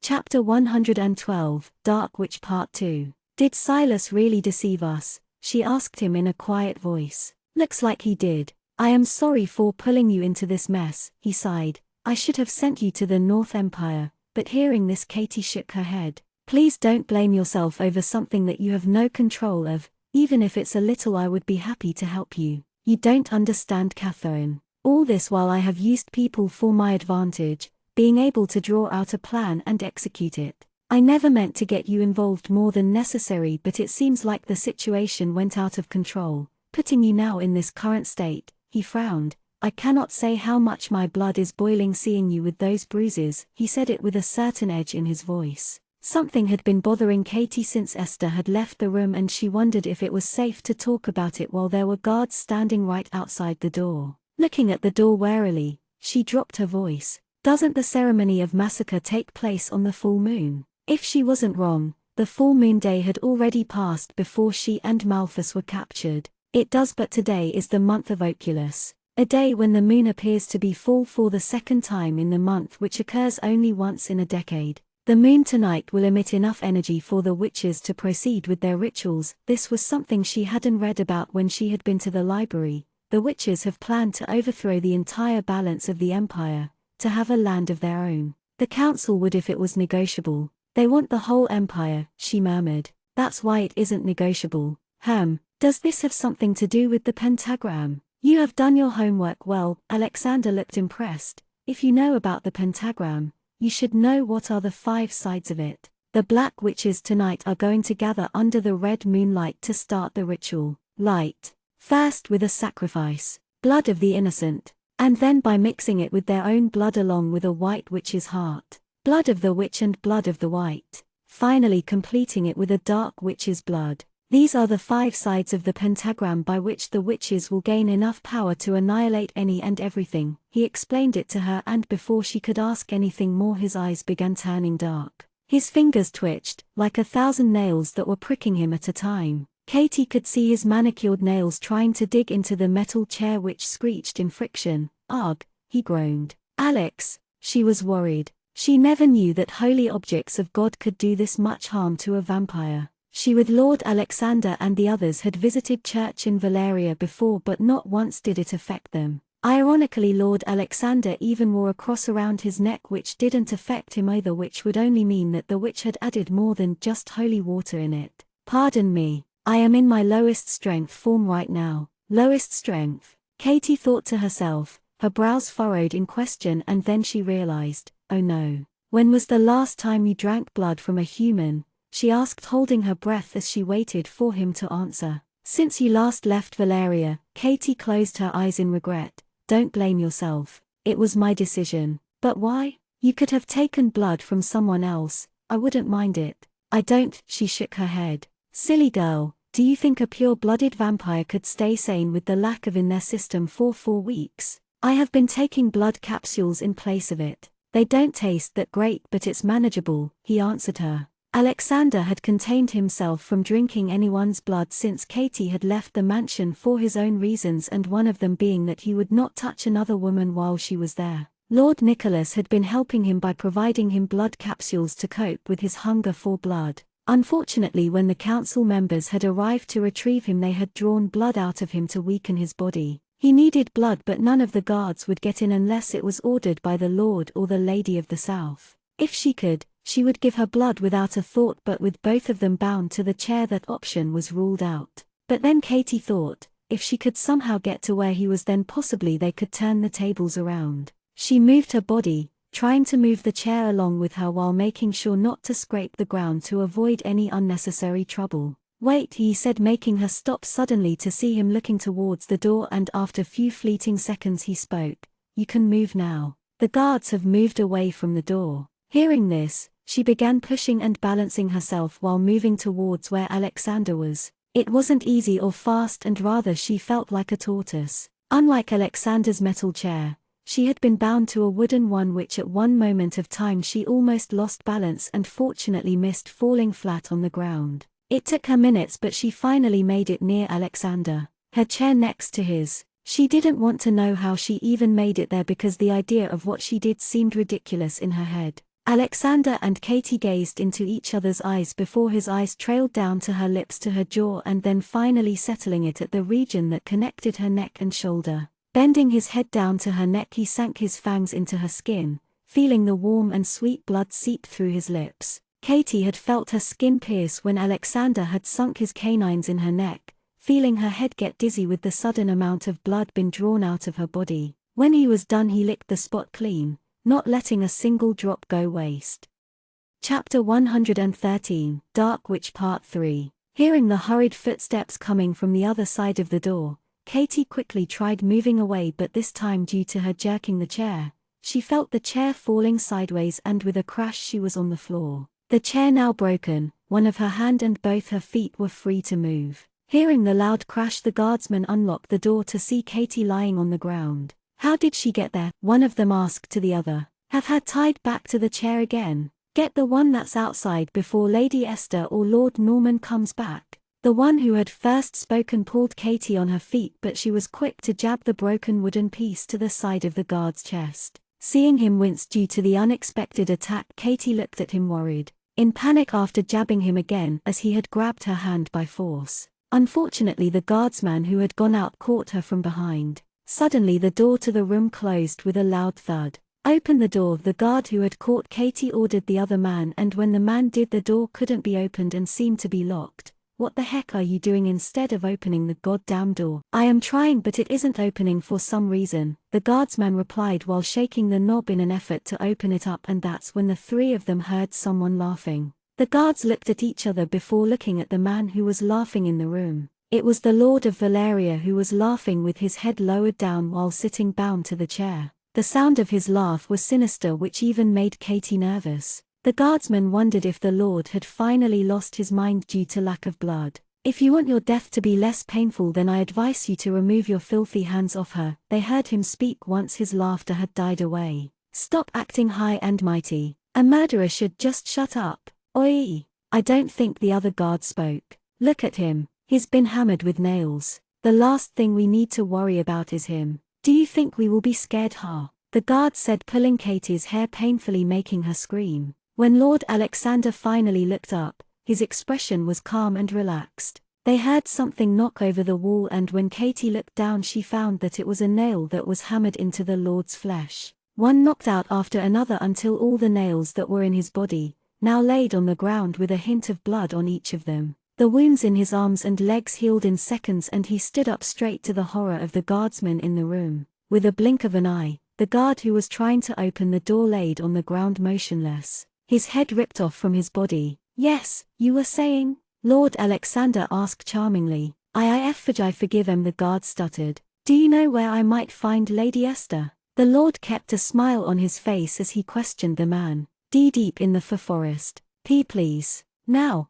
Chapter 112, Dark Witch Part 2. "Did Silas really deceive us?" she asked him in a quiet voice. "Looks like he did. I am sorry for pulling you into this mess," he sighed. "I should have sent you to the North Empire." But hearing this, Katie shook her head. "Please don't blame yourself over something that you have no control of. Even if it's a little, I would be happy to help you. You don't understand, Catherine. All this while I have used people for my advantage, being able to draw out a plan and execute it. I never meant to get you involved more than necessary, but it seems like the situation went out of control, putting you now in this current state." He frowned. "I cannot say how much my blood is boiling seeing you with those bruises." He said it with a certain edge in his voice. Something had been bothering Katie since Esther had left the room, and she wondered if it was safe to talk about it while there were guards standing right outside the door. Looking at the door warily, she dropped her voice. Doesn't the ceremony of massacre take place on the full moon? If she wasn't wrong, the full moon day had already passed before she and Malthus were captured. It does, but today is the month of Oculus, a day when the moon appears to be full for the second time in the month, which occurs only once in a decade. The moon tonight will emit enough energy for the witches to proceed with their rituals. This was something she hadn't read about when she had been to the library. The witches have planned to overthrow the entire balance of the empire, to have a land of their own. The council would if it was negotiable. They want the whole empire, she murmured. That's why it isn't negotiable. Does this have something to do with the pentagram? You have done your homework well. Alexander looked impressed. If you know about the pentagram, you should know what are the 5 sides of it. The black witches tonight are going to gather under the red moonlight to start the ritual. Light. First with a sacrifice, blood of the innocent, and then by mixing it with their own blood along with a white witch's heart, blood of the witch and blood of the white, finally completing it with a dark witch's blood. These are the 5 sides of the pentagram by which the witches will gain enough power to annihilate any and everything. He explained it to her, and before she could ask anything more his eyes began turning dark. His fingers twitched, like 1,000 nails that were pricking him at a time. Katie could see his manicured nails trying to dig into the metal chair, which screeched in friction. Ugh, he groaned. Alex, she was worried. She never knew that holy objects of God could do this much harm to a vampire. She with Lord Alexander and the others had visited church in Valeria before, but not once did it affect them. Ironically, Lord Alexander even wore a cross around his neck, which didn't affect him either, which would only mean that the witch had added more than just holy water in it. Pardon me, I am in my lowest strength form right now. Lowest strength, Katie thought to herself, her brows furrowed in question, and then she realized, oh no. When was the last time you drank blood from a human? She asked, holding her breath as she waited for him to answer. Since you last left Valeria. Katie closed her eyes in regret. Don't blame yourself. It was my decision. But why? You could have taken blood from someone else. I wouldn't mind it. I don't. She shook her head. Silly girl, do you think a pure-blooded vampire could stay sane with the lack of in their system for 4 weeks? I have been taking blood capsules in place of it. They don't taste that great, but it's manageable, he answered her. Alexander had contained himself from drinking anyone's blood since Katie had left the mansion for his own reasons, and one of them being that he would not touch another woman while she was there. Lord Nicholas had been helping him by providing him blood capsules to cope with his hunger for blood. Unfortunately, when the council members had arrived to retrieve him, they had drawn blood out of him to weaken his body. He needed blood, but none of the guards would get in unless it was ordered by the Lord or the Lady of the South. If she could, she would give her blood without a thought, but with both of them bound to the chair, that option was ruled out. But then Katie thought, if she could somehow get to where he was, then possibly they could turn the tables around. She moved her body, trying to move the chair along with her while making sure not to scrape the ground to avoid any unnecessary trouble. Wait, he said, making her stop suddenly to see him looking towards the door, and after few fleeting seconds he spoke. You can move now. The guards have moved away from the door. Hearing this, she began pushing and balancing herself while moving towards where Alexander was. It wasn't easy or fast, and rather she felt like a tortoise. Unlike Alexander's metal chair, she had been bound to a wooden one, which at one moment of time she almost lost balance and fortunately missed falling flat on the ground. It took her minutes, but she finally made it near Alexander, her chair next to his. She didn't want to know how she even made it there, because the idea of what she did seemed ridiculous in her head. Alexander and Katie gazed into each other's eyes before his eyes trailed down to her lips, to her jaw, and then finally settling it at the region that connected her neck and shoulder. Bending his head down to her neck, he sank his fangs into her skin, feeling the warm and sweet blood seep through his lips. Katie had felt her skin pierce when Alexander had sunk his canines in her neck, feeling her head get dizzy with the sudden amount of blood being drawn out of her body. When he was done, he licked the spot clean, not letting a single drop go waste. Chapter 113, Dark Witch Part 3. Hearing the hurried footsteps coming from the other side of the door, Katie quickly tried moving away, but this time, due to her jerking the chair, she felt the chair falling sideways, and with a crash she was on the floor. The chair now broken, one of her hand and both her feet were free to move. Hearing the loud crash, the guardsman unlocked the door to see Katie lying on the ground. "How did she get there?" one of them asked to the other. "Have her tied back to the chair again. Get the one that's outside before Lady Esther or Lord Norman comes back." The one who had first spoken pulled Katie on her feet, but she was quick to jab the broken wooden piece to the side of the guard's chest. Seeing him wince due to the unexpected attack, Katie looked at him worried, in panic after jabbing him again as he had grabbed her hand by force. Unfortunately, the guardsman who had gone out caught her from behind. Suddenly the door to the room closed with a loud thud. "Open the door," the guard who had caught Katie ordered the other man, and when the man did, the door couldn't be opened and seemed to be locked. "What the heck are you doing instead of opening the goddamn door?" "I am trying, but it isn't opening for some reason," the guardsman replied while shaking the knob in an effort to open it up, and that's when the three of them heard someone laughing. The guards looked at each other before looking at the man who was laughing in the room. It was the Lord of Valeria, who was laughing with his head lowered down while sitting bound to the chair. The sound of his laugh was sinister, which even made Katie nervous. The guardsman wondered if the Lord had finally lost his mind due to lack of blood. "If you want your death to be less painful, then I advise you to remove your filthy hands off her," they heard him speak once his laughter had died away. "Stop acting high and mighty. A murderer should just shut up." "Oi!" "I don't think," the other guard spoke. "Look at him. He's been hammered with nails. The last thing we need to worry about is him. Do you think we will be scared, huh?" the guard said, pulling Katie's hair painfully, making her scream. When Lord Alexander finally looked up, his expression was calm and relaxed. They heard something knock over the wall, and when Katie looked down, she found that it was a nail that was hammered into the Lord's flesh. One knocked out after another until all the nails that were in his body now laid on the ground with a hint of blood on each of them. The wounds in his arms and legs healed in seconds, and he stood up straight to the horror of the guardsmen in the room. With a blink of an eye, the guard who was trying to open the door laid on the ground motionless, his head ripped off from his body. "Yes, you were saying?" Lord Alexander asked charmingly. "I forgive him," the guard stuttered. "Do you know where I might find Lady Esther?" The Lord kept a smile on his face as he questioned the man. "Deep in the forest. Please. Now,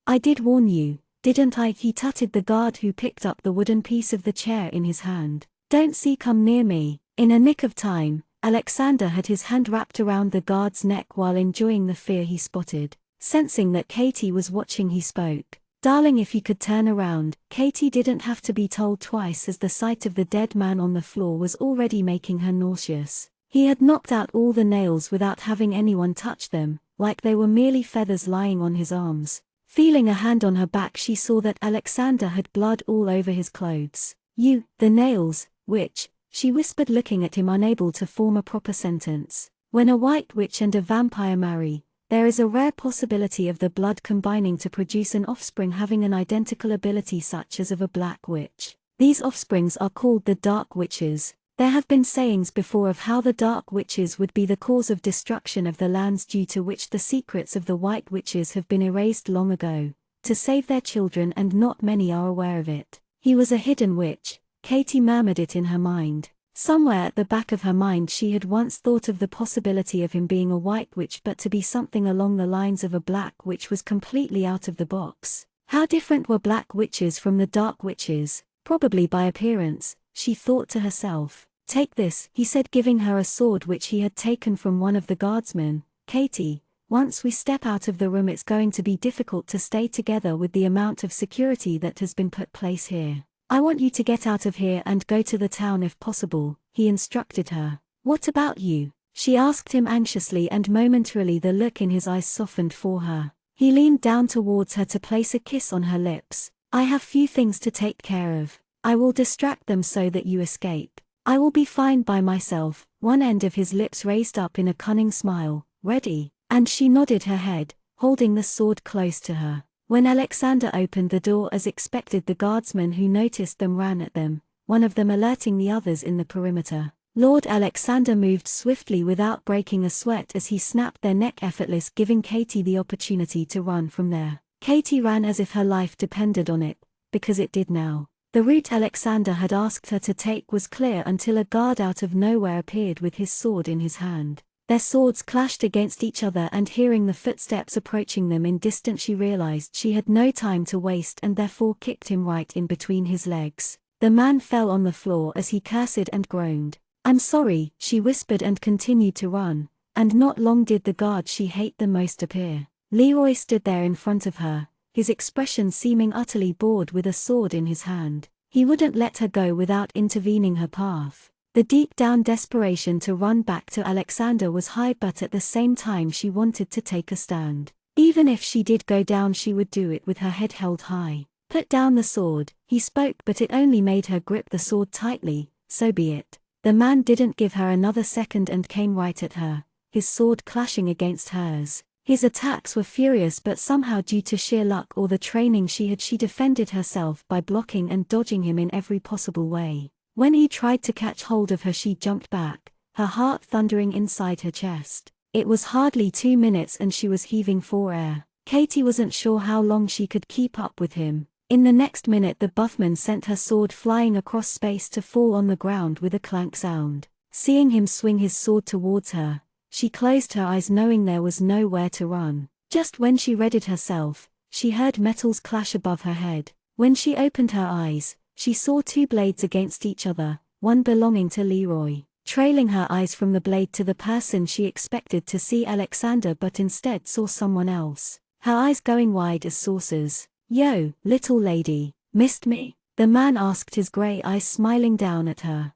I did warn you, didn't I?" he tutted the guard who picked up the wooden piece of the chair in his hand. "Don't see come near me." In a nick of time, Alexander had his hand wrapped around the guard's neck while enjoying the fear he spotted. Sensing that Katie was watching, he spoke. "Darling, if you could turn around." Katie didn't have to be told twice, as the sight of the dead man on the floor was already making her nauseous. He had knocked out all the nails without having anyone touch them, like they were merely feathers lying on his arms. Feeling a hand on her back, she saw that Alexander had blood all over his clothes. The nails, which?" she whispered, looking at him, unable to form a proper sentence. "When a white witch and a vampire marry, there is a rare possibility of the blood combining to produce an offspring having an identical ability such as of a black witch. These offsprings are called the Dark Witches. There have been sayings before of how the Dark Witches would be the cause of destruction of the lands, due to which the secrets of the White Witches have been erased long ago, to save their children, and not many are aware of it." "He was a hidden witch," Katie murmured it in her mind. Somewhere at the back of her mind she had once thought of the possibility of him being a white witch, but to be something along the lines of a black witch was completely out of the box. How different were black witches from the dark witches? Probably by appearance, she thought to herself. "Take this," he said, giving her a sword which he had taken from one of the guardsmen. "Katie, once we step out of the room, it's going to be difficult to stay together with the amount of security that has been put place here. I want you to get out of here and go to the town if possible," he instructed her. "What about you?" she asked him anxiously, and momentarily the look in his eyes softened for her. He leaned down towards her to place a kiss on her lips. "I have few things to take care of. I will distract them so that you escape. I will be fine by myself." One end of his lips raised up in a cunning smile. "Ready?" And she nodded her head, holding the sword close to her. When Alexander opened the door as expected, the guardsmen who noticed them ran at them, one of them alerting the others in the perimeter. Lord Alexander moved swiftly without breaking a sweat as he snapped their neck effortless, giving Katie the opportunity to run from there. Katie ran as if her life depended on it, because it did now. The route Alexander had asked her to take was clear until a guard out of nowhere appeared with his sword in his hand. Their swords clashed against each other, and hearing the footsteps approaching them in distance, she realized she had no time to waste and therefore kicked him right in between his legs. The man fell on the floor as he cursed and groaned. "I'm sorry," she whispered and continued to run, and not long did the guard she hated the most appear. Leroy stood there in front of her, his expression seeming utterly bored, with a sword in his hand. He wouldn't let her go without intervening her path. The deep-down desperation to run back to Alexander was high, but at the same time she wanted to take a stand. Even if she did go down, she would do it with her head held high. "Put down the sword," he spoke, but it only made her grip the sword tightly. "So be it." The man didn't give her another second and came right at her, his sword clashing against hers. His attacks were furious, but somehow, due to sheer luck or the training she had, she defended herself by blocking and dodging him in every possible way. When he tried to catch hold of her, she jumped back, her heart thundering inside her chest. It was hardly 2 minutes and she was heaving for air. Katie wasn't sure how long she could keep up with him. In the next minute, the buffman sent her sword flying across space to fall on the ground with a clank sound. Seeing him swing his sword towards her, she closed her eyes, knowing there was nowhere to run. Just when she readied herself, she heard metals clash above her head. When she opened her eyes, she saw 2 blades against each other, one belonging to Leroy. Trailing her eyes from the blade to the person, she expected to see Alexander, but instead saw someone else, her eyes going wide as saucers. "Yo, little lady, missed me?" the man asked, his grey eyes smiling down at her.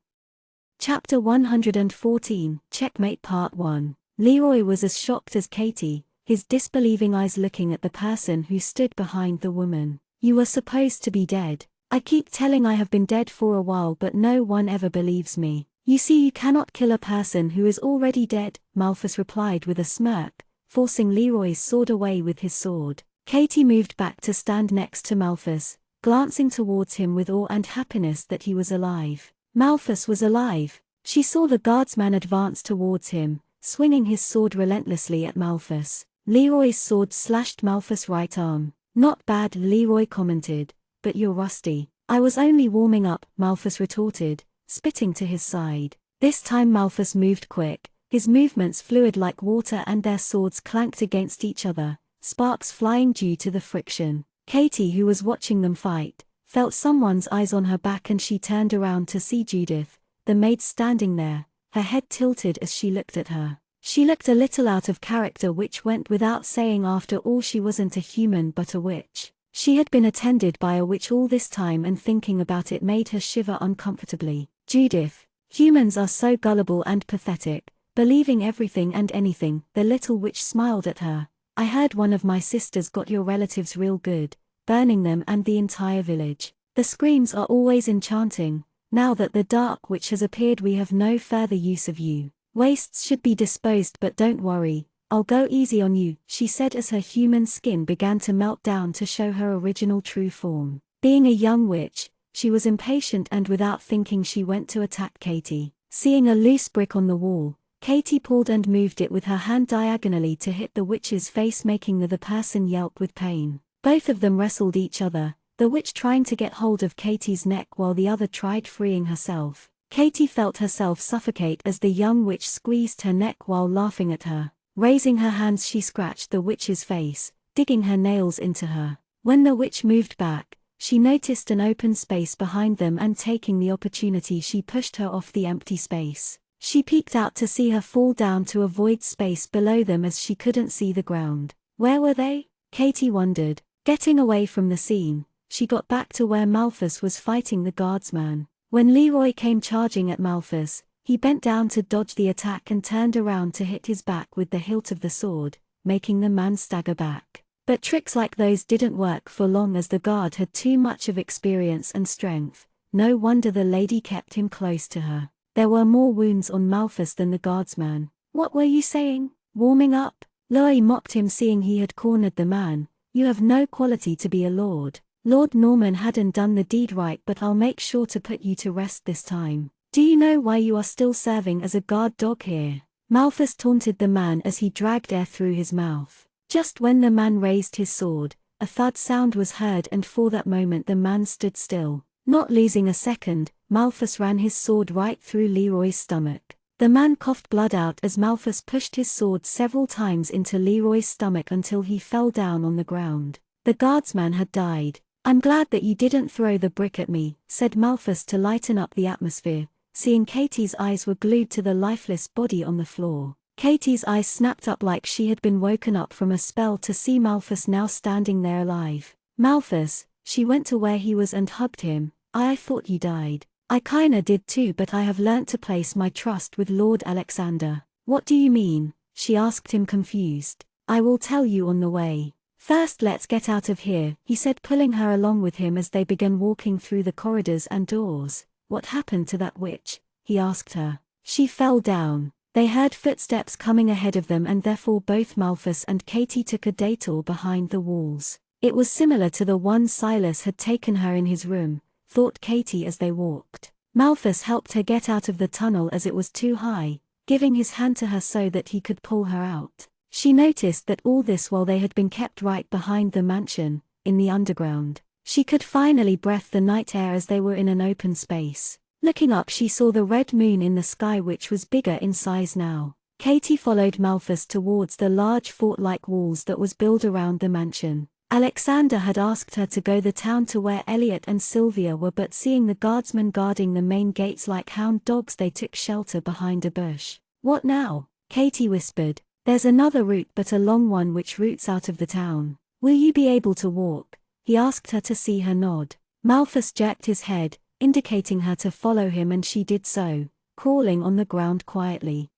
Chapter 114, Checkmate Part 1. Leroy was as shocked as Katie, his disbelieving eyes looking at the person who stood behind the woman. "You were supposed to be dead. I keep telling I have been dead for a while, but no one ever believes me." "You see, you cannot kill a person who is already dead," Malthus replied with a smirk, forcing Leroy's sword away with his sword. Katie moved back to stand next to Malthus, glancing towards him with awe and happiness that he was alive. Malthus was alive. She saw the guardsman advance towards him, swinging his sword relentlessly at Malthus. Leroy's sword slashed Malthus' right arm. "Not bad," Leroy commented, "but you're rusty." "I was only warming up," Malthus retorted, spitting to his side. This time Malthus moved quick, his movements fluid like water, and their swords clanked against each other, sparks flying due to the friction. Katie, who was watching them fight, felt someone's eyes on her back, and she turned around to see Judith, the maid, standing there, her head tilted as she looked at her. She looked a little out of character, which went without saying. After all, she wasn't a human but a witch. She had been attended by a witch all this time, and thinking about it made her shiver uncomfortably. "Judith, humans are so gullible and pathetic, believing everything and anything," the little witch smiled at her. "I heard one of my sisters got your relatives real good, burning them and the entire village. The screams are always enchanting. Now that the dark witch has appeared, we have no further use of you. Wastes should be disposed, but don't worry, I'll go easy on you," she said as her human skin began to melt down to show her original true form. Being a young witch, she was impatient, and without thinking she went to attack Katie. Seeing a loose brick on the wall, Katie pulled and moved it with her hand diagonally to hit the witch's face, making the person yelp with pain. Both of them wrestled each other, the witch trying to get hold of Katie's neck while the other tried freeing herself. Katie felt herself suffocate as the young witch squeezed her neck while laughing at her. Raising her hands, she scratched the witch's face, digging her nails into her. When the witch moved back, she noticed an open space behind them, and taking the opportunity, she pushed her off the empty space. She peeked out to see her fall down to a void space below them, as she couldn't see the ground. Where were they? Katie wondered. Getting away from the scene, she got back to where Malthus was fighting the guardsman. When Leroy came charging at Malthus, he bent down to dodge the attack and turned around to hit his back with the hilt of the sword, making the man stagger back. But tricks like those didn't work for long, as the guard had too much of experience and strength. No wonder the lady kept him close to her. There were more wounds on Malthus than the guardsman. "What were you saying? Warming up?" Leroy mocked him, seeing he had cornered the man. "You have no quality to be a lord. Lord Norman hadn't done the deed right, but I'll make sure to put you to rest this time. Do you know why you are still serving as a guard dog here?" Malthus taunted the man as he dragged air through his mouth. Just when the man raised his sword, a thud sound was heard, and for that moment the man stood still. Not losing a second, Malthus ran his sword right through Leroy's stomach. The man coughed blood out as Malthus pushed his sword several times into Leroy's stomach until he fell down on the ground. The guardsman had died. "I'm glad that you didn't throw the brick at me," said Malthus to lighten up the atmosphere, seeing Katie's eyes were glued to the lifeless body on the floor. Katie's eyes snapped up like she had been woken up from a spell to see Malthus now standing there alive. "Malthus," she went to where he was and hugged him. I thought you died." "I kinda did too, but I have learnt to place my trust with Lord Alexander." "What do you mean?" she asked him confused. "I will tell you on the way. First let's get out of here," he said, pulling her along with him as they began walking through the corridors and doors. "What happened to that witch?" he asked her. "She fell down." They heard footsteps coming ahead of them and therefore both Malthus and Katie took a detour behind the walls. It was similar to the one Silas had taken her in his room, thought Katie as they walked. Malthus helped her get out of the tunnel as it was too high, giving his hand to her so that he could pull her out. She noticed that all this while they had been kept right behind the mansion, in the underground. She could finally breathe the night air as they were in an open space. Looking up, she saw the red moon in the sky, which was bigger in size now. Katie followed Malthus towards the large fort-like walls that was built around the mansion. Alexander had asked her to go the town to where Elliot and Sylvia were, but seeing the guardsmen guarding the main gates like hound dogs, they took shelter behind a bush. "What now?" Katie whispered. "There's another route, but a long one, which routes out of the town." "Will you be able to walk?" he asked her to see her nod. Malthus jerked his head, indicating her to follow him, and she did so, crawling on the ground quietly.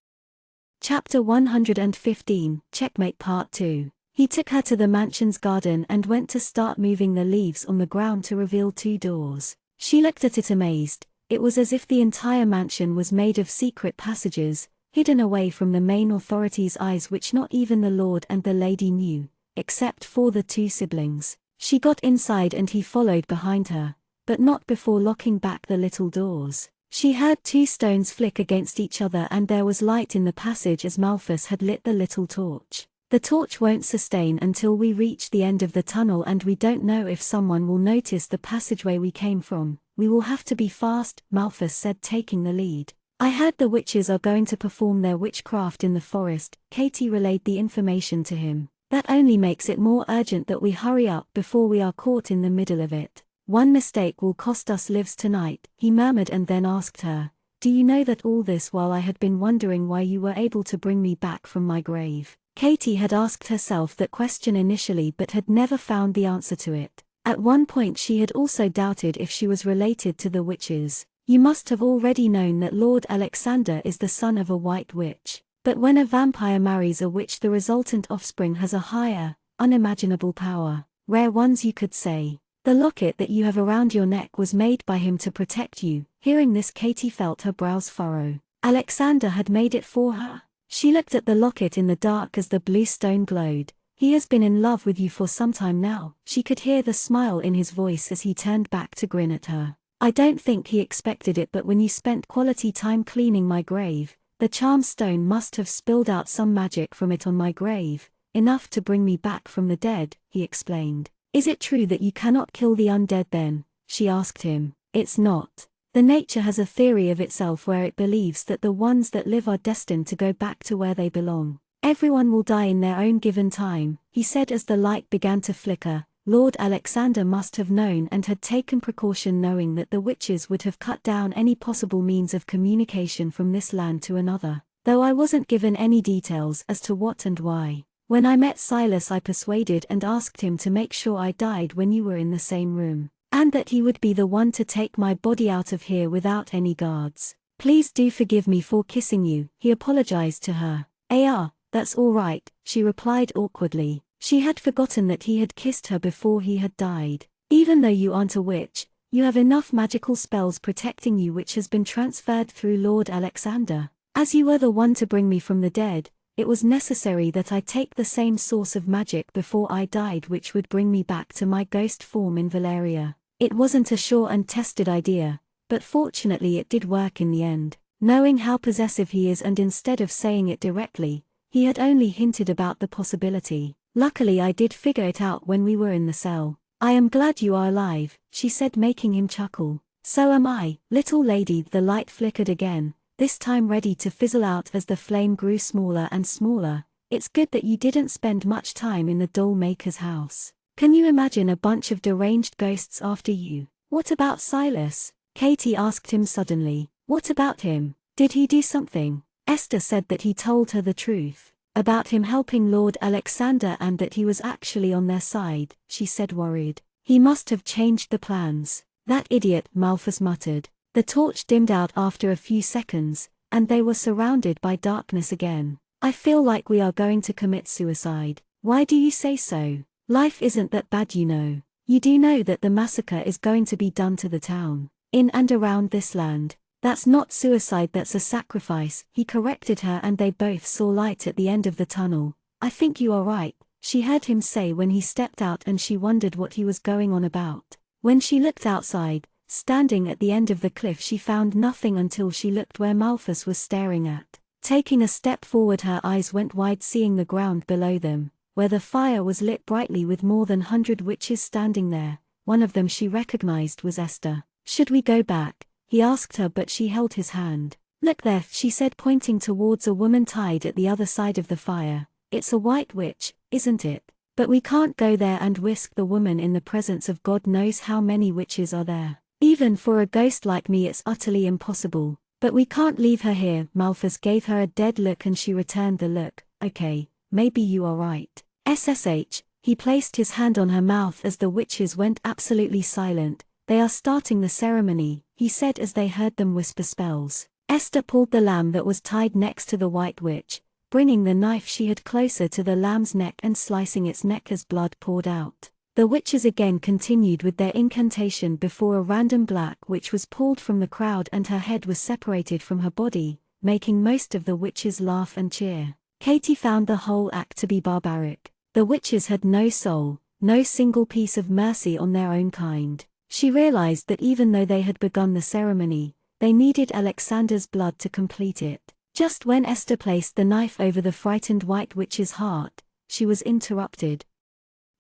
Chapter 115, Checkmate Part 2. He took her to the mansion's garden and went to start moving the leaves on the ground to reveal 2 doors. She looked at it amazed. It was as if the entire mansion was made of secret passages, hidden away from the main authorities' eyes, which not even the lord and the lady knew, except for the 2 siblings. She got inside and he followed behind her, but not before locking back the little doors. She heard 2 stones flick against each other and there was light in the passage as Malthus had lit the little torch. "The torch won't sustain until we reach the end of the tunnel, and we don't know if someone will notice the passageway we came from. We will have to be fast," Malthus said, taking the lead. "I heard the witches are going to perform their witchcraft in the forest." Katie relayed the information to him. "That only makes it more urgent that we hurry up before we are caught in the middle of it. One mistake will cost us lives tonight," he murmured, and then asked her, "Do you know that all this while I had been wondering why you were able to bring me back from my grave?" Katie had asked herself that question initially but had never found the answer to it. At one point she had also doubted if she was related to the witches. "You must have already known that Lord Alexander is the son of a white witch. But when a vampire marries a witch, the resultant offspring has a higher, unimaginable power. Rare ones, you could say. The locket that you have around your neck was made by him to protect you." Hearing this, Katie felt her brows furrow. Alexander had made it for her? She looked at the locket in the dark as the blue stone glowed. "He has been in love with you for some time now." She could hear the smile in his voice as he turned back to grin at her. "I don't think he expected it, but when you spent quality time cleaning my grave, the charm stone must have spilled out some magic from it on my grave, enough to bring me back from the dead," he explained. "Is it true that you cannot kill the undead then?" she asked him. "It's not. The nature has a theory of itself where it believes that the ones that live are destined to go back to where they belong. Everyone will die in their own given time," he said as the light began to flicker. Lord Alexander must have known and had taken precaution, knowing that the witches would have cut down any possible means of communication from this land to another, though I wasn't given any details as to what and why. When I met Silas, I persuaded and asked him to make sure I died when you were in the same room, and that he would be the one to take my body out of here without any guards. Please do forgive me for kissing you," he apologized to her. That's all right," she replied awkwardly. She had forgotten that he had kissed her before he had died. "Even though you aren't a witch, you have enough magical spells protecting you, which has been transferred through Lord Alexander. As you were the one to bring me from the dead, it was necessary that I take the same source of magic before I died, which would bring me back to my ghost form in Valeria. It wasn't a sure and tested idea, but fortunately it did work in the end." Knowing how possessive he is, and instead of saying it directly, he had only hinted about the possibility. "Luckily I did figure it out when we were in the cell." "I am glad you are alive," she said, making him chuckle. "So am I, little lady." The light flickered again, this time ready to fizzle out as the flame grew smaller and smaller. It's good that you didn't spend much time in the doll maker's house. Can you imagine a bunch of deranged ghosts after you? What about Silas? Katie asked him suddenly. What about him? Did he do something? Esther said that he told her the truth about him helping Lord Alexander and that he was actually on their side, she said worried. He must have changed the plans. That idiot, Malthus muttered. The torch dimmed out after a few seconds, and they were surrounded by darkness again. I feel like we are going to commit suicide. Why do you say so? Life isn't that bad, you know. You do know that the massacre is going to be done to the town, in and around this land. That's not suicide, that's a sacrifice, he corrected her, and they both saw light at the end of the tunnel. I think you are right, she heard him say when he stepped out, and she wondered what he was going on about. When she looked outside, standing at the end of the cliff, she found nothing until she looked where Malthus was staring at. Taking a step forward, her eyes went wide, seeing the ground below them, where the fire was lit brightly with more than 100 witches standing there. One of them she recognized was Esther. Should we go back? He asked her, but she held his hand. Look there, she said, pointing towards a woman tied at the other side of the fire. It's a white witch, isn't it? But we can't go there and risk the woman in the presence of God knows how many witches are there. Even for a ghost like me, it's utterly impossible. But we can't leave her here. Malthus gave her a dead look, and she returned the look. Okay, maybe you are right. SSH, he placed his hand on her mouth as the witches went absolutely silent. They are starting the ceremony, he said as they heard them whisper spells. Esther pulled the lamb that was tied next to the white witch, bringing the knife she had closer to the lamb's neck and slicing its neck as blood poured out. The witches again continued with their incantation before a random black witch was pulled from the crowd and her head was separated from her body, making most of the witches laugh and cheer. Katie found the whole act to be barbaric. The witches had no soul, no single piece of mercy on their own kind. She realized that even though they had begun the ceremony, they needed Alexander's blood to complete it. Just when Esther placed the knife over the frightened white witch's heart, she was interrupted.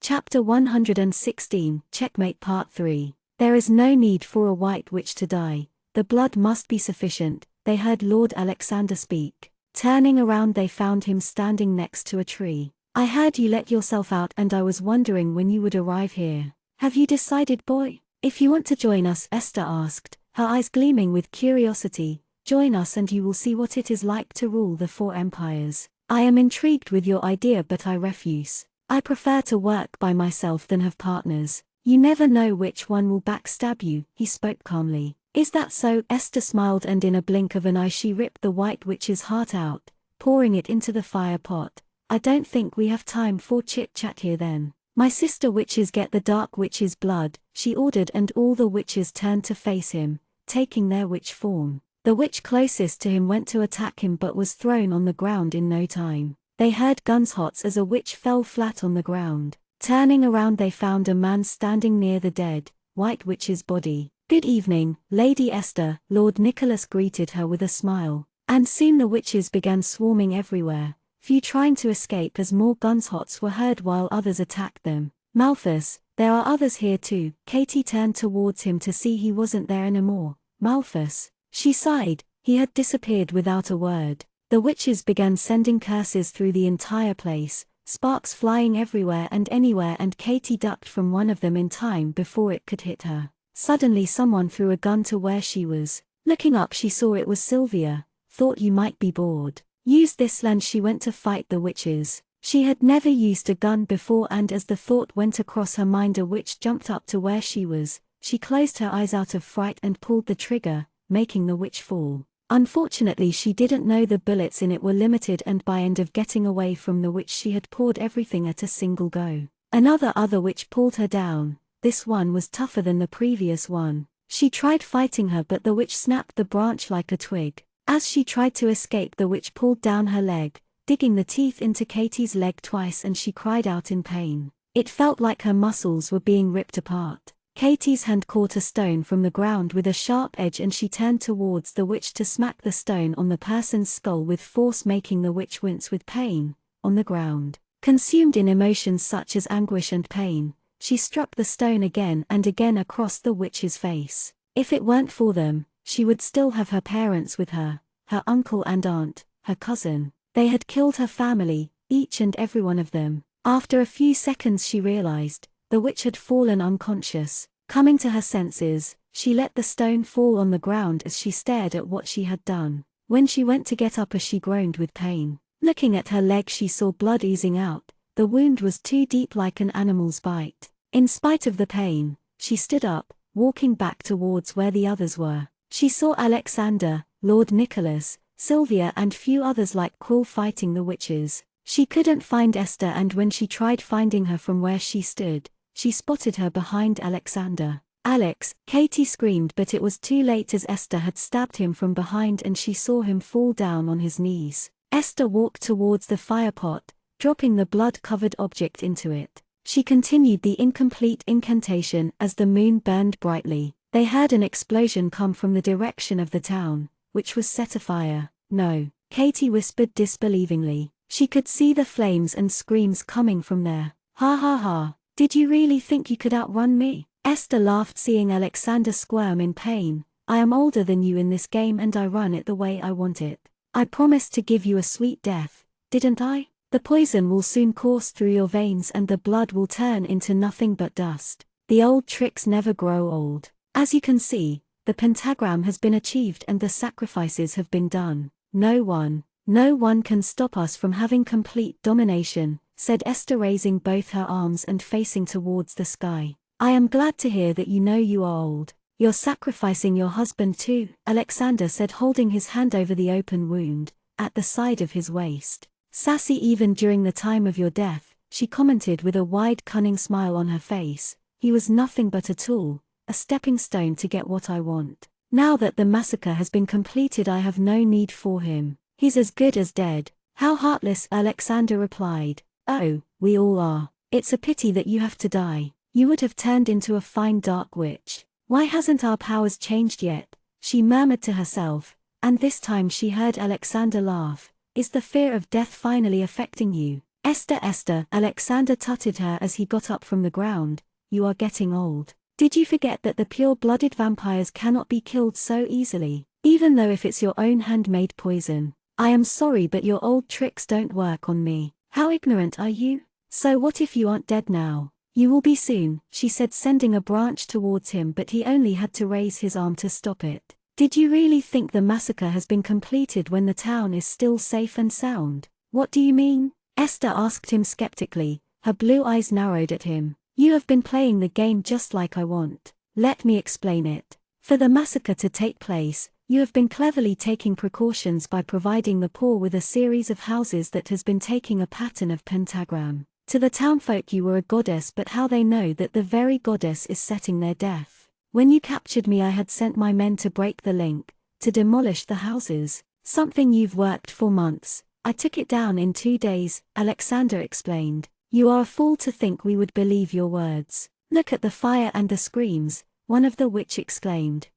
Chapter 116, Checkmate Part 3. There is no need for a white witch to die. The blood must be sufficient, they heard Lord Alexander speak. Turning around, they found him standing next to a tree. I heard you let yourself out, and I was wondering when you would arrive here. Have you decided, boy? If you want to join us, Esther asked, her eyes gleaming with curiosity. Join us and you will see what it is like to rule the 4 empires. I am intrigued with your idea, but I refuse. I prefer to work by myself than have partners. You never know which one will backstab you, he spoke calmly. Is that so? Esther smiled, and in a blink of an eye she ripped the white witch's heart out, pouring it into the fire pot. I don't think we have time for chit-chat here then. My sister witches, get the dark witch's blood, she ordered, and all the witches turned to face him, taking their witch form. The witch closest to him went to attack him but was thrown on the ground in no time. They heard gunshots as a witch fell flat on the ground. Turning around, they found a man standing near the dead, white witch's body. Good evening, Lady Esther, Lord Nicholas greeted her with a smile. And soon the witches began swarming everywhere, few trying to escape as more gunshots were heard while others attacked them. Malthus, there are others here too. Katie turned towards him to see he wasn't there anymore. Malthus, she sighed, he had disappeared without a word. The witches began sending curses through the entire place, sparks flying everywhere and anywhere, and Katie ducked from one of them in time before it could hit her. Suddenly someone threw a gun to where she was. Looking up, she saw it was Sylvia. Thought you might be bored. Use this, and she went to fight the witches. She had never used a gun before, and as the thought went across her mind, a witch jumped up to where she was. She closed her eyes out of fright and pulled the trigger, making the witch fall. Unfortunately, she didn't know the bullets in it were limited, and by end of getting away from the witch, she had poured everything at a single go. Other witch pulled her down. This one was tougher than the previous one. She tried fighting her, but the witch snapped the branch like a twig. As she tried to escape, the witch pulled down her leg, digging the teeth into Katie's leg twice, and she cried out in pain. It felt like her muscles were being ripped apart. Katie's hand caught a stone from the ground with a sharp edge, and she turned towards the witch to smack the stone on the person's skull with force, making the witch wince with pain. On the ground, consumed in emotions such as anguish and pain, she struck the stone again and again across the witch's face. If it weren't for them, she would still have her parents with her. her uncle and aunt, her cousin. They had killed her family, each and every one of them. After a few seconds she realized, the witch had fallen unconscious. Coming to her senses, she let the stone fall on the ground as she stared at what she had done. When she went to get up she groaned with pain. Looking at her leg she saw blood oozing out. The wound was too deep, like an animal's bite. In spite of the pain, she stood up, walking back towards where the others were. She saw Alexander, Lord Nicholas, Sylvia and few others like Quill fighting the witches. She couldn't find Esther, and when she tried finding her from where she stood, she spotted her behind Alexander. "Alex!" Katie screamed, but it was too late as Esther had stabbed him from behind and she saw him fall down on his knees. Esther walked towards the firepot, dropping the blood-covered object into it. She continued the incomplete incantation as the moon burned brightly. They heard an explosion come from the direction of the town, which was set afire. "No," Katie whispered disbelievingly. She could see the flames and screams coming from there. "Ha ha ha, did you really think you could outrun me?" Esther laughed, seeing Alexander squirm in pain. "I am older than you in this game and I run it the way I want it. I promised to give you a sweet death, didn't I? The poison will soon course through your veins and the blood will turn into nothing but dust. The old tricks never grow old. As you can see, the pentagram has been achieved and the sacrifices have been done. No one can stop us from having complete domination," said Esther, raising both her arms and facing towards the sky. "I am glad to hear that you know you are old. You're sacrificing your husband too," Alexander said, holding his hand over the open wound at the side of his waist. "Sassy even during the time of your death," she commented with a wide cunning smile on her face. "He was nothing but a tool, a stepping stone to get what I want. Now that the massacre has been completed I have no need for him. He's as good as dead." "How heartless," Alexander replied. "Oh, we all are. It's a pity that you have to die. You would have turned into a fine dark witch. Why hasn't our powers changed yet?" she murmured to herself, and this time she heard Alexander laugh. "Is the fear of death finally affecting you?" Esther," Alexander tutted her as he got up from the ground. "You are getting old. Did you forget that the pure-blooded vampires cannot be killed so easily, even though if it's your own handmade poison? I am sorry, but your old tricks don't work on me. How ignorant are you? So what if you aren't dead now? You will be soon," she said, sending a branch towards him, but he only had to raise his arm to stop it. "Did you really think the massacre has been completed when the town is still safe and sound?" "What do you mean?" Esther asked him skeptically, her blue eyes narrowed at him. "You have been playing the game just like I want. Let me explain it. For the massacre to take place, you have been cleverly taking precautions by providing the poor with a series of houses that has been taking a pattern of pentagram. To the townfolk you were a goddess, but how they know that the very goddess is setting their death? When you captured me I had sent my men to break the link, to demolish the houses. Something you've worked for months. I took it down in 2 days," Alexander explained. "You are a fool to think we would believe your words. Look at the fire and the screams," one of the witch exclaimed.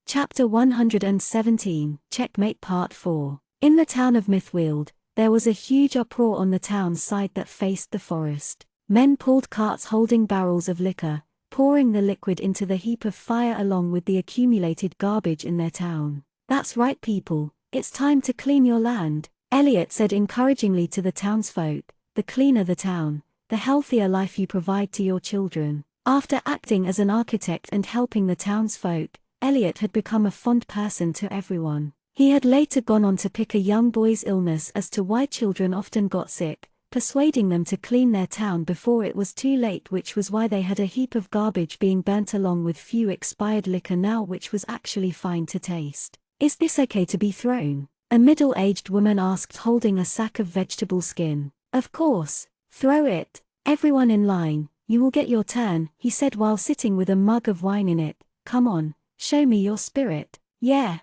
Chapter 117, Checkmate Part 4. In the town of Mythweald, there was a huge uproar on the town side that faced the forest. Men pulled carts holding barrels of liquor, pouring the liquid into the heap of fire along with the accumulated garbage in their town. "That's right, people, it's time to clean your land," Elliot said encouragingly to the townsfolk. "The cleaner the town, the healthier life you provide to your children." After acting as an architect and helping the townsfolk, Elliot had become a fond person to everyone. He had later gone on to pick a young boy's illness as to why children often got sick, persuading them to clean their town before it was too late, which was why they had a heap of garbage being burnt along with few expired liquor now, which was actually fine to taste. "Is this okay to be thrown?" a middle-aged woman asked, holding a sack of vegetable skin. "Of course, throw it. Everyone in line, you will get your turn," he said while sitting with a mug of wine in it. "Come on, show me your spirit." Yeah,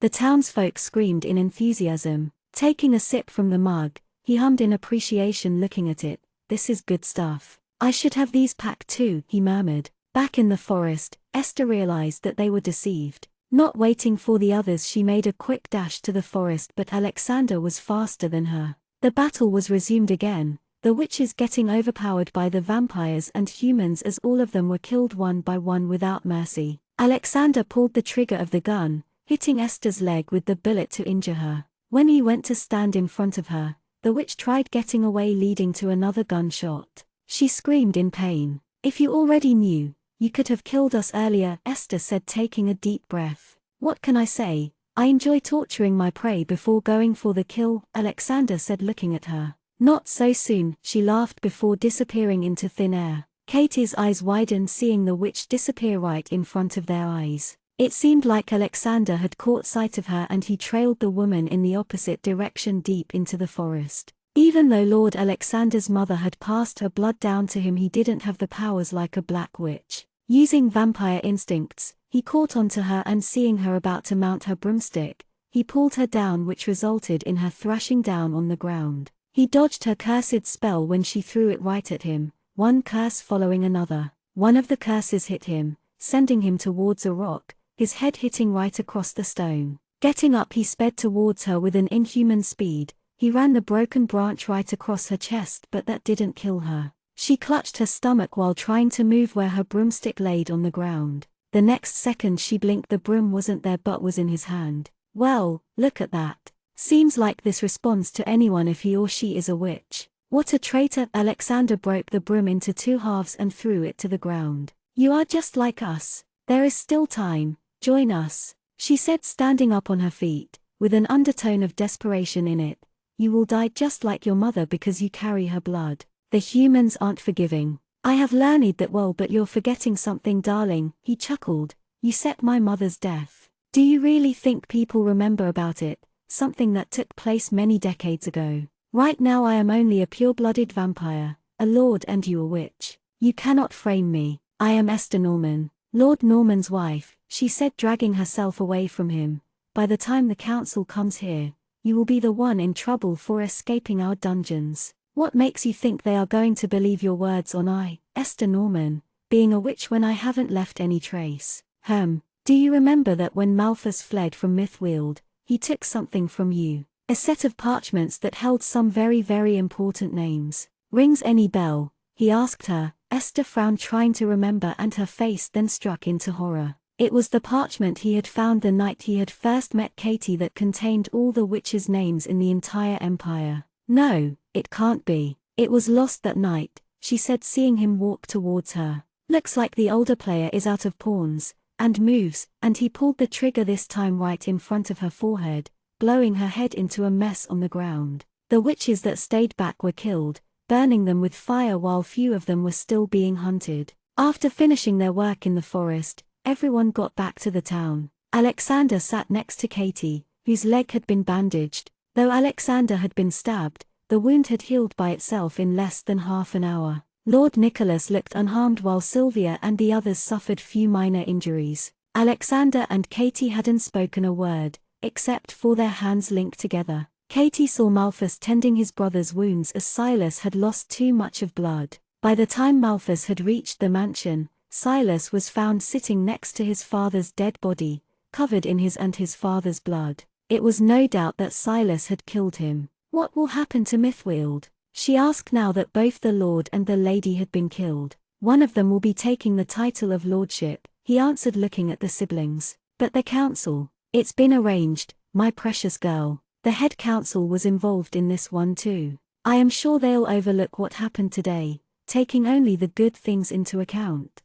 the townsfolk screamed in enthusiasm. Taking a sip from the mug, he hummed in appreciation looking at it. "This is good stuff. I should have these packed too," he murmured. Back in the forest, Esther realized that they were deceived. Not waiting for the others, she made a quick dash to the forest, but Alexander was faster than her. The battle was resumed again, the witches getting overpowered by the vampires and humans as all of them were killed one by one without mercy. Alexander pulled the trigger of the gun, hitting Esther's leg with the bullet to injure her. When he went to stand in front of her, the witch tried getting away, leading to another gunshot. She screamed in pain. "If you already knew, you could have killed us earlier," Esther said, taking a deep breath. "What can I say? I enjoy torturing my prey before going for the kill," Alexander said, looking at her. "Not so soon," she laughed before disappearing into thin air. Katie's eyes widened, seeing the witch disappear right in front of their eyes. It seemed like Alexander had caught sight of her, and he trailed the woman in the opposite direction, deep into the forest. Even though Lord Alexander's mother had passed her blood down to him, he didn't have the powers like a black witch. Using vampire instincts, he caught onto her, and seeing her about to mount her broomstick, he pulled her down, which resulted in her thrashing down on the ground. He dodged her cursed spell when she threw it right at him, one curse following another. One of the curses hit him, sending him towards a rock, his head hitting right across the stone. Getting up, he sped towards her with an inhuman speed. He ran the broken branch right across her chest, but that didn't kill her. She clutched her stomach while trying to move where her broomstick laid on the ground. The next second she blinked, the broom wasn't there but was in his hand. "Well, look at that. Seems like this responds to anyone if he or she is a witch. What a traitor!" Alexander broke the broom into two halves and threw it to the ground. "You are just like us. There is still time. Join us," she said, standing up on her feet, with an undertone of desperation in it. "You will die just like your mother because you carry her blood. The humans aren't forgiving. I have learned that well, but you're forgetting something, darling," he chuckled. "You set my mother's death. Do you really think people remember about it, something that took place many decades ago? Right now I am only a pure-blooded vampire, a lord, and you a witch. You cannot frame me. I am Esther Norman, Lord Norman's wife," she said, dragging herself away from him. "By the time the council comes here, you will be the one in trouble for escaping our dungeons. What makes you think they are going to believe your words on I, Esther Norman, being a witch when I haven't left any trace? Do you remember that when Malthus fled from Mythweald, he took something from you? A set of parchments that held some very, very important names. Rings any bell?" he asked her. Esther frowned, trying to remember, and her face then struck into horror. It was the parchment he had found the night he had first met Katie that contained all the witches' names in the entire empire. "No, it can't be. It was lost that night," she said, seeing him walk towards her. "Looks like the older player is out of pawns and moves," and he pulled the trigger, this time right in front of her forehead, blowing her head into a mess on the ground. The witches that stayed back were killed, burning them with fire, while few of them were still being hunted. After finishing their work in the forest, everyone got back to the town. Alexander sat next to Katie, whose leg had been bandaged. Though Alexander had been stabbed, the wound had healed by itself in less than half an hour. Lord Nicholas looked unharmed, while Sylvia and the others suffered few minor injuries. Alexander and Katie hadn't spoken a word, except for their hands linked together. Katie saw Malthus tending his brother's wounds, as Silas had lost too much of blood. By the time Malthus had reached the mansion, Silas was found sitting next to his father's dead body, covered in his and his father's blood. It was no doubt that Silas had killed him. "What will happen to Mythweald?" she asked, now that both the lord and the lady had been killed. "One of them will be taking the title of lordship," he answered, looking at the siblings. "But the council? It's been arranged, my precious girl. The head council was involved in this one too. I am sure they'll overlook what happened today, taking only the good things into account."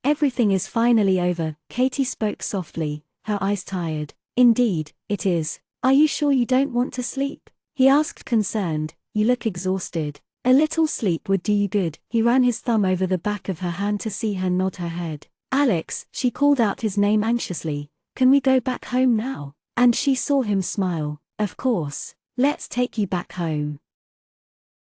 Everything is finally over," Katie spoke softly, her eyes tired. "Indeed, it is. Are you sure you don't want to sleep?" he asked, concerned. "You look exhausted." "A little sleep would do you good." He ran his thumb over the back of her hand to see her nod her head. "Alex," she called out his name anxiously, "can we go back home now?" And she saw him smile. "Of course. Let's take you back home."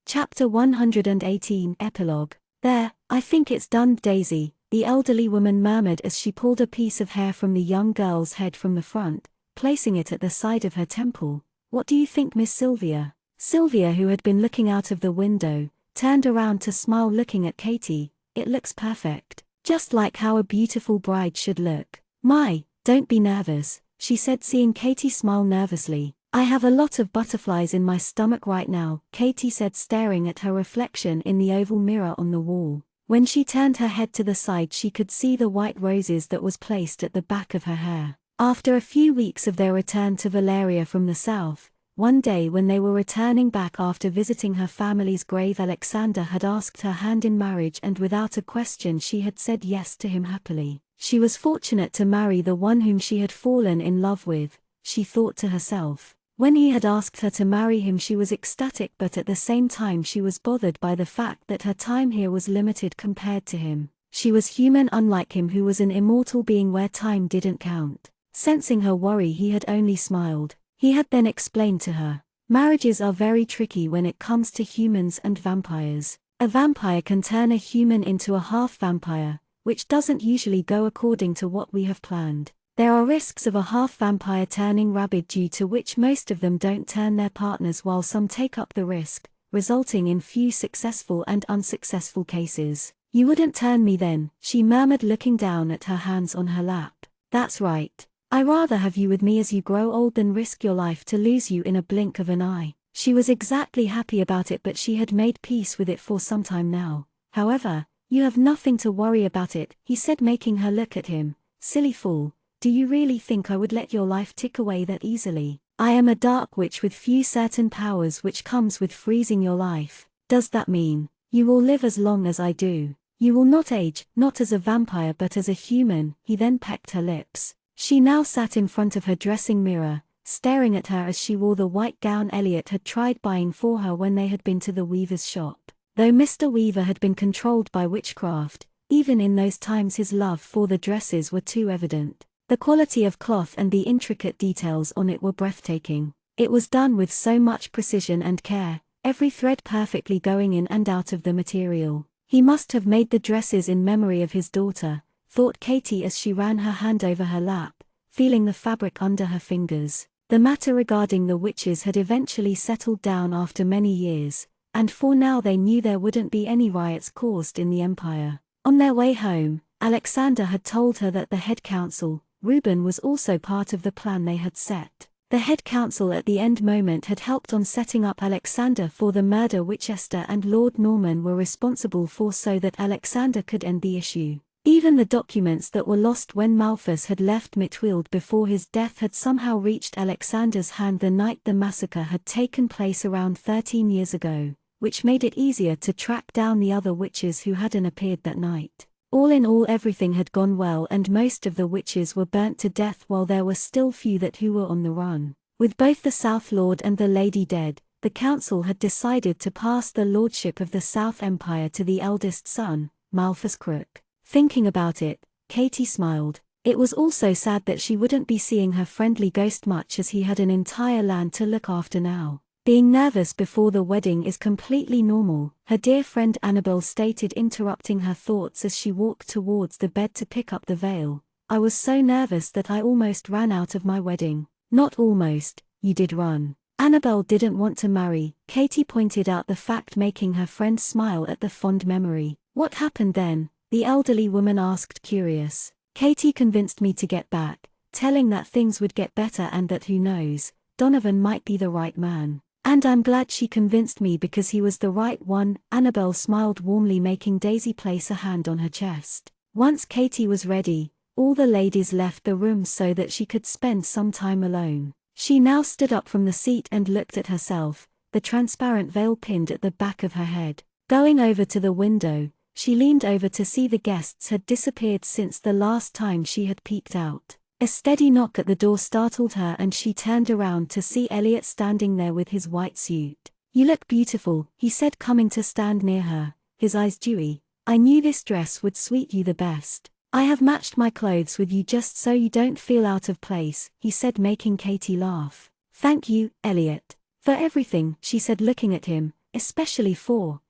Chapter 118 Epilogue. "There, I think it's done, Daisy," the elderly woman murmured as she pulled a piece of hair from the young girl's head from the front, placing it at the side of her temple. "What do you think, Miss Sylvia?" Sylvia, who had been looking out of the window, turned around to smile, looking at Katie. "It looks perfect. Just like how a beautiful bride should look." "My, don't be nervous," she said, seeing Katie smile nervously. "I have a lot of butterflies in my stomach right now," Katie said, staring at her reflection in the oval mirror on the wall. When she turned her head to the side, she could see the white roses that was placed at the back of her hair. After a few weeks of their return to Valeria from the south, one day when they were returning back after visiting her family's grave, Alexander had asked her hand in marriage, and without a question she had said yes to him happily. She was fortunate to marry the one whom she had fallen in love with, she thought to herself. When he had asked her to marry him she was ecstatic, but at the same time she was bothered by the fact that her time here was limited compared to him. She was human, unlike him who was an immortal being where time didn't count. Sensing her worry, he had only smiled. He had then explained to her, marriages are very tricky when it comes to humans and vampires. A vampire can turn a human into a half-vampire, which doesn't usually go according to what we have planned. There are risks of a half-vampire turning rabid, due to which most of them don't turn their partners while some take up the risk, resulting in few successful and unsuccessful cases. You wouldn't turn me then, she murmured, looking down at her hands on her lap. That's right. I rather have you with me as you grow old than risk your life to lose you in a blink of an eye. She was exactly happy about it, but she had made peace with it for some time now. However, you have nothing to worry about it, he said, making her look at him. Silly fool, do you really think I would let your life tick away that easily? I am a dark witch with few certain powers, which comes with freezing your life. Does that mean you will live as long as I do? You will not age, not as a vampire but as a human. He then pecked her lips. She now sat in front of her dressing mirror, staring at her as she wore the white gown Elliot had tried buying for her when they had been to the weaver's shop. Though Mr. Weaver had been controlled by witchcraft, even in those times his love for the dresses were too evident. The quality of cloth and the intricate details on it were breathtaking. It was done with so much precision and care, every thread perfectly going in and out of the material. He must have made the dresses in memory of his daughter, thought Katie as she ran her hand over her lap, feeling the fabric under her fingers. The matter regarding the witches had eventually settled down after many years, and for now they knew there wouldn't be any riots caused in the Empire. On their way home, Alexander had told her that the head council, Reuben, was also part of the plan they had set. The head council at the end moment had helped on setting up Alexander for the murder which Esther and Lord Norman were responsible for, so that Alexander could end the issue. Even the documents that were lost when Malthus had left Mitwild before his death had somehow reached Alexander's hand the night the massacre had taken place around 13 years ago, which made it easier to track down the other witches who hadn't appeared that night. All in all, everything had gone well, and most of the witches were burnt to death, while there were still few who were on the run. With both the South Lord and the Lady dead, the council had decided to pass the lordship of the South Empire to the eldest son, Malthus Crook. Thinking about it, Katie smiled. It was also sad that she wouldn't be seeing her friendly ghost much, as he had an entire land to look after now. Being nervous before the wedding is completely normal, her dear friend Annabel stated, interrupting her thoughts as she walked towards the bed to pick up the veil. I was so nervous that I almost ran out of my wedding. Not almost, you did run. Annabel didn't want to marry, Katie pointed out the fact, making her friend smile at the fond memory. What happened then? The elderly woman asked, curious. Katie convinced me to get back, telling that things would get better and that who knows, Donovan might be the right man. And I'm glad she convinced me, because he was the right one. Annabel smiled warmly, making Daisy place a hand on her chest. Once Katie was ready, all the ladies left the room so that she could spend some time alone. She now stood up from the seat and looked at herself, the transparent veil pinned at the back of her head. Going over to the window, she leaned over to see the guests had disappeared since the last time she had peeked out. A steady knock at the door startled her, and she turned around to see Elliot standing there with his white suit. You look beautiful, he said, coming to stand near her, his eyes dewy. I knew this dress would suit you the best. I have matched my clothes with you just so you don't feel out of place, he said, making Katie laugh. Thank you, Elliot, for everything, she said, looking at him, especially for,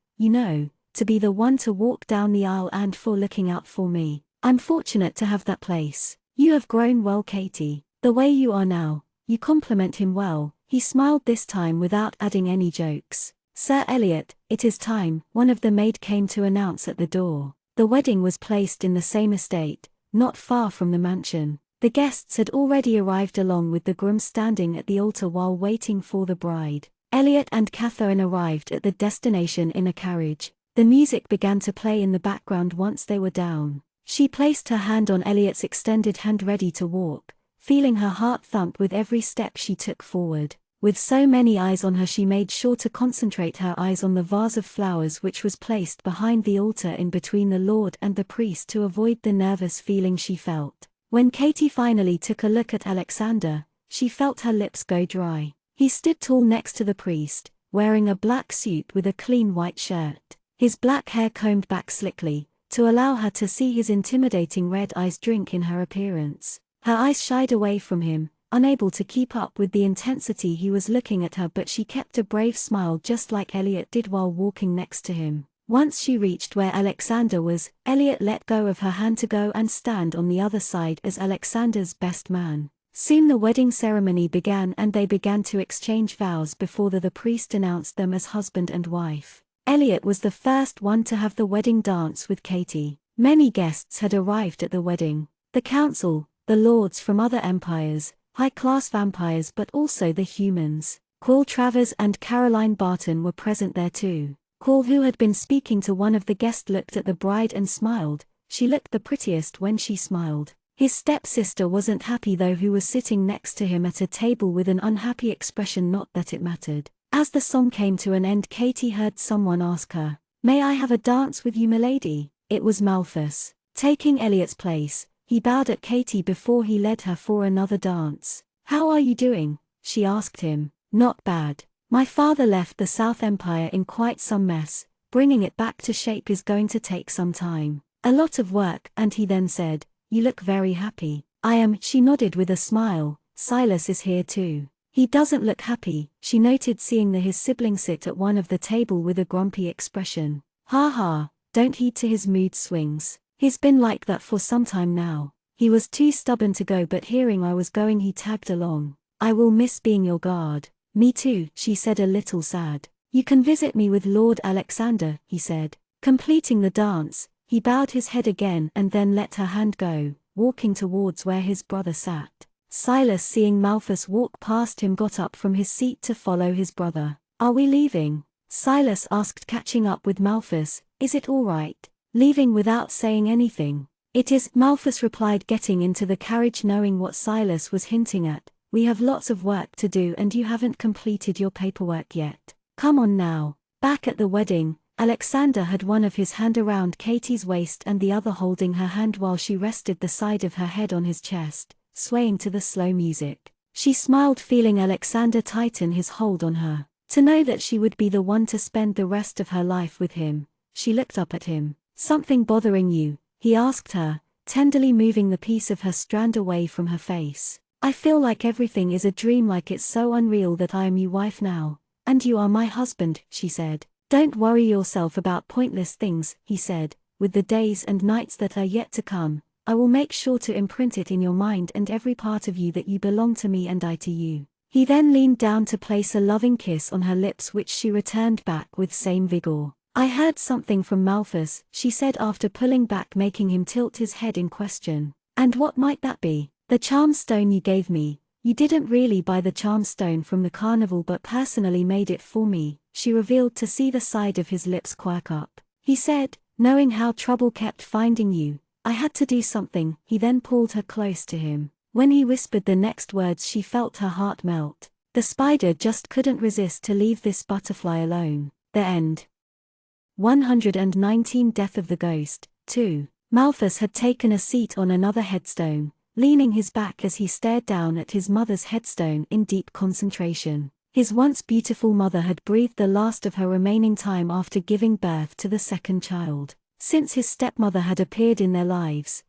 to be the one to walk down the aisle and for looking out for me. I'm fortunate to have that place. You have grown well, Katie. The way you are now, you compliment him well. He smiled this time without adding any jokes. Sir Elliot, it is time, one of the maid came to announce at the door. The wedding was placed in the same estate, not far from the mansion. The guests had already arrived along with the groom standing at the altar while waiting for the bride. Elliot and Catherine arrived at the destination in a carriage. The music began to play in the background once they were down. She placed her hand on Elliot's extended hand, ready to walk, feeling her heart thump with every step she took forward. With so many eyes on her, she made sure to concentrate her eyes on the vase of flowers which was placed behind the altar in between the Lord and the priest to avoid the nervous feeling she felt. When Katie finally took a look at Alexander, she felt her lips go dry. He stood tall next to the priest, wearing a black suit with a clean white shirt, his black hair combed back slickly, to allow her to see his intimidating red eyes drink in her appearance. Her eyes shied away from him, unable to keep up with the intensity he was looking at her, but she kept a brave smile just like Elliot did while walking next to him. Once she reached where Alexander was, Elliot let go of her hand to go and stand on the other side as Alexander's best man. Soon the wedding ceremony began and they began to exchange vows before the priest announced them as husband and wife. Elliot was the first one to have the wedding dance with Katie. Many guests had arrived at the wedding. The council, the lords from other empires, high-class vampires, but also the humans. Paul Travers and Caroline Barton were present there too. Paul, who had been speaking to one of the guests, looked at the bride and smiled. She looked the prettiest when she smiled. His stepsister wasn't happy though, who was sitting next to him at a table with an unhappy expression, not that it mattered. As the song came to an end, Katie heard someone ask her, "May I have a dance with you, milady?" It was Malthus. Taking Elliot's place, he bowed at Katie before he led her for another dance. "How are you doing?" she asked him. "Not bad. My father left the South Empire in quite some mess. Bringing it back to shape is going to take some time. A lot of work," and he then said, "You look very happy." "I am," she nodded with a smile. "Silas is here too." "He doesn't look happy," she noted, seeing his sibling sit at one of the table with a grumpy expression. "Ha ha, don't heed to his mood swings. He's been like that for some time now. He was too stubborn to go, but hearing I was going he tagged along. I will miss being your guard." "Me too," she said, a little sad. "You can visit me with Lord Alexander," he said. Completing the dance, he bowed his head again and then let her hand go, walking towards where his brother sat. Silas, seeing Malthus walk past him, got up from his seat to follow his brother. "Are we leaving?" Silas asked, catching up with Malthus. "Is it all right leaving without saying anything?" "It is," Malthus replied, getting into the carriage knowing what Silas was hinting at. "We have lots of work to do and you haven't completed your paperwork yet. Come on now." Back at the wedding, Alexander had one of his hand around Katie's waist and the other holding her hand while she rested the side of her head on his chest, swaying to the slow music. She smiled, feeling Alexander tighten his hold on her. To know that she would be the one to spend the rest of her life with him, she looked up at him. "Something bothering you?" he asked her, tenderly moving the piece of her strand away from her face. "I feel like everything is a dream, like it's so unreal that I am your wife now, and you are my husband," she said. "Don't worry yourself about pointless things," he said. "With the days and nights that are yet to come, I will make sure to imprint it in your mind and every part of you that you belong to me and I to you." He then leaned down to place a loving kiss on her lips, which she returned back with same vigor. "I heard something from Malthus," she said after pulling back, making him tilt his head in question. "And what might that be?" "The charm stone you gave me. You didn't really buy the charm stone from the carnival but personally made it for me," she revealed, to see the side of his lips quirk up. He said, "Knowing how trouble kept finding you, I had to do something." He then pulled her close to him. When he whispered the next words, she felt her heart melt. The spider just couldn't resist to leave this butterfly alone. The end. 119 Death of the Ghost, 2. Malthus had taken a seat on another headstone, leaning his back as he stared down at his mother's headstone in deep concentration. His once beautiful mother had breathed the last of her remaining time after giving birth to the second child. Since his stepmother had appeared in their lives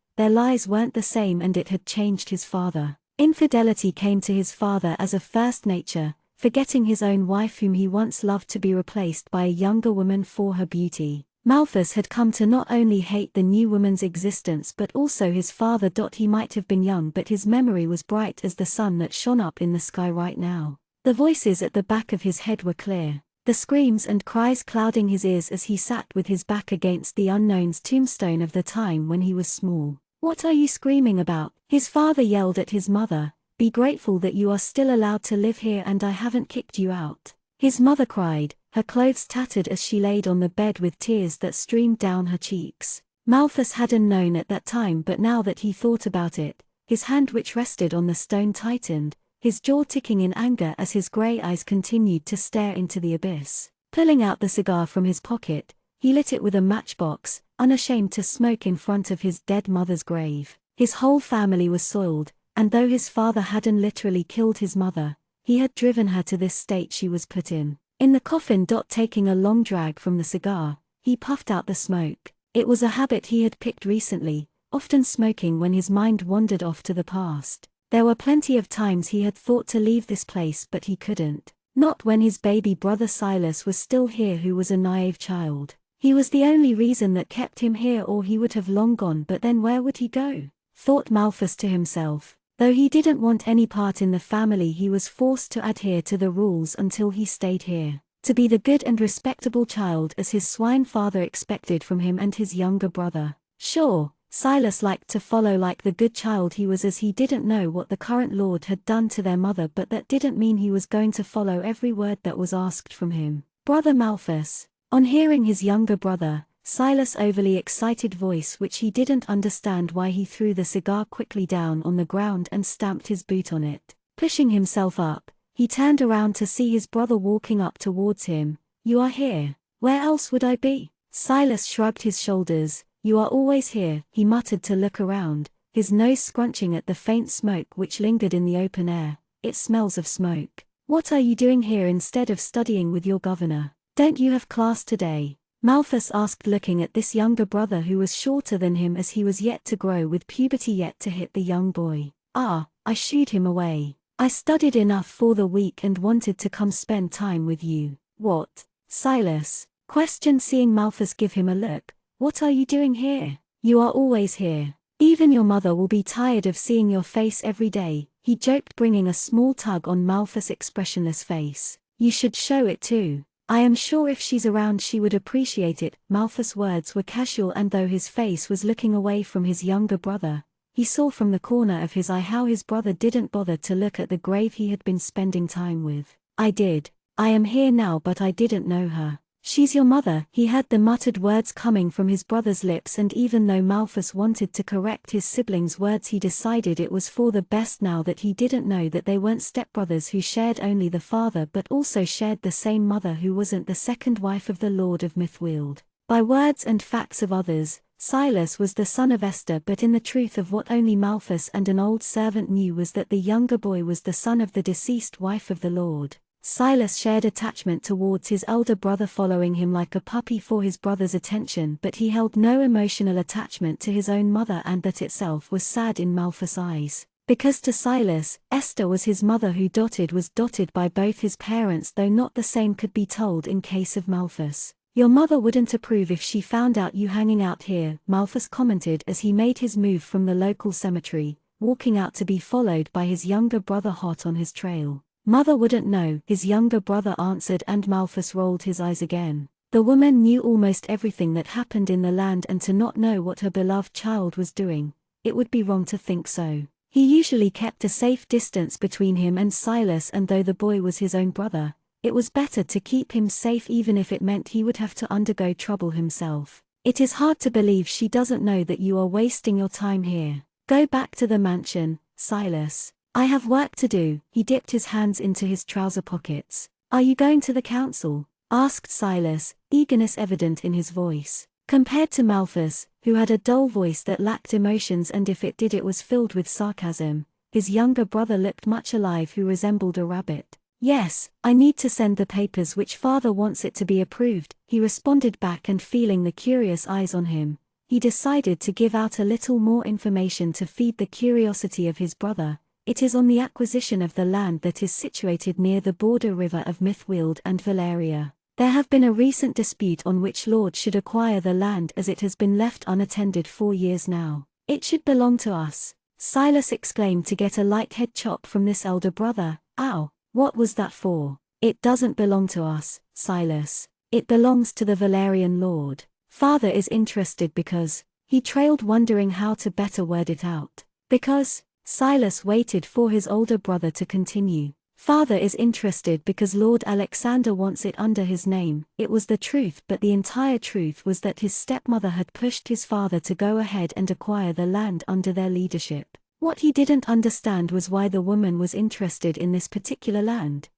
weren't the same, and it had changed his father. Infidelity came to his father as a first nature, forgetting his own wife whom he once loved to be replaced by a younger woman for her beauty. Malthus had come to not only hate the new woman's existence but also his father. He might have been young, but his memory was bright as the sun that shone up in the sky right now. The voices at the back of his head were clear, the screams and cries clouding his ears as he sat with his back against the unknown's tombstone of the time when he was small. "What are you screaming about?" his father yelled at his mother. "Be grateful that you are still allowed to live here and I haven't kicked you out," his mother cried, her clothes tattered as she laid on the bed with tears that streamed down her cheeks. Malthus hadn't known at that time, but now that he thought about it, his hand which rested on the stone tightened, his jaw ticking in anger as his grey eyes continued to stare into the abyss. Pulling out the cigar from his pocket, he lit it with a matchbox, unashamed to smoke in front of his dead mother's grave. His whole family was soiled, and though his father hadn't literally killed his mother, he had driven her to this state she was put in. In the coffin. Taking a long drag from the cigar, he puffed out the smoke. It was a habit he had picked recently, often smoking when his mind wandered off to the past. There were plenty of times he had thought to leave this place, but he couldn't. Not when his baby brother Silas was still here, who was a naive child. He was the only reason that kept him here, or he would have long gone. But then where would he go? Thought Malthus to himself. Though he didn't want any part in the family, he was forced to adhere to the rules until he stayed here, to be the good and respectable child as his swine father expected from him and his younger brother. Sure, Silas liked to follow like the good child he was, as he didn't know what the current lord had done to their mother, but that didn't mean he was going to follow every word that was asked from him. Brother Malthus. On hearing his younger brother, Silas' overly excited voice, which he didn't understand why, he threw the cigar quickly down on the ground and stamped his boot on it. Pushing himself up, he turned around to see his brother walking up towards him. You are here. Where else would I be? Silas shrugged his shoulders. You are always here, he muttered to look around, his nose scrunching at the faint smoke which lingered in the open air. It smells of smoke. What are you doing here instead of studying with your governor? Don't you have class today? Malthus asked, looking at this younger brother who was shorter than him, as he was yet to grow, with puberty yet to hit the young boy. I shooed him away. I studied enough for the week and wanted to come spend time with you. What? Silas questioned, seeing Malthus give him a look. What are you doing here? You are always here. Even your mother will be tired of seeing your face every day, he joked, bringing a small tug on Malthus' expressionless face. You should show it too. I am sure if she's around she would appreciate it. Malthus' words were casual, and though his face was looking away from his younger brother, he saw from the corner of his eye how his brother didn't bother to look at the grave he had been spending time with. I did. I am here now, but I didn't know her. She's your mother. He heard the muttered words coming from his brother's lips, and even though Malthus wanted to correct his siblings' words, he decided it was for the best now that he didn't know that they weren't stepbrothers who shared only the father but also shared the same mother, who wasn't the second wife of the Lord of Mythweald. By words and facts of others, Silas was the son of Esther, but in the truth of what only Malthus and an old servant knew was that the younger boy was the son of the deceased wife of the Lord. Silas shared attachment towards his elder brother, following him like a puppy for his brother's attention, but he held no emotional attachment to his own mother, and that itself was sad in Malthus' eyes. Because to Silas, Esther was his mother, who was dotted by both his parents, though not the same could be told in case of Malthus. Your mother wouldn't approve if she found out you hanging out here, Malthus commented as he made his move from the local cemetery, walking out to be followed by his younger brother hot on his trail. Mother wouldn't know, his younger brother answered, and Malthus rolled his eyes again. The woman knew almost everything that happened in the land, and to not know what her beloved child was doing, it would be wrong to think so. He usually kept a safe distance between him and Silas, and though the boy was his own brother, it was better to keep him safe even if it meant he would have to undergo trouble himself. It is hard to believe she doesn't know that you are wasting your time here. Go back to the mansion, Silas. I have work to do. He dipped his hands into his trouser pockets. Are you going to the council? Asked Silas, eagerness evident in his voice. Compared to Malthus, who had a dull voice that lacked emotions, and if it did it was filled with sarcasm, his younger brother looked much alive, who resembled a rabbit. Yes, I need to send the papers which father wants it to be approved, he responded back, and feeling the curious eyes on him, he decided to give out a little more information to feed the curiosity of his brother. It is on the acquisition of the land that is situated near the border river of Mythweald and Valeria. There have been a recent dispute on which lord should acquire the land, as it has been left unattended 4 years now. It should belong to us, Silas exclaimed, to get a light head chop from this elder brother. Ow, what was that for? It doesn't belong to us, Silas. It belongs to the Valerian lord. Father is interested because, he trailed, wondering how to better word it out. Because, Silas waited for his older brother to continue. Father is interested because Lord Alexander wants it under his name. It was the truth, but the entire truth was that his stepmother had pushed his father to go ahead and acquire the land under their leadership. What he didn't understand was why the woman was interested in this particular land.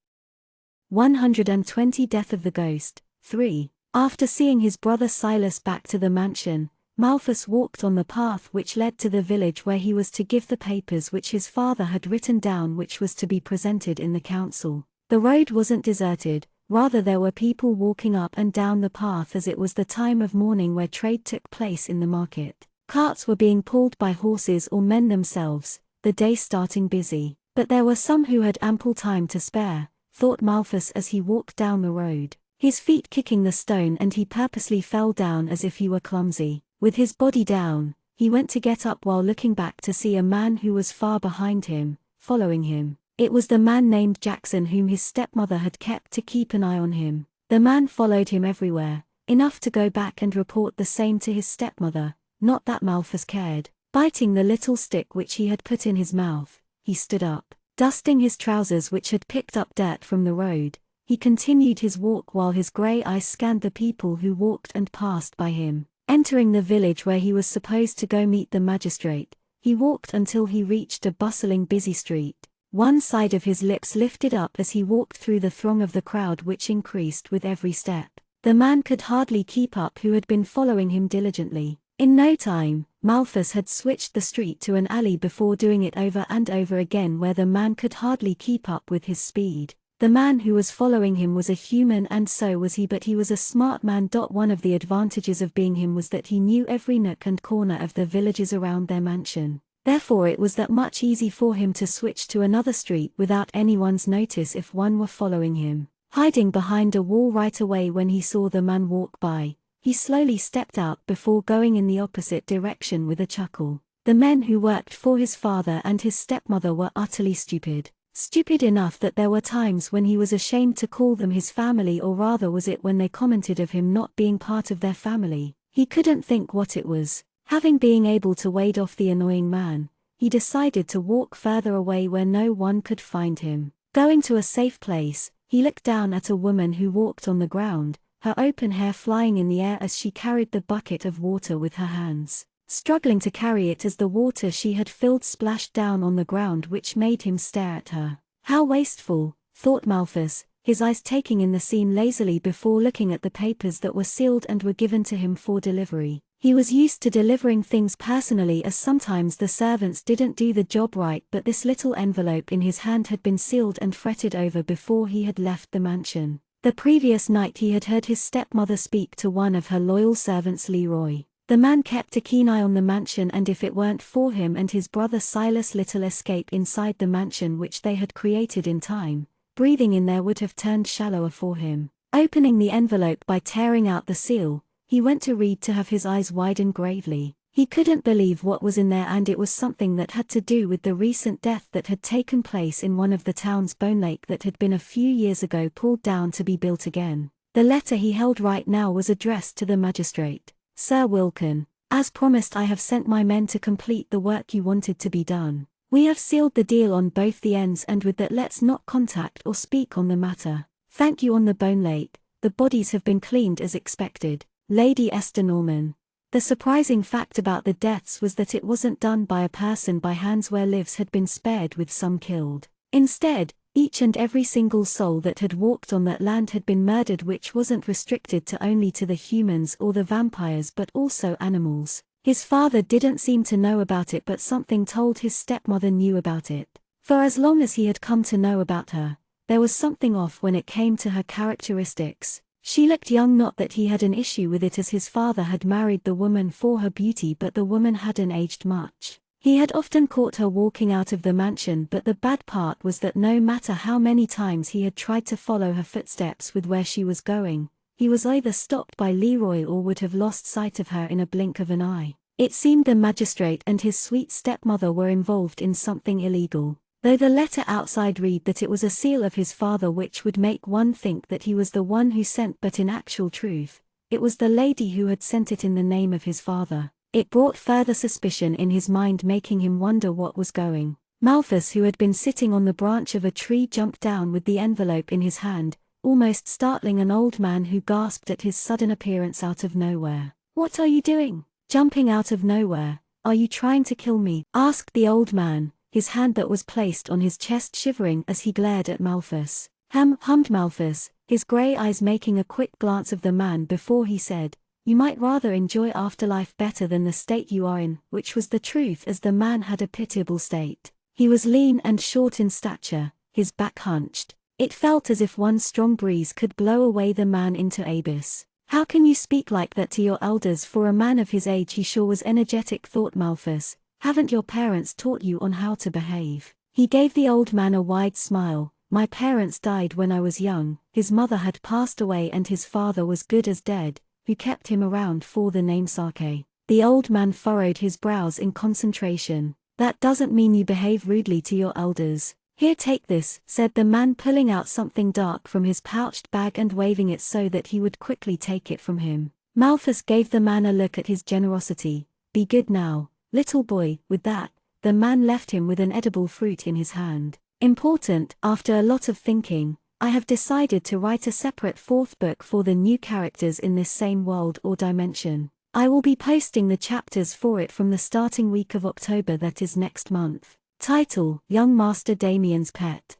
120 Death of the Ghost. 3. After seeing his brother Silas back to the mansion, Malthus walked on the path which led to the village where he was to give the papers which his father had written down, which was to be presented in the council. The road wasn't deserted, rather there were people walking up and down the path, as it was the time of morning where trade took place in the market. Carts were being pulled by horses or men themselves, the day starting busy. But there were some who had ample time to spare, thought Malthus as he walked down the road, his feet kicking the stone, and he purposely fell down as if he were clumsy. With his body down, he went to get up while looking back to see a man who was far behind him, following him. It was the man named Jackson whom his stepmother had kept to keep an eye on him. The man followed him everywhere, enough to go back and report the same to his stepmother, not that Malthus cared. Biting the little stick which he had put in his mouth, he stood up. Dusting his trousers which had picked up dirt from the road, he continued his walk while his grey eyes scanned the people who walked and passed by him. Entering the village where he was supposed to go meet the magistrate, he walked until he reached a bustling busy street. One side of his lips lifted up as he walked through the throng of the crowd, which increased with every step. The man could hardly keep up who had been following him diligently. In no time, Malthus had switched the street to an alley before doing it over and over again, where the man could hardly keep up with his speed. The man who was following him was a human, and so was he, but he was a smart man. One of the advantages of being him was that he knew every nook and corner of the villages around their mansion. Therefore it was that much easy for him to switch to another street without anyone's notice if one were following him. Hiding behind a wall right away when he saw the man walk by, he slowly stepped out before going in the opposite direction with a chuckle. The men who worked for his father and his stepmother were utterly stupid. Stupid enough that there were times when he was ashamed to call them his family, or rather was it when they commented of him not being part of their family. He couldn't think what it was. Having been able to ward off the annoying man, he decided to walk further away where no one could find him. Going to a safe place, he looked down at a woman who walked on the ground, her open hair flying in the air as she carried the bucket of water with her hands, struggling to carry it as the water she had filled splashed down on the ground, which made him stare at her. How wasteful, thought Malthus, his eyes taking in the scene lazily before looking at the papers that were sealed and were given to him for delivery. He was used to delivering things personally, as sometimes the servants didn't do the job right, but this little envelope in his hand had been sealed and fretted over before he had left the mansion. The previous night he had heard his stepmother speak to one of her loyal servants, Leroy. The man kept a keen eye on the mansion, and if it weren't for him and his brother Silas' little escape inside the mansion which they had created in time, breathing in there would have turned shallower for him. Opening the envelope by tearing out the seal, he went to read to have his eyes widen gravely. He couldn't believe what was in there, and it was something that had to do with the recent death that had taken place in one of the town's bone lake that had been a few years ago pulled down to be built again. The letter he held right now was addressed to the magistrate. Sir Wilkin, as promised, I have sent my men to complete the work you wanted to be done. We have sealed the deal on both the ends, and with that let's not contact or speak on the matter. Thank you. On the bone lake, the bodies have been cleaned as expected. Lady Esther Norman. The surprising fact about the deaths was that it wasn't done by a person by hands where lives had been spared with some killed. Instead, each and every single soul that had walked on that land had been murdered, which wasn't restricted to only to the humans or the vampires but also animals. His father didn't seem to know about it, but something told his stepmother knew about it. For as long as he had come to know about her, there was something off when it came to her characteristics. She looked young, not that he had an issue with it, as his father had married the woman for her beauty, but the woman hadn't aged much. He had often caught her walking out of the mansion, but the bad part was that no matter how many times he had tried to follow her footsteps with where she was going, he was either stopped by Leroy or would have lost sight of her in a blink of an eye. It seemed the magistrate and his sweet stepmother were involved in something illegal. Though the letter outside read that it was a seal of his father, which would make one think that he was the one who sent, but in actual truth, it was the lady who had sent it in the name of his father. It brought further suspicion in his mind, making him wonder what was going. Malthus, who had been sitting on the branch of a tree, jumped down with the envelope in his hand, almost startling an old man who gasped at his sudden appearance out of nowhere. "What are you doing?" Jumping out of nowhere, Are you trying to kill me? Asked the old man, his hand that was placed on his chest shivering as he glared at Malthus. Hummed Malthus, his grey eyes making a quick glance of the man before he said, "You might rather enjoy afterlife better than the state you are in," which was the truth, as the man had a pitiable state. He was lean and short in stature, his back hunched. It felt as if one strong breeze could blow away the man into abyss. "How can you speak like that to your elders? For a man of his age he sure was energetic," thought Malthus. "Haven't your parents taught you on how to behave?" He gave the old man a wide smile. "My parents died when I was young, his mother had passed away and his father was good as dead, who kept him around for the namesake." The old man furrowed his brows in concentration. "That doesn't mean you behave rudely to your elders." "Here, take this," said the man, pulling out something dark from his pouched bag and waving it so that he would quickly take it from him. Malthus gave the man a look at his generosity. "Be good now, little boy." With that, the man left him with an edible fruit in his hand. Important, after a lot of thinking, I have decided to write a separate fourth book for the new characters in this same world or dimension. I will be posting the chapters for it from the starting week of October, that is next month. Title: Young Master Damien's Pet.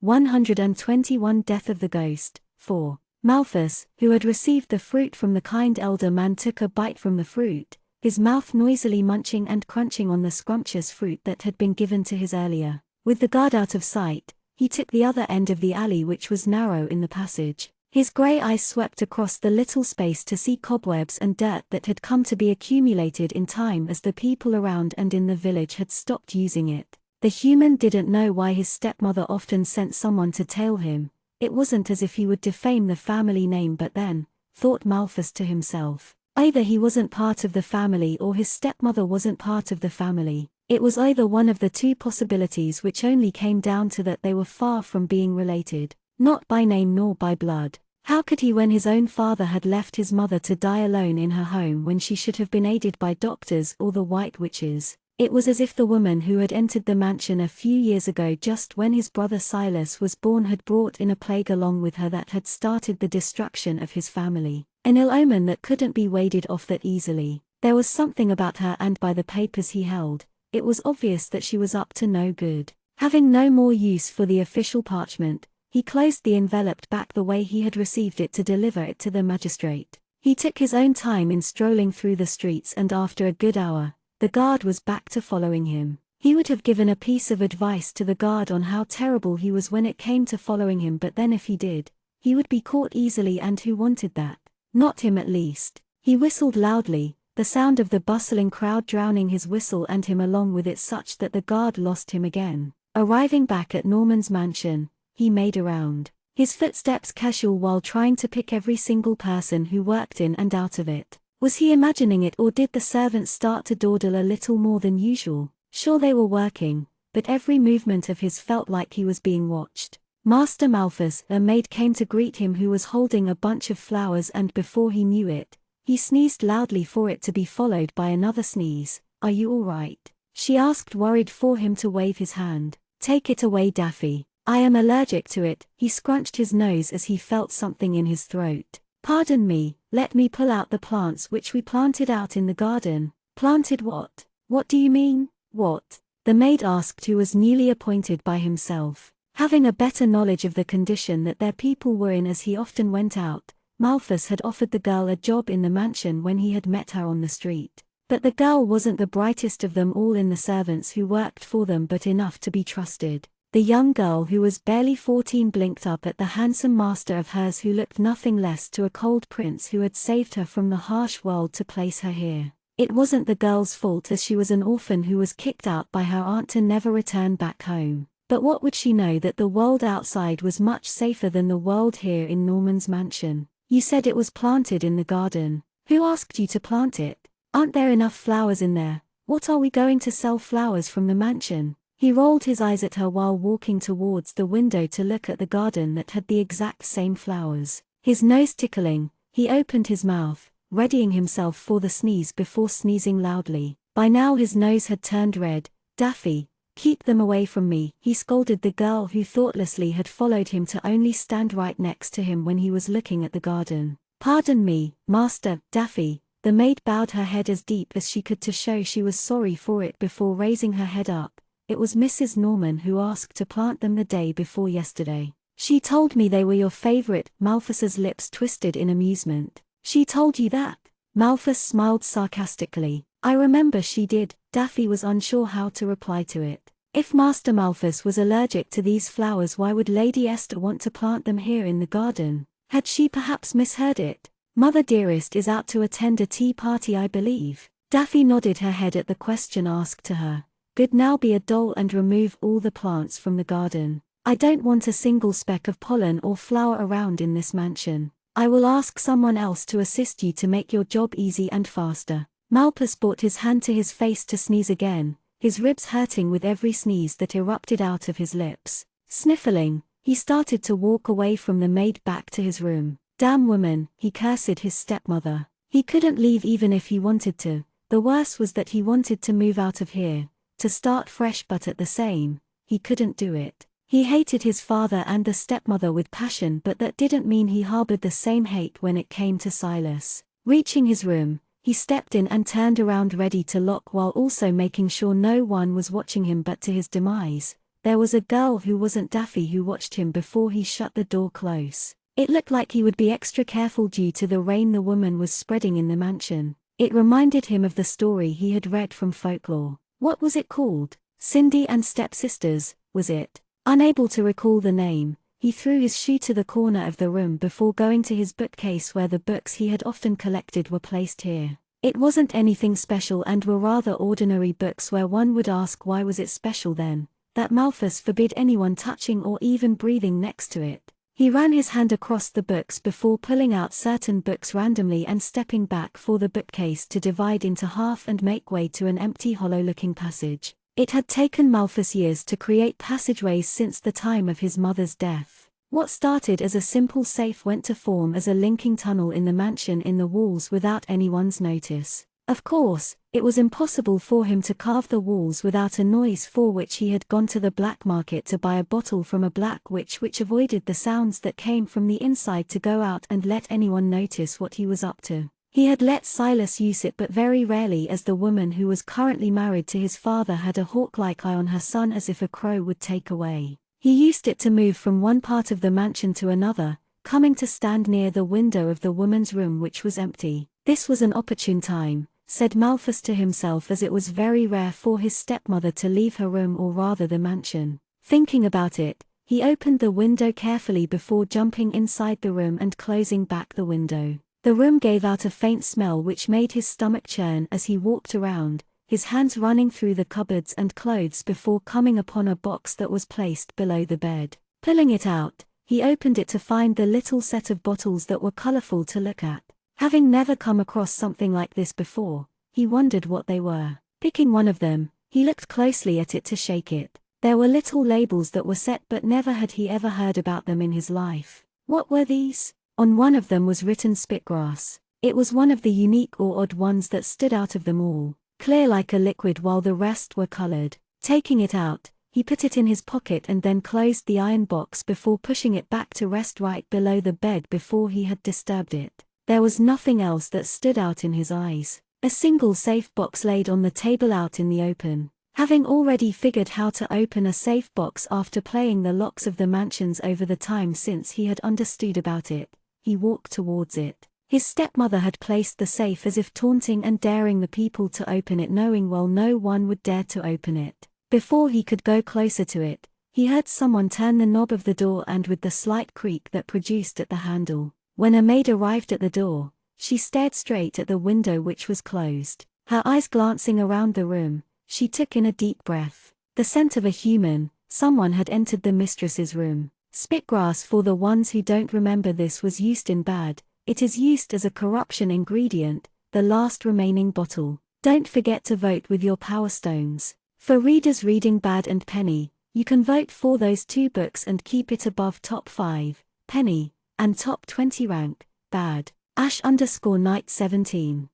121 Death of the Ghost. 4. Malthus, who had received the fruit from the kind elder man, took a bite from the fruit, his mouth noisily munching and crunching on the scrumptious fruit that had been given to his earlier. With the guard out of sight, he took the other end of the alley, which was narrow in the passage. His grey eyes swept across the little space to see cobwebs and dirt that had come to be accumulated in time as the people around and in the village had stopped using it. The human didn't know why his stepmother often sent someone to tail him. It wasn't as if he would defame the family name, but then, thought Malthus to himself, either he wasn't part of the family or his stepmother wasn't part of the family. It was either one of the two possibilities, which only came down to that they were far from being related, not by name nor by blood. How could he, when his own father had left his mother to die alone in her home when she should have been aided by doctors or the white witches? It was as if the woman who had entered the mansion a few years ago, just when his brother Silas was born, had brought in a plague along with her that had started the destruction of his family. An ill omen that couldn't be waded off that easily. There was something about her, and by the papers he held, it was obvious that she was up to no good. Having no more use for the official parchment, he closed the envelope back the way he had received it to deliver it to the magistrate. He took his own time in strolling through the streets, and after a good hour, the guard was back to following him. He would have given a piece of advice to the guard on how terrible he was when it came to following him, but then if he did, he would be caught easily, and who wanted that? Not him, at least. He whistled loudly, the sound of the bustling crowd drowning his whistle and him along with it, such that the guard lost him again. Arriving back at Norman's mansion, he made around, his footsteps casual while trying to pick every single person who worked in and out of it. Was he imagining it, or did the servants start to dawdle a little more than usual? Sure, they were working, but every movement of his felt like he was being watched. Master Malthus, a maid came to greet him who was holding a bunch of flowers, and before he knew it, he sneezed loudly for it to be followed by another sneeze. "Are you all right?" she asked, worried for him to wave his hand. "Take it away, Daffy. I am allergic to it." He scrunched his nose as he felt something in his throat. "Pardon me, let me pull out the plants which we planted out in the garden." "Planted what? What do you mean?" "What?" the maid asked, who was newly appointed by himself. Having a better knowledge of the condition that their people were in as he often went out, Malthus had offered the girl a job in the mansion when he had met her on the street. But the girl wasn't the brightest of them all in the servants who worked for them, but enough to be trusted. The young girl, who was barely 14, blinked up at the handsome master of hers, who looked nothing less to a cold prince who had saved her from the harsh world to place her here. It wasn't the girl's fault, as she was an orphan who was kicked out by her aunt to never return back home. But what would she know that the world outside was much safer than the world here in Norman's mansion? "You said it was planted in the garden. Who asked you to plant it? Aren't there enough flowers in there? What, are we going to sell flowers from the mansion?" He rolled his eyes at her while walking towards the window to look at the garden that had the exact same flowers. His nose tickling, he opened his mouth, readying himself for the sneeze before sneezing loudly. By now his nose had turned red. "Daffy, keep them away from me," he scolded the girl, who thoughtlessly had followed him to only stand right next to him when he was looking at the garden. "Pardon me, Master Daffy," The maid bowed her head as deep as she could to show she was sorry for it before raising her head up. It was Mrs. Norman who asked to plant them the day before yesterday. She told me they were your favorite. Malthus's lips twisted in amusement. She told you that? Malthus smiled sarcastically. I remember she did. Daffy was unsure how to reply to it. If Master Malthus was allergic to these flowers, why would Lady Esther want to plant them here in the garden? Had she perhaps misheard it? Mother dearest is out to attend a tea party, I believe. Daffy nodded her head at the question asked to her. Good, now be a doll and remove all the plants from the garden. I don't want a single speck of pollen or flower around in this mansion. I will ask someone else to assist you to make your job easy and faster. Malthus brought his hand to his face to sneeze again, his ribs hurting with every sneeze that erupted out of his lips. Sniffling, he started to walk away from the maid back to his room. Damn woman, he cursed his stepmother. He couldn't leave even if he wanted to. The worst was that he wanted to move out of here, to start fresh, but at the same, he couldn't do it. He hated his father and the stepmother with passion, but that didn't mean he harbored the same hate when it came to Silas. Reaching his room, he stepped in and turned around ready to lock while also making sure no one was watching him, but to his demise, there was a girl who wasn't Daffy who watched him before he shut the door close. It looked like he would be extra careful due to the rain the woman was spreading in the mansion. It reminded him of the story he had read from folklore. What was it called? Cindy and Stepsisters, was it? Unable to recall the name, he threw his shoe to the corner of the room before going to his bookcase where the books he had often collected were placed here. It wasn't anything special and were rather ordinary books where one would ask why was it special then, that Malthus forbid anyone touching or even breathing next to it. He ran his hand across the books before pulling out certain books randomly and stepping back for the bookcase to divide into half and make way to an empty hollow-looking passage. It had taken Malthus years to create passageways since the time of his mother's death. What started as a simple safe went to form as a linking tunnel in the mansion in the walls without anyone's notice. Of course, it was impossible for him to carve the walls without a noise, for which he had gone to the black market to buy a bottle from a black witch which avoided the sounds that came from the inside to go out and let anyone notice what he was up to. He had let Silas use it, but very rarely, as the woman who was currently married to his father had a hawk-like eye on her son as if a crow would take away. He used it to move from one part of the mansion to another, coming to stand near the window of the woman's room which was empty. This was an opportune time, said Malthus to himself, as it was very rare for his stepmother to leave her room, or rather the mansion. Thinking about it, he opened the window carefully before jumping inside the room and closing back the window. The room gave out a faint smell which made his stomach churn as he walked around, his hands running through the cupboards and clothes before coming upon a box that was placed below the bed. Pulling it out, he opened it to find the little set of bottles that were colorful to look at. Having never come across something like this before, he wondered what they were. Picking one of them, he looked closely at it to shake it. There were little labels that were set, but never had he ever heard about them in his life. What were these? On one of them was written spitgrass. It was one of the unique or odd ones that stood out of them all, clear like a liquid while the rest were colored. Taking it out, he put it in his pocket and then closed the iron box before pushing it back to rest right below the bed before he had disturbed it. There was nothing else that stood out in his eyes. A single safe box laid on the table out in the open. Having already figured how to open a safe box after playing the locks of the mansions over the time since he had understood about it, he walked towards it. His stepmother had placed the safe as if taunting and daring the people to open it, knowing well no one would dare to open it. Before he could go closer to it, he heard someone turn the knob of the door, and with the slight creak that produced at the handle. When a maid arrived at the door, she stared straight at the window which was closed. Her eyes glancing around the room, she took in a deep breath. The scent of a human, someone had entered the mistress's room. Spitgrass, for the ones who don't remember this, was used in Bad. It is used as a corruption ingredient, the last remaining bottle. Don't forget to vote with your power stones. For readers reading Bad and Penny, you can vote for those two books and keep it above top 5, Penny, and top 20 rank, Bad. Ash_Knight 17.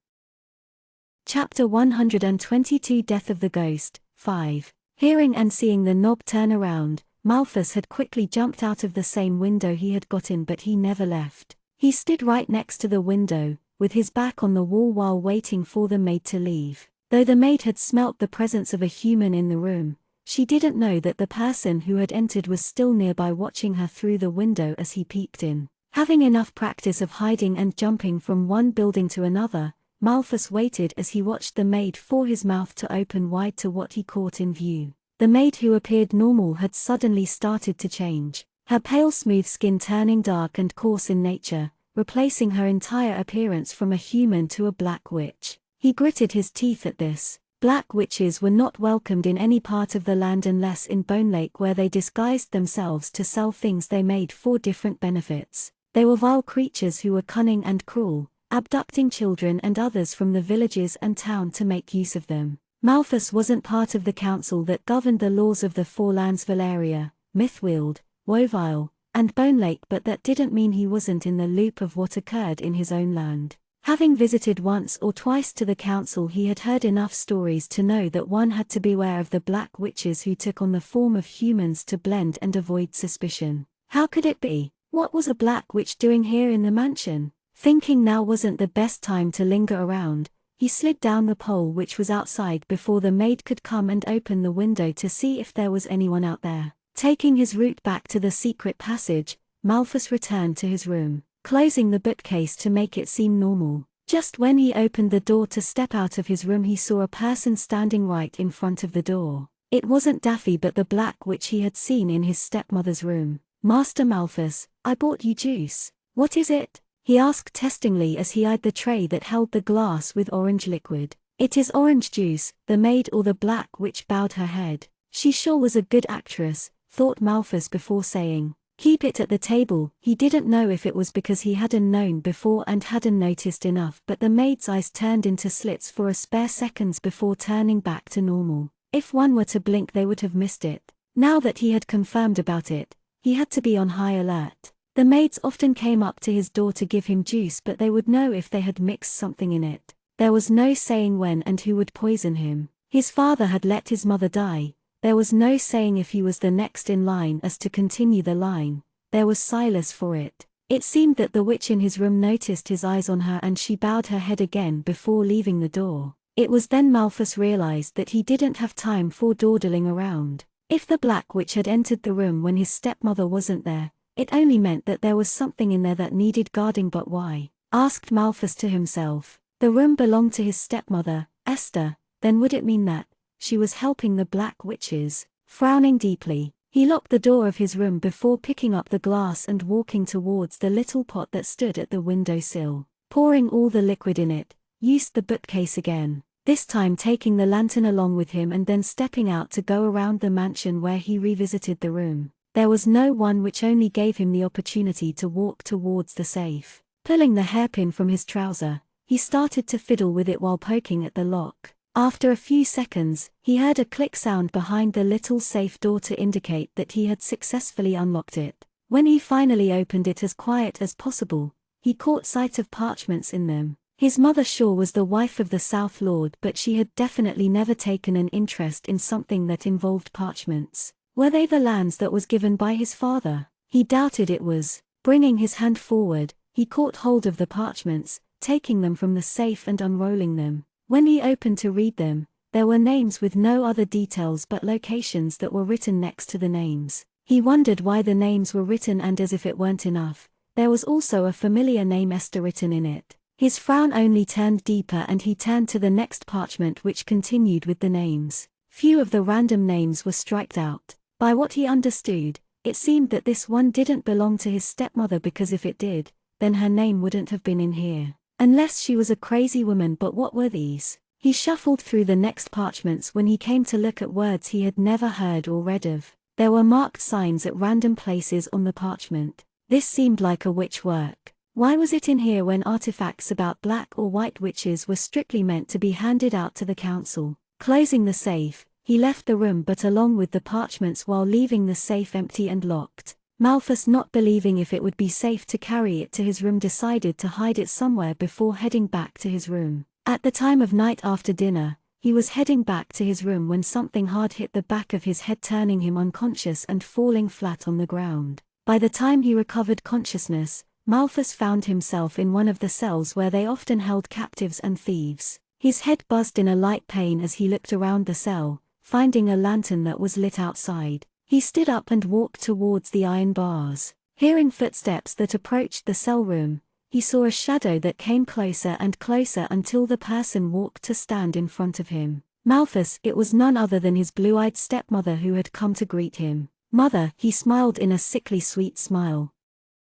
Chapter 122 Death of the Ghost, 5. Hearing and seeing the knob turn around, Malthus had quickly jumped out of the same window he had got in, but he never left. He stood right next to the window, with his back on the wall while waiting for the maid to leave. Though the maid had smelt the presence of a human in the room, she didn't know that the person who had entered was still nearby watching her through the window as he peeped in. Having enough practice of hiding and jumping from one building to another, Malthus waited as he watched the maid for his mouth to open wide to what he caught in view. The maid who appeared normal had suddenly started to change, her pale smooth skin turning dark and coarse in nature, replacing her entire appearance from a human to a black witch. He gritted his teeth at this. Black witches were not welcomed in any part of the land unless in Bone Lake, where they disguised themselves to sell things they made for different benefits. They were vile creatures who were cunning and cruel, abducting children and others from the villages and town to make use of them. Malthus wasn't part of the council that governed the laws of the four lands Valeria, Mythweald, Wovile, and Bone Lake, but that didn't mean he wasn't in the loop of what occurred in his own land. Having visited once or twice to the council, he had heard enough stories to know that one had to beware of the black witches who took on the form of humans to blend and avoid suspicion. How could it be? What was a black witch doing here in the mansion? Thinking now wasn't the best time to linger around, he slid down the pole which was outside before the maid could come and open the window to see if there was anyone out there. Taking his route back to the secret passage, Malthus returned to his room, closing the bookcase to make it seem normal. Just when he opened the door to step out of his room, he saw a person standing right in front of the door. It wasn't Daffy but the black witch he had seen in his stepmother's room. "Master Malthus, I bought you juice. What is it?" he asked testingly as he eyed the tray that held the glass with orange liquid. "It is orange juice." The maid or the black witch bowed her head. She sure was a good actress, thought Malthus before saying, "Keep it at the table." He didn't know if it was because he hadn't known before and hadn't noticed enough, but the maid's eyes turned into slits for a spare seconds before turning back to normal. If one were to blink they would have missed it. Now that he had confirmed about it, he had to be on high alert. The maids often came up to his door to give him juice, but they would know if they had mixed something in it. There was no saying when and who would poison him. His father had let his mother die. There was no saying if he was the next in line as to continue the line. There was Silas for it. It seemed that the witch in his room noticed his eyes on her and she bowed her head again before leaving the door. It was then Malthus realized that he didn't have time for dawdling around. If the black witch had entered the room when his stepmother wasn't there, it only meant that there was something in there that needed guarding. But why? Asked Malthus to himself. The room belonged to his stepmother, Esther. Then would it mean that she was helping the black witches? Frowning deeply, he locked the door of his room before picking up the glass and walking towards the little pot that stood at the windowsill. Pouring all the liquid in it, used the bookcase again, this time taking the lantern along with him and then stepping out to go around the mansion where he revisited the room. There was no one, which only gave him the opportunity to walk towards the safe. Pulling the hairpin from his trouser, he started to fiddle with it while poking at the lock. After a few seconds, he heard a click sound behind the little safe door to indicate that he had successfully unlocked it. When he finally opened it as quiet as possible, he caught sight of parchments in them. His mother sure was the wife of the South Lord, but she had definitely never taken an interest in something that involved parchments. Were they the lands that was given by his father? He doubted it was. Bringing his hand forward, he caught hold of the parchments, taking them from the safe and unrolling them. When he opened to read them, there were names with no other details but locations that were written next to the names. He wondered why the names were written, and as if it weren't enough, there was also a familiar name, Esther, written in it. His frown only turned deeper and he turned to the next parchment, which continued with the names. Few of the random names were striked out. By what he understood, it seemed that this one didn't belong to his stepmother, because if it did, then her name wouldn't have been in here. Unless she was a crazy woman. But what were these? He shuffled through the next parchments when he came to look at words he had never heard or read of. There were marked signs at random places on the parchment. This seemed like a witch work. Why was it in here when artifacts about black or white witches were strictly meant to be handed out to the council? Closing the safe, he left the room, but along with the parchments, while leaving the safe empty and locked. Malthus, not believing if it would be safe to carry it to his room, decided to hide it somewhere before heading back to his room. At the time of night after dinner, he was heading back to his room when something hard hit the back of his head, turning him unconscious and falling flat on the ground. By the time he recovered consciousness, Malthus found himself in one of the cells where they often held captives and thieves. His head buzzed in a light pain as he looked around the cell, finding a lantern that was lit outside. He stood up and walked towards the iron bars. Hearing footsteps that approached the cell room, he saw a shadow that came closer and closer until the person walked to stand in front of him. Malthus, it was none other than his blue-eyed stepmother who had come to greet him. "Mother," he smiled in a sickly sweet smile.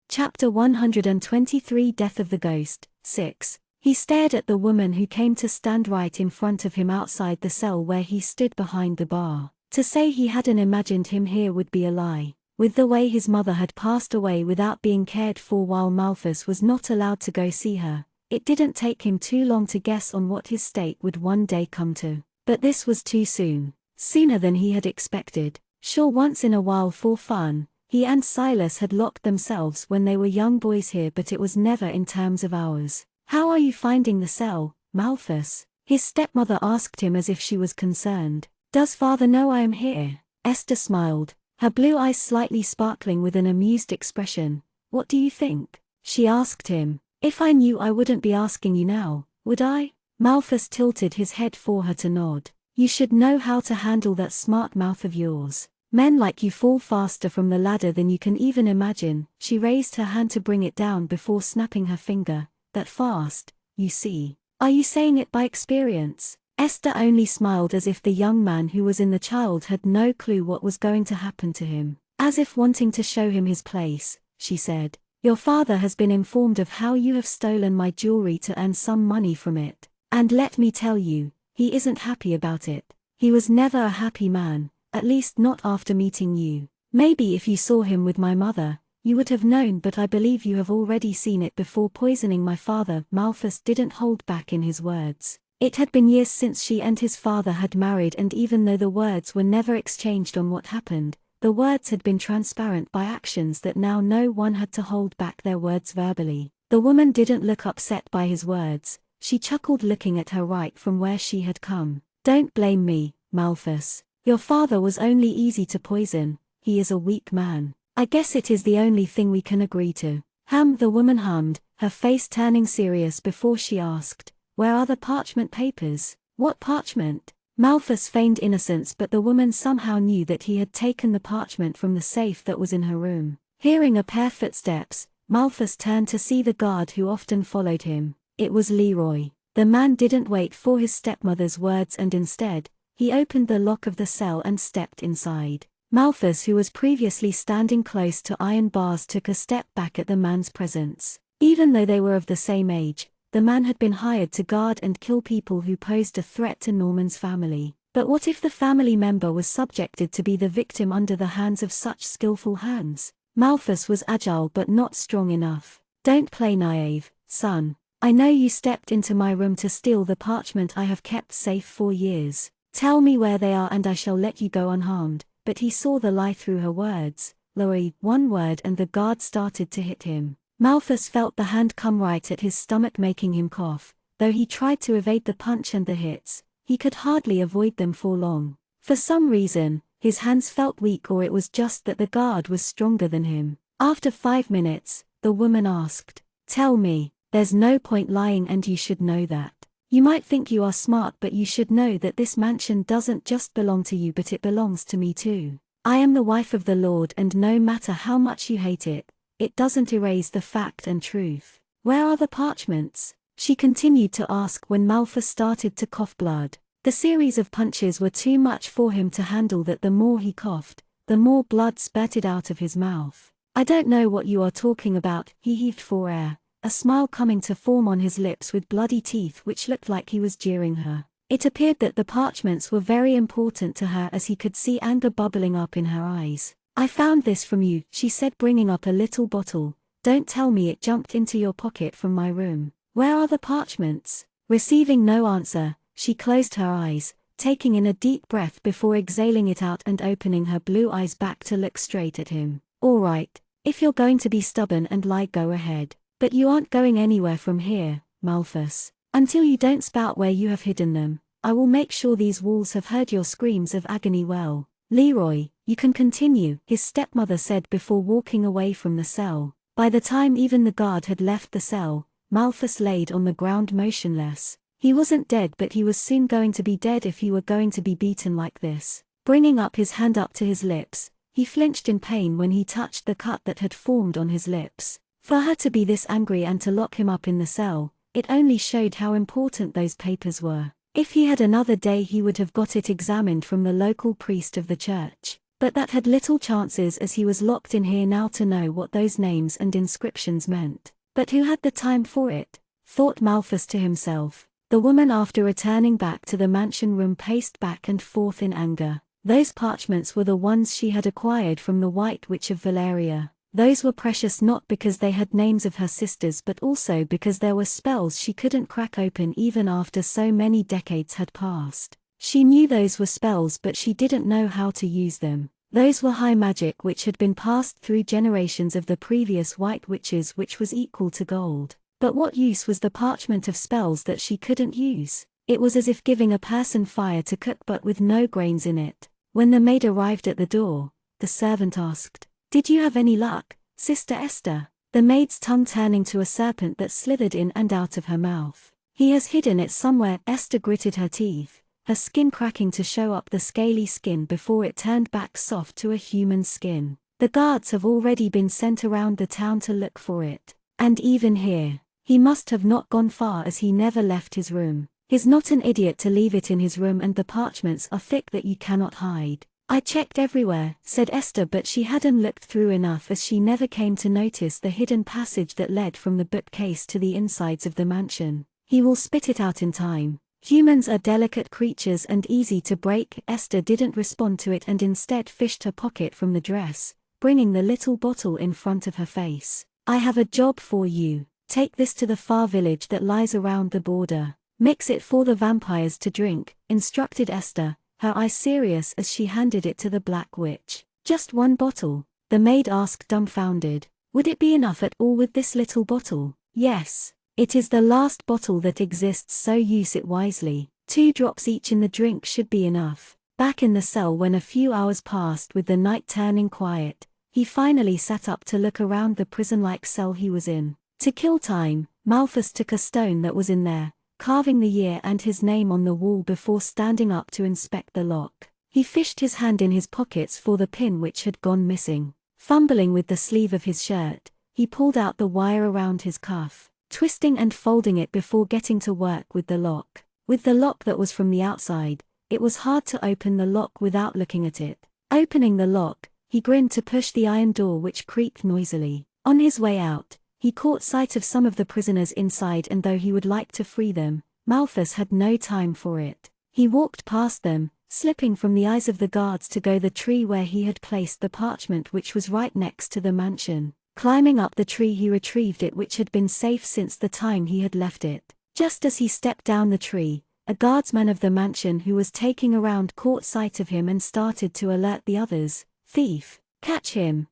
Chapter 123 Death of the Ghost, 6. He stared at the woman who came to stand right in front of him outside the cell where he stood behind the bar. To say he hadn't imagined him here would be a lie. With the way his mother had passed away without being cared for while Malthus was not allowed to go see her, it didn't take him too long to guess on what his state would one day come to. But this was too soon. Sooner than he had expected. Sure, once in a while for fun, he and Silas had locked themselves when they were young boys here, but it was never in terms of hours. "How are you finding the cell, Malthus?" his stepmother asked him as if she was concerned. "Does father know I am here?" Esther smiled, her blue eyes slightly sparkling with an amused expression. "What do you think?" she asked him. "If I knew I wouldn't be asking you now, would I?" Malthus tilted his head for her to nod. "You should know how to handle that smart mouth of yours. Men like you fall faster from the ladder than you can even imagine." She raised her hand to bring it down before snapping her finger. "That fast, you see. Are you saying it by experience?" Esther only smiled as if the young man who was in the child had no clue what was going to happen to him. As if wanting to show him his place, she said, "Your father has been informed of how you have stolen my jewelry to earn some money from it. And let me tell you, he isn't happy about it. He was never a happy man, at least not after meeting you. Maybe if you saw him with my mother, you would have known, but I believe you have already seen it before poisoning my father." Malthus didn't hold back in his words. It had been years since she and his father had married, and even though the words were never exchanged on what happened, the words had been transparent by actions that now no one had to hold back their words verbally. The woman didn't look upset by his words. She chuckled, looking at her right from where she had come. "Don't blame me, Malthus. Your father was only easy to poison. He is a weak man. I guess it is the only thing we can agree to." The woman hummed, her face turning serious before she asked, "Where are the parchment papers?" "What parchment?" Malthus feigned innocence, but the woman somehow knew that he had taken the parchment from the safe that was in her room. Hearing a pair of footsteps, Malthus turned to see the guard who often followed him. It was Leroy. The man didn't wait for his stepmother's words, and instead, he opened the lock of the cell and stepped inside. Malthus, who was previously standing close to iron bars, took a step back at the man's presence. Even though they were of the same age, the man had been hired to guard and kill people who posed a threat to Norman's family. But what if the family member was subjected to be the victim under the hands of such skillful hands? Malthus was agile but not strong enough. "Don't play naive, son. I know you stepped into my room to steal the parchment I have kept safe for years. Tell me where they are and I shall let you go unharmed." But he saw the lie through her words. "Leroy," one word, and the guard started to hit him. Malthus felt the hand come right at his stomach, making him cough. Though he tried to evade the punch and the hits, he could hardly avoid them for long. For some reason, his hands felt weak, or it was just that the guard was stronger than him. After 5 minutes, the woman asked, "Tell me, there's no point lying, and you should know that. You might think you are smart, but you should know that this mansion doesn't just belong to you, but it belongs to me too. I am the wife of the Lord, and no matter how much you hate it, it doesn't erase the fact and truth. Where are the parchments?" she continued to ask when Malthus started to cough blood. The series of punches were too much for him to handle. That the more he coughed, the more blood spurted out of his mouth. "I don't know what you are talking about," he heaved for air, a smile coming to form on his lips with bloody teeth which looked like he was jeering her. It appeared that the parchments were very important to her, as he could see anger bubbling up in her eyes. "I found this from you," she said, bringing up a little bottle. "Don't tell me it jumped into your pocket from my room. Where are the parchments?" Receiving no answer, she closed her eyes, taking in a deep breath before exhaling it out and opening her blue eyes back to look straight at him. "All right, if you're going to be stubborn and lie, go ahead. But you aren't going anywhere from here, Malthus. Until you don't spout where you have hidden them, I will make sure these walls have heard your screams of agony well." "Leroy, you can continue," his stepmother said before walking away from the cell. By the time even the guard had left the cell, Malthus laid on the ground motionless. He wasn't dead, but he was soon going to be dead if he were going to be beaten like this. Bringing up his hand up to his lips, he flinched in pain when he touched the cut that had formed on his lips. For her to be this angry and to lock him up in the cell, it only showed how important those papers were. If he had another day, he would have got it examined from the local priest of the church. But that had little chances, as he was locked in here now to know what those names and inscriptions meant. But who had the time for it? Thought Malthus to himself. The woman, after returning back to the mansion room, paced back and forth in anger. Those parchments were the ones she had acquired from the White Witch of Valeria. Those were precious not because they had names of her sisters, but also because there were spells she couldn't crack open even after so many decades had passed. She knew those were spells, but she didn't know how to use them. Those were high magic which had been passed through generations of the previous White Witches, which was equal to gold. But what use was the parchment of spells that she couldn't use? It was as if giving a person fire to cook but with no grains in it. When the maid arrived at the door, the servant asked, "Did you have any luck, Sister Esther?" The maid's tongue turning to a serpent that slithered in and out of her mouth. "He has hidden it somewhere." Esther gritted her teeth, her skin cracking to show up the scaly skin before it turned back soft to a human skin. "The guards have already been sent around the town to look for it. And even here. He must have not gone far, as he never left his room. He's not an idiot to leave it in his room, and the parchments are thick that you cannot hide." "I checked everywhere," said Esther, but she hadn't looked through enough, as she never came to notice the hidden passage that led from the bookcase to the insides of the mansion. "He will spit it out in time. Humans are delicate creatures and easy to break." Esther didn't respond to it and instead fished her pocket from the dress, bringing the little bottle in front of her face. "I have a job for you. Take this to the far village that lies around the border. Mix it for the vampires to drink," instructed Esther, her eyes serious as she handed it to the Black Witch. "Just one bottle?" the maid asked, dumbfounded. "Would it be enough at all with this little bottle?" "Yes. It is the last bottle that exists, so use it wisely. 2 drops each in the drink should be enough." Back in the cell, when a few hours passed with the night turning quiet, he finally sat up to look around the prison-like cell he was in. To kill time, Malthus took a stone that was in there, carving the year and his name on the wall before standing up to inspect the lock. He fished his hand in his pockets for the pin which had gone missing. Fumbling with the sleeve of his shirt, he pulled out the wire around his cuff, twisting and folding it before getting to work with the lock. With the lock that was from the outside, it was hard to open the lock without looking at it. Opening the lock, he grinned to push the iron door, which creaked noisily. On his way out, he caught sight of some of the prisoners inside, and though he would like to free them, Malthus had no time for it. He walked past them, slipping from the eyes of the guards to go the tree where he had placed the parchment, which was right next to the mansion. Climbing up the tree, he retrieved it, which had been safe since the time he had left it. Just as he stepped down the tree, a guardsman of the mansion who was taking around caught sight of him and started to alert the others. "Thief! Catch him!"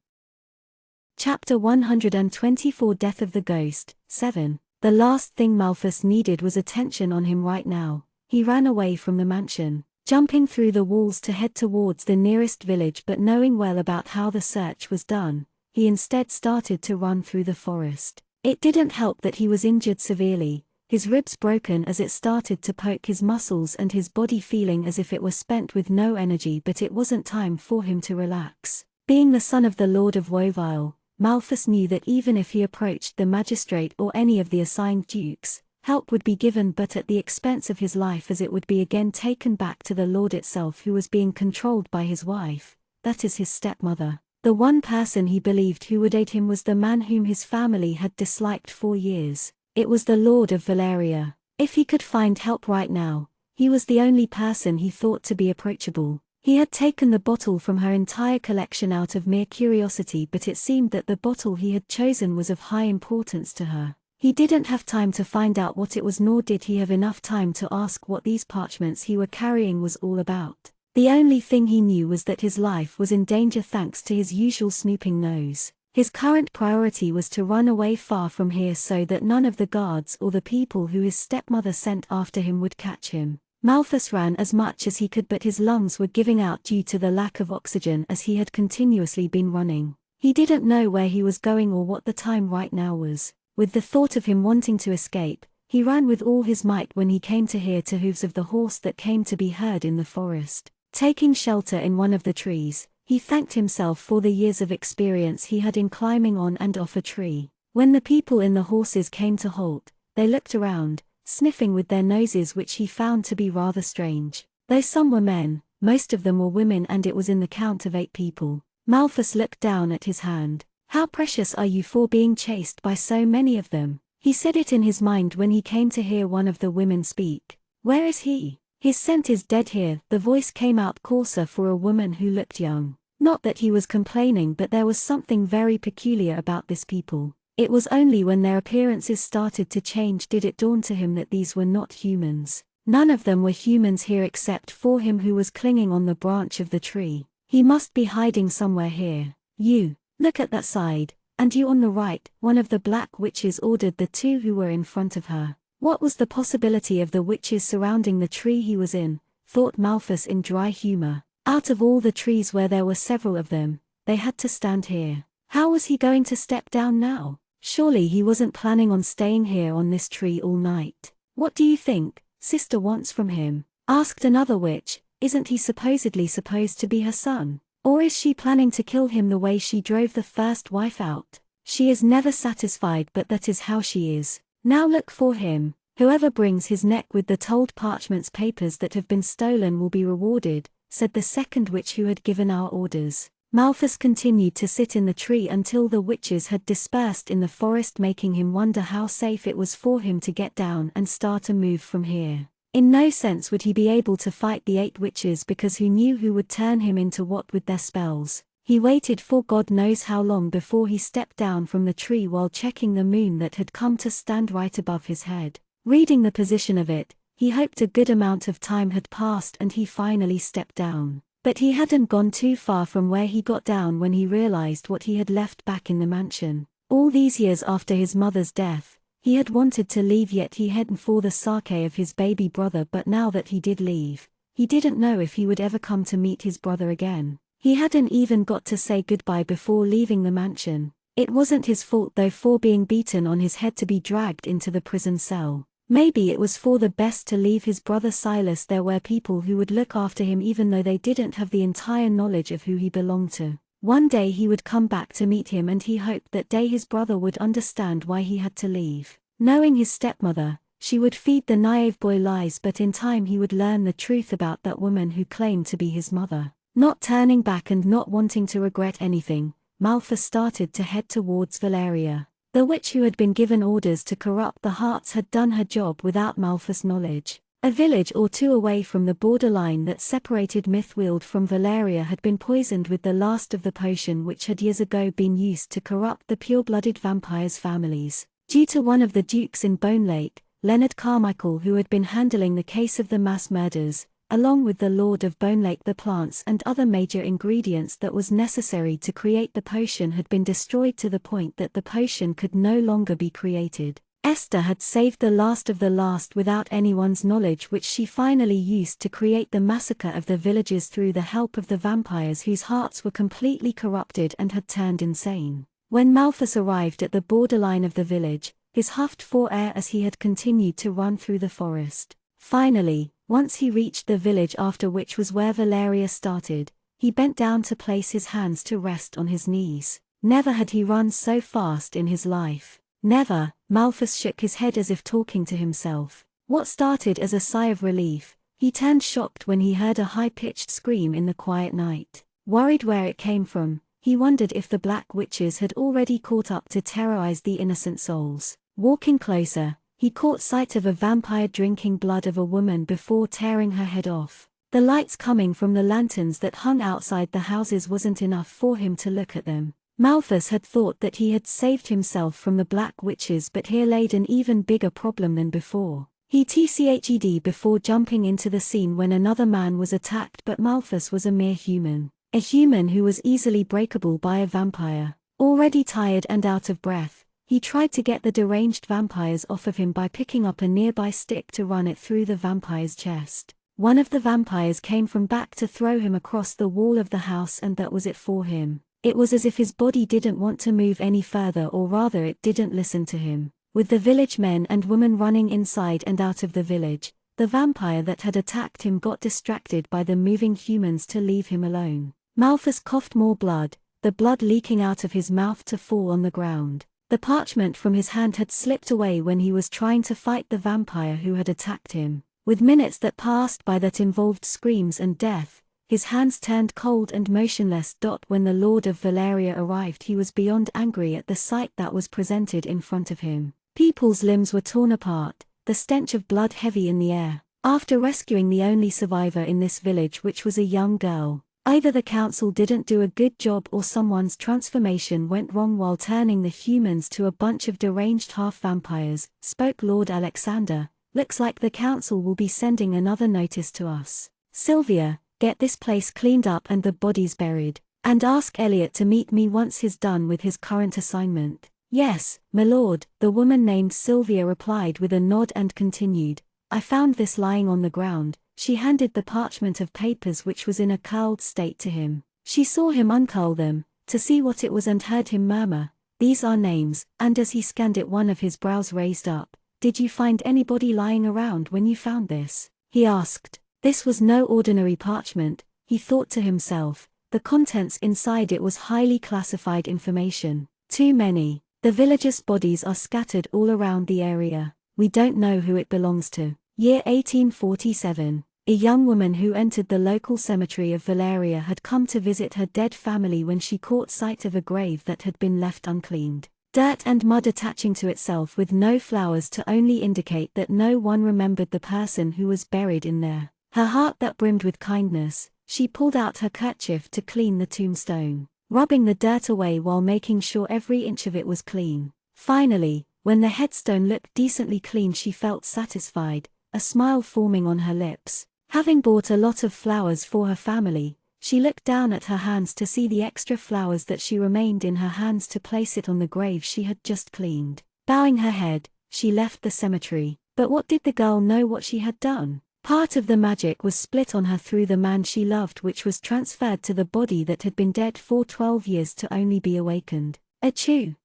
Chapter 124, Death of the Ghost, 7. The last thing Malthus needed was attention on him right now. He ran away from the mansion, jumping through the walls to head towards the nearest village, but knowing well about how the search was done, he instead started to run through the forest. It didn't help that he was injured severely, his ribs broken as it started to poke his muscles and his body feeling as if it were spent with no energy, but it wasn't time for him to relax. Being the son of the Lord of Wovile, Malthus knew that even if he approached the magistrate or any of the assigned dukes, help would be given, but at the expense of his life, as it would be again taken back to the Lord itself, who was being controlled by his wife, that is his stepmother. The one person he believed who would aid him was the man whom his family had disliked for years. It was the Lord of Valeria. If he could find help right now, he was the only person he thought to be approachable. He had taken the bottle from her entire collection out of mere curiosity, but it seemed that the bottle he had chosen was of high importance to her. He didn't have time to find out what it was, nor did he have enough time to ask what these parchments he were carrying was all about. The only thing he knew was that his life was in danger thanks to his usual snooping nose. His current priority was to run away far from here so that none of the guards or the people who his stepmother sent after him would catch him. Malthus ran as much as he could, but his lungs were giving out due to the lack of oxygen as he had continuously been running. He didn't know where he was going or what the time right now was. With the thought of him wanting to escape, he ran with all his might when he came to hear the hooves of the horse that came to be heard in the forest. Taking shelter in one of the trees, he thanked himself for the years of experience he had in climbing on and off a tree. When the people in the horses came to halt, they looked around, sniffing with their noses, which he found to be rather strange. Though some were men, most of them were women, and it was in the count of 8 people. Malthus looked down at his hand. "How precious are you for being chased by so many of them?" He said it in his mind when he came to hear one of the women speak. "Where is he? His scent is dead here." The voice came out coarser for a woman who looked young. Not that he was complaining, but there was something very peculiar about this people. It was only when their appearances started to change did it dawn to him that these were not humans. None of them were humans here except for him who was clinging on the branch of the tree. He must be hiding somewhere here. "You, look at that side, and you on the right," one of the black witches ordered the 2 who were in front of her. What was the possibility of the witches surrounding the tree he was in, thought Malthus in dry humor. Out of all the trees where there were several of them, they had to stand here. How was he going to step down now? Surely he wasn't planning on staying here on this tree all night. "What do you think Sister wants from him?" asked another witch. "Isn't he supposedly supposed to be her son? Or is she planning to kill him the way she drove the first wife out? She is never satisfied, but that is how she is. Now look for him. Whoever brings his neck with the told parchments papers that have been stolen will be rewarded," said the second witch who had given our orders. Malthus continued to sit in the tree until the witches had dispersed in the forest, making him wonder how safe it was for him to get down and start a move from here. In no sense would he be able to fight the 8 witches, because who knew who would turn him into what with their spells. He waited for God knows how long before he stepped down from the tree while checking the moon that had come to stand right above his head. Reading the position of it, he hoped a good amount of time had passed and he finally stepped down. But he hadn't gone too far from where he got down when he realized what he had left back in the mansion. All these years after his mother's death, he had wanted to leave, yet he hadn't for the sake of his baby brother. But now that he did leave, he didn't know if he would ever come to meet his brother again. He hadn't even got to say goodbye before leaving the mansion. It wasn't his fault though for being beaten on his head to be dragged into the prison cell. Maybe it was for the best to leave his brother Silas there were people who would look after him even though they didn't have the entire knowledge of who he belonged to. One day he would come back to meet him, and he hoped that day his brother would understand why he had to leave. Knowing his stepmother, she would feed the naive boy lies, but in time he would learn the truth about that woman who claimed to be his mother. Not turning back and not wanting to regret anything, Malthus started to head towards Valeria. The witch who had been given orders to corrupt the hearts had done her job without Malthus' knowledge. A village or 2 away from the borderline that separated Mythweald from Valeria had been poisoned with the last of the potion which had years ago been used to corrupt the pure-blooded vampires' families. Due to one of the dukes in Bone Lake, Leonard Carmichael, who had been handling the case of the mass murders, along with the Lord of Bone Lake, the plants and other major ingredients that was necessary to create the potion had been destroyed to the point that the potion could no longer be created. Esther had saved the last of the last without anyone's knowledge, which she finally used to create the massacre of the villagers through the help of the vampires whose hearts were completely corrupted and had turned insane. When Malthus arrived at the borderline of the village, his huffed for air as he had continued to run through the forest. Finally, once he reached the village, after which was where Valeria started, he bent down to place his hands to rest on his knees. Never had he run so fast in his life. Never. Malthus shook his head as if talking to himself. What started as a sigh of relief, he turned shocked when he heard a high-pitched scream in the quiet night. Worried where it came from, he wondered if the black witches had already caught up to terrorize the innocent souls. Walking closer, he caught sight of a vampire drinking blood of a woman before tearing her head off. The lights coming from the lanterns that hung outside the houses wasn't enough for him to look at them. Malthus had thought that he had saved himself from the black witches, but here laid an even bigger problem than before. He tched before jumping into the scene when another man was attacked, but Malthus was a mere human. A human who was easily breakable by a vampire. Already tired and out of breath, he tried to get the deranged vampires off of him by picking up a nearby stick to run it through the vampire's chest. One of the vampires came from back to throw him across the wall of the house, and that was it for him. It was as if his body didn't want to move any further, or rather it didn't listen to him. With the village men and women running inside and out of the village, the vampire that had attacked him got distracted by the moving humans to leave him alone. Malthus coughed more blood, the blood leaking out of his mouth to fall on the ground. The parchment from his hand had slipped away when he was trying to fight the vampire who had attacked him. With minutes that passed by that involved screams and death, his hands turned cold and motionless. When the Lord of Valeria arrived, he was beyond angry at the sight that was presented in front of him. People's limbs were torn apart, the stench of blood heavy in the air. After rescuing the only survivor in this village, which was a young girl, either the council didn't do a good job or someone's transformation went wrong while turning the humans to a bunch of deranged half-vampires, spoke Lord Alexander. Looks like the council will be sending another notice to us. Sylvia, get this place cleaned up and the bodies buried, and ask Elliot to meet me once he's done with his current assignment. Yes, my lord, the woman named Sylvia replied with a nod and continued, I found this lying on the ground. She handed the parchment of papers which was in a curled state to him. She saw him uncurl them, to see what it was, and heard him murmur, these are names, and as he scanned it one of his brows raised up. Did you find anybody lying around when you found this? He asked. This was no ordinary parchment, he thought to himself. The contents inside it was highly classified information. Too many. The villagers' bodies are scattered all around the area. We don't know who it belongs to. Year 1847. A young woman who entered the local cemetery of Valeria had come to visit her dead family when she caught sight of a grave that had been left uncleaned. Dirt and mud attaching to itself with no flowers to only indicate that no one remembered the person who was buried in there. Her heart that brimmed with kindness, she pulled out her kerchief to clean the tombstone, rubbing the dirt away while making sure every inch of it was clean. Finally, when the headstone looked decently clean, she felt satisfied, a smile forming on her lips. Having bought a lot of flowers for her family, she looked down at her hands to see the extra flowers that she remained in her hands to place it on the grave she had just cleaned. Bowing her head, she left the cemetery. But what did the girl know what she had done? Part of the magic was split on her through the man she loved, which was transferred to the body that had been dead for 12 years to only be awakened. Achoo!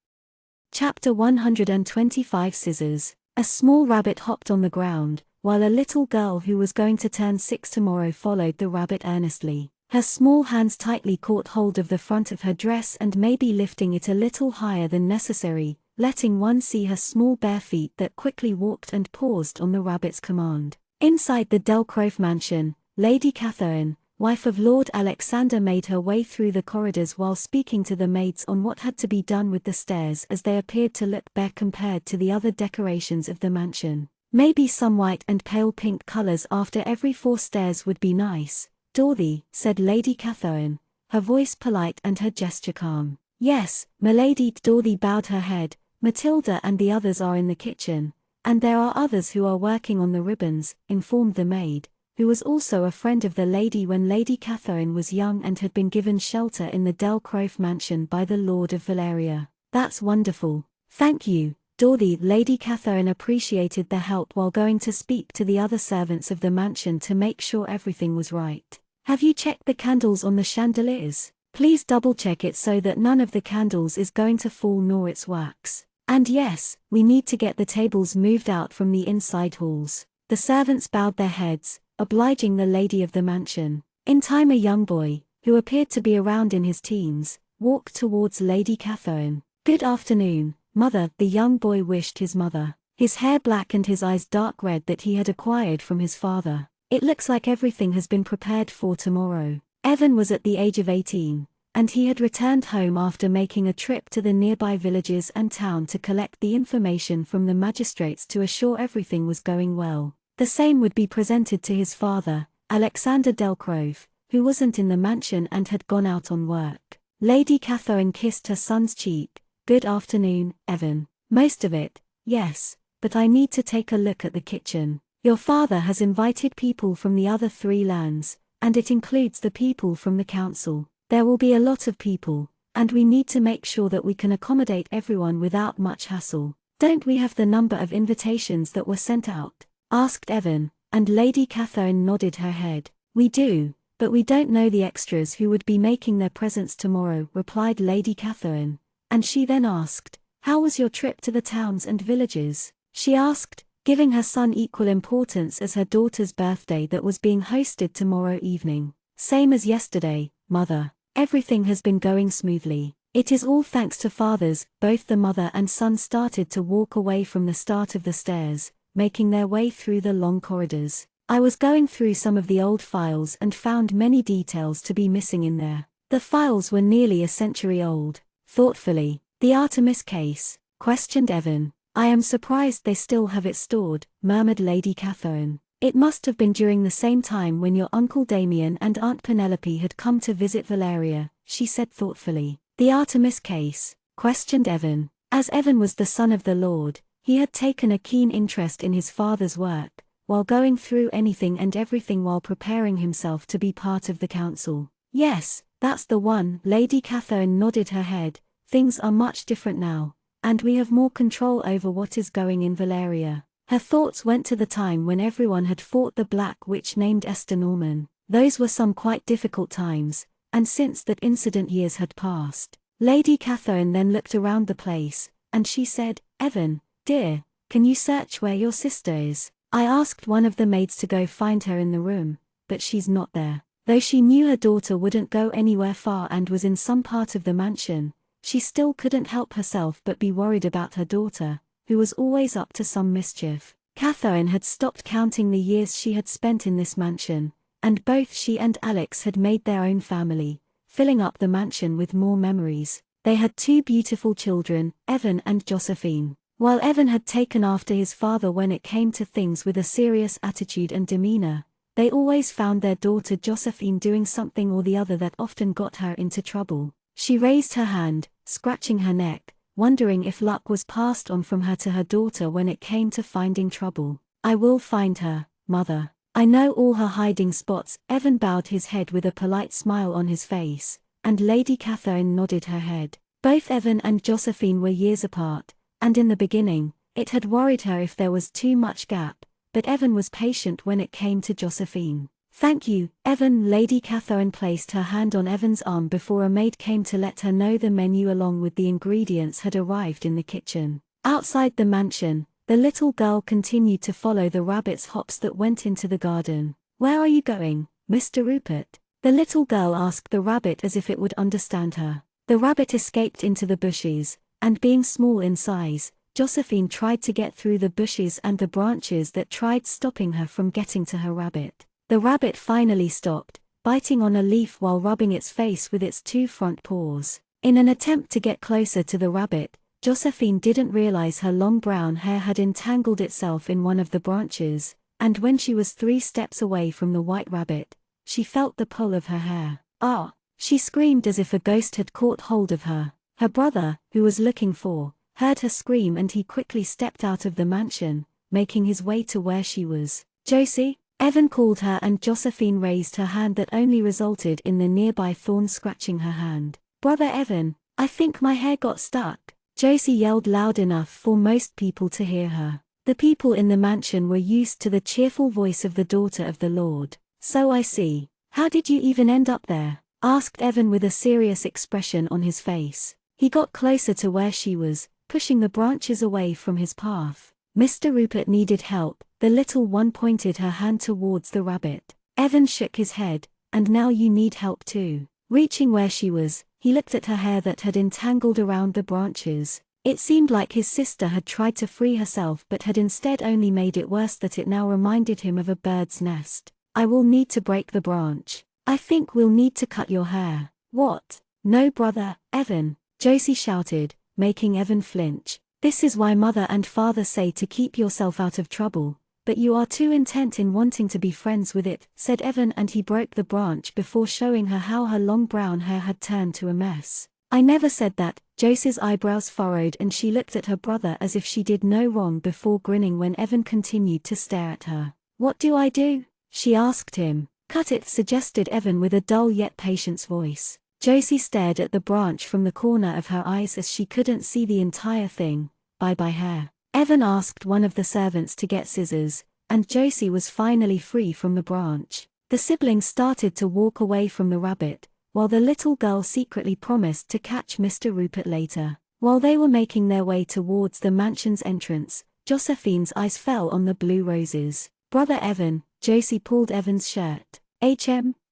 Chapter 125. Scissors. A small rabbit hopped on the ground, while a little girl who was going to turn 6 tomorrow followed the rabbit earnestly. Her small hands tightly caught hold of the front of her dress and maybe lifting it a little higher than necessary, letting one see her small bare feet that quickly walked and paused on the rabbit's command. Inside the Delcroft mansion, Lady Catherine, wife of Lord Alexander, made her way through the corridors while speaking to the maids on what had to be done with the stairs, as they appeared to look bare compared to the other decorations of the mansion. Maybe some white and pale pink colors after every 4 stairs would be nice. Dorothy, said Lady Catherine, her voice polite and her gesture calm. Yes, milady. Dorothy bowed her head. Matilda and the others are in the kitchen, and there are others who are working on the ribbons, informed the maid, who was also a friend of the lady when Lady Catherine was young and had been given shelter in the Delcroft mansion by the Lord of Valeria. That's wonderful. Thank you, Dorothy. Lady Catherine appreciated the help while going to speak to the other servants of the mansion to make sure everything was right. Have you checked the candles on the chandeliers? Please double-check it so that none of the candles is going to fall nor its wax. And yes, we need to get the tables moved out from the inside halls. The servants bowed their heads, obliging the lady of the mansion. In time a young boy, who appeared to be around in his teens, walked towards Lady Catherine. Good afternoon, mother. The young boy wished his mother. His hair black and his eyes dark red that he had acquired from his father. It looks like everything has been prepared for tomorrow. Evan was at the age of 18, and he had returned home after making a trip to the nearby villages and town to collect the information from the magistrates to assure everything was going well. The same would be presented to his father, Alexander Delcroft, who wasn't in the mansion and had gone out on work. Lady Catherine kissed her son's cheek. Good afternoon, Evan. Most of it, yes, but I need to take a look at the kitchen. Your father has invited people from the other 3 lands, and it includes the people from the council. There will be a lot of people, and we need to make sure that we can accommodate everyone without much hassle. Don't we have the number of invitations that were sent out? Asked Evan, and Lady Catherine nodded her head. We do, But we don't know the extras who would be making their presents tomorrow, replied Lady Catherine. And she then asked, how was your trip to the towns and villages? She asked, giving her son equal importance as her daughter's birthday that was being hosted tomorrow evening. Same as yesterday, mother. Everything has been going smoothly. It is all thanks to fathers. Both the mother and son started to walk away from the start of the stairs, making their way through the long corridors. I was going through some of the old files and found many details to be missing in there. The files were nearly a century old. Thoughtfully, the Artemis case? Questioned Evan. I am surprised they still have it stored, murmured Lady Catherine. It must have been during the same time when your Uncle Damien and Aunt Penelope had come to visit Valeria, she said thoughtfully. The Artemis case? Questioned Evan. As Evan was the son of the Lord, he had taken a keen interest in his father's work, while going through anything and everything while preparing himself to be part of the council. Yes, that's the one. Lady Catherine nodded her head. Things are much different now, and we have more control over what is going in Valeria. Her thoughts went to the time when everyone had fought the Black Witch named Esther Norman. Those were some quite difficult times, and since that incident years had passed. Lady Catherine then looked around the place, and she said, Evan, dear, can you search where your sister is? I asked one of the maids to go find her in the room, but she's not there. Though she knew her daughter wouldn't go anywhere far and was in some part of the mansion, she still couldn't help herself but be worried about her daughter, who was always up to some mischief. Catherine had stopped counting the years she had spent in this mansion, and both she and Alex had made their own family, filling up the mansion with more memories. They had two beautiful children, Evan and Josephine. While Evan had taken after his father when it came to things with a serious attitude and demeanor, they always found their daughter Josephine doing something or the other that often got her into trouble. She raised her hand, scratching her neck, wondering if luck was passed on from her to her daughter when it came to finding trouble. I will find her, mother. I know all her hiding spots. Evan bowed his head with a polite smile on his face, and Lady Catherine nodded her head. Both Evan and Josephine were years apart, and in the beginning, it had worried her if there was too much gap, but Evan was patient when it came to Josephine. Thank you, Evan. Lady Catherine placed her hand on Evan's arm before a maid came to let her know the menu along with the ingredients had arrived in the kitchen. Outside the mansion, the little girl continued to follow the rabbit's hops that went into the garden. Where are you going, Mr. Rupert? The little girl asked the rabbit as if it would understand her. The rabbit escaped into the bushes, and being small in size, Josephine tried to get through the bushes and the branches that tried stopping her from getting to her rabbit. The rabbit finally stopped, biting on a leaf while rubbing its face with its two front paws. In an attempt to get closer to the rabbit, Josephine didn't realize her long brown hair had entangled itself in one of the branches, and when she was 3 steps away from the white rabbit, she felt the pull of her hair. Ah! She screamed as if a ghost had caught hold of her. Her brother, who was looking for, heard her scream and he quickly stepped out of the mansion, making his way to where she was. Josie? Evan called her and Josephine raised her hand that only resulted in the nearby thorn scratching her hand. Brother Evan, I think my hair got stuck. Josie yelled loud enough for most people to hear her. The people in the mansion were used to the cheerful voice of the daughter of the Lord. So I see. How did you even end up there? Asked Evan with a serious expression on his face. He got closer to where she was, pushing the branches away from his path. Mr. Rupert needed help. The little one pointed her hand towards the rabbit. Evan shook his head, and now you need help too. Reaching where she was, he looked at her hair that had entangled around the branches. It seemed like his sister had tried to free herself but had instead only made it worse, that it now reminded him of a bird's nest. I will need to break the branch. I think we'll need to cut your hair. What? No, brother, Evan, Josie shouted, making Evan flinch. This is why mother and father say to keep yourself out of trouble, but you are too intent in wanting to be friends with it, said Evan, and he broke the branch before showing her how her long brown hair had turned to a mess. I never said that. Josie's eyebrows furrowed and she looked at her brother as if she did no wrong before grinning when Evan continued to stare at her. What do I do? She asked him. Cut it, suggested Evan with a dull yet patient voice. Josie stared at the branch from the corner of her eyes as she couldn't see the entire thing. Bye-bye hair. Evan asked one of the servants to get scissors, and Josie was finally free from the branch. The siblings started to walk away from the rabbit, while the little girl secretly promised to catch Mr. Rupert later. While they were making their way towards the mansion's entrance, Josephine's eyes fell on the blue roses. "Brother Evan," Josie pulled Evan's shirt.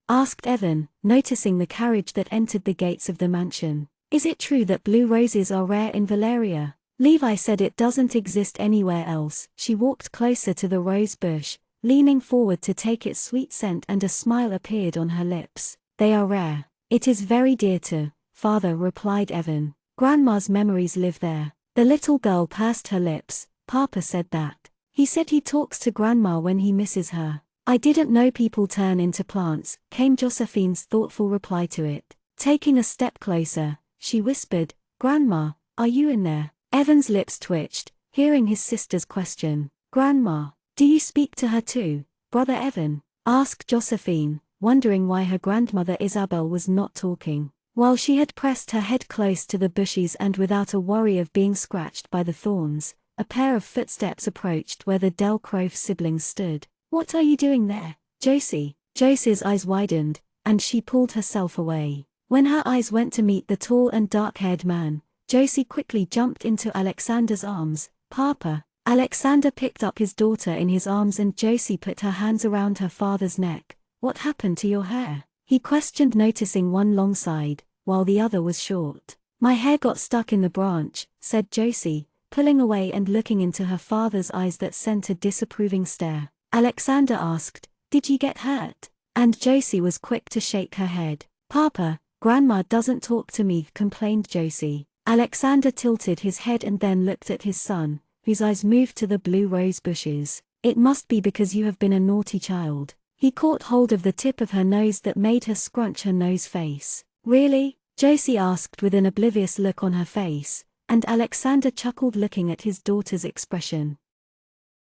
Asked Evan, noticing the carriage that entered the gates of the mansion. "Is it true that blue roses are rare in Valeria?" Levi said it doesn't exist anywhere else. She walked closer to the rose bush, leaning forward to take its sweet scent, and a smile appeared on her lips. "They are rare. It is very dear to Father," replied Evan. "Grandma's memories live there." The little girl pursed her lips. "Papa said that. He said he talks to Grandma when he misses her." "I didn't know people turn into plants," came Josephine's thoughtful reply to it. Taking a step closer, she whispered, "Grandma, are you in there?" Evan's lips twitched, hearing his sister's question. "Grandma, do you speak to her too, Brother Evan?" asked Josephine, wondering why her grandmother Isabel was not talking. While she had pressed her head close to the bushes and without a worry of being scratched by the thorns, a pair of footsteps approached where the Delcroft siblings stood. "What are you doing there, Josie?" Josie's eyes widened, and she pulled herself away. When her eyes went to meet the tall and dark-haired man, Josie quickly jumped into Alexander's arms. "Papa." Alexander picked up his daughter in his arms and Josie put her hands around her father's neck. "What happened to your hair?" he questioned, noticing one long side, while the other was short. "My hair got stuck in the branch," said Josie, pulling away and looking into her father's eyes that sent a disapproving stare. Alexander asked, "Did you get hurt?" And Josie was quick to shake her head. "Papa, Grandma doesn't talk to me," complained Josie. Alexander tilted his head and then looked at his son, whose eyes moved to the blue rose bushes. "It must be because you have been a naughty child." He caught hold of the tip of her nose that made her scrunch her nose face. "Really?" Josie asked with an oblivious look on her face, and Alexander chuckled looking at his daughter's expression.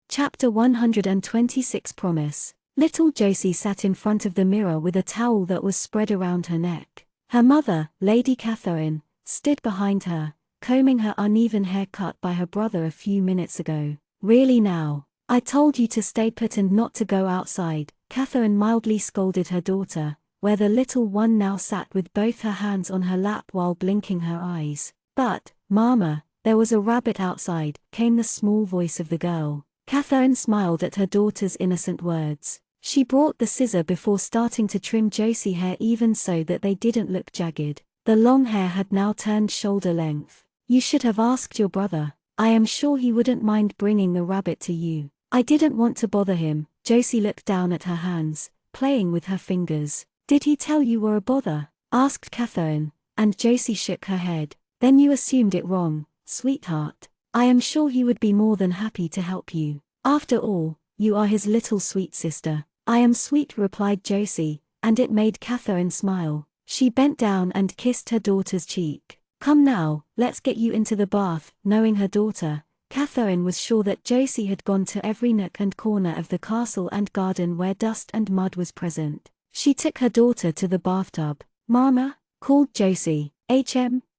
Chapter 126 Promise. Little Josie sat in front of the mirror with a towel that was spread around her neck. Her mother, Lady Catherine, stood behind her, combing her uneven hair cut by her brother a few minutes ago. "Really now? I told you to stay put and not to go outside," Catherine mildly scolded her daughter, where the little one now sat with both her hands on her lap while blinking her eyes. "But, Mama, there was a rabbit outside," came the small voice of the girl. Catherine smiled at her daughter's innocent words. She brought the scissor before starting to trim Josie's hair even so that they didn't look jagged. The long hair had now turned shoulder length. "You should have asked your brother. I am sure he wouldn't mind bringing the rabbit to you." "I didn't want to bother him." Josie looked down at her hands, playing with her fingers. "Did he tell you were a bother?" asked Catherine, and Josie shook her head. "Then you assumed it wrong, sweetheart. I am sure he would be more than happy to help you. After all, you are his little sweet sister." "I am sweet," replied Josie, and it made Catherine smile. She bent down and kissed her daughter's cheek. "Come now, let's get you into the bath." Knowing her daughter, Catherine was sure that Josie had gone to every nook and corner of the castle and garden where dust and mud was present. She took her daughter to the bathtub. "Mama?" called Josie.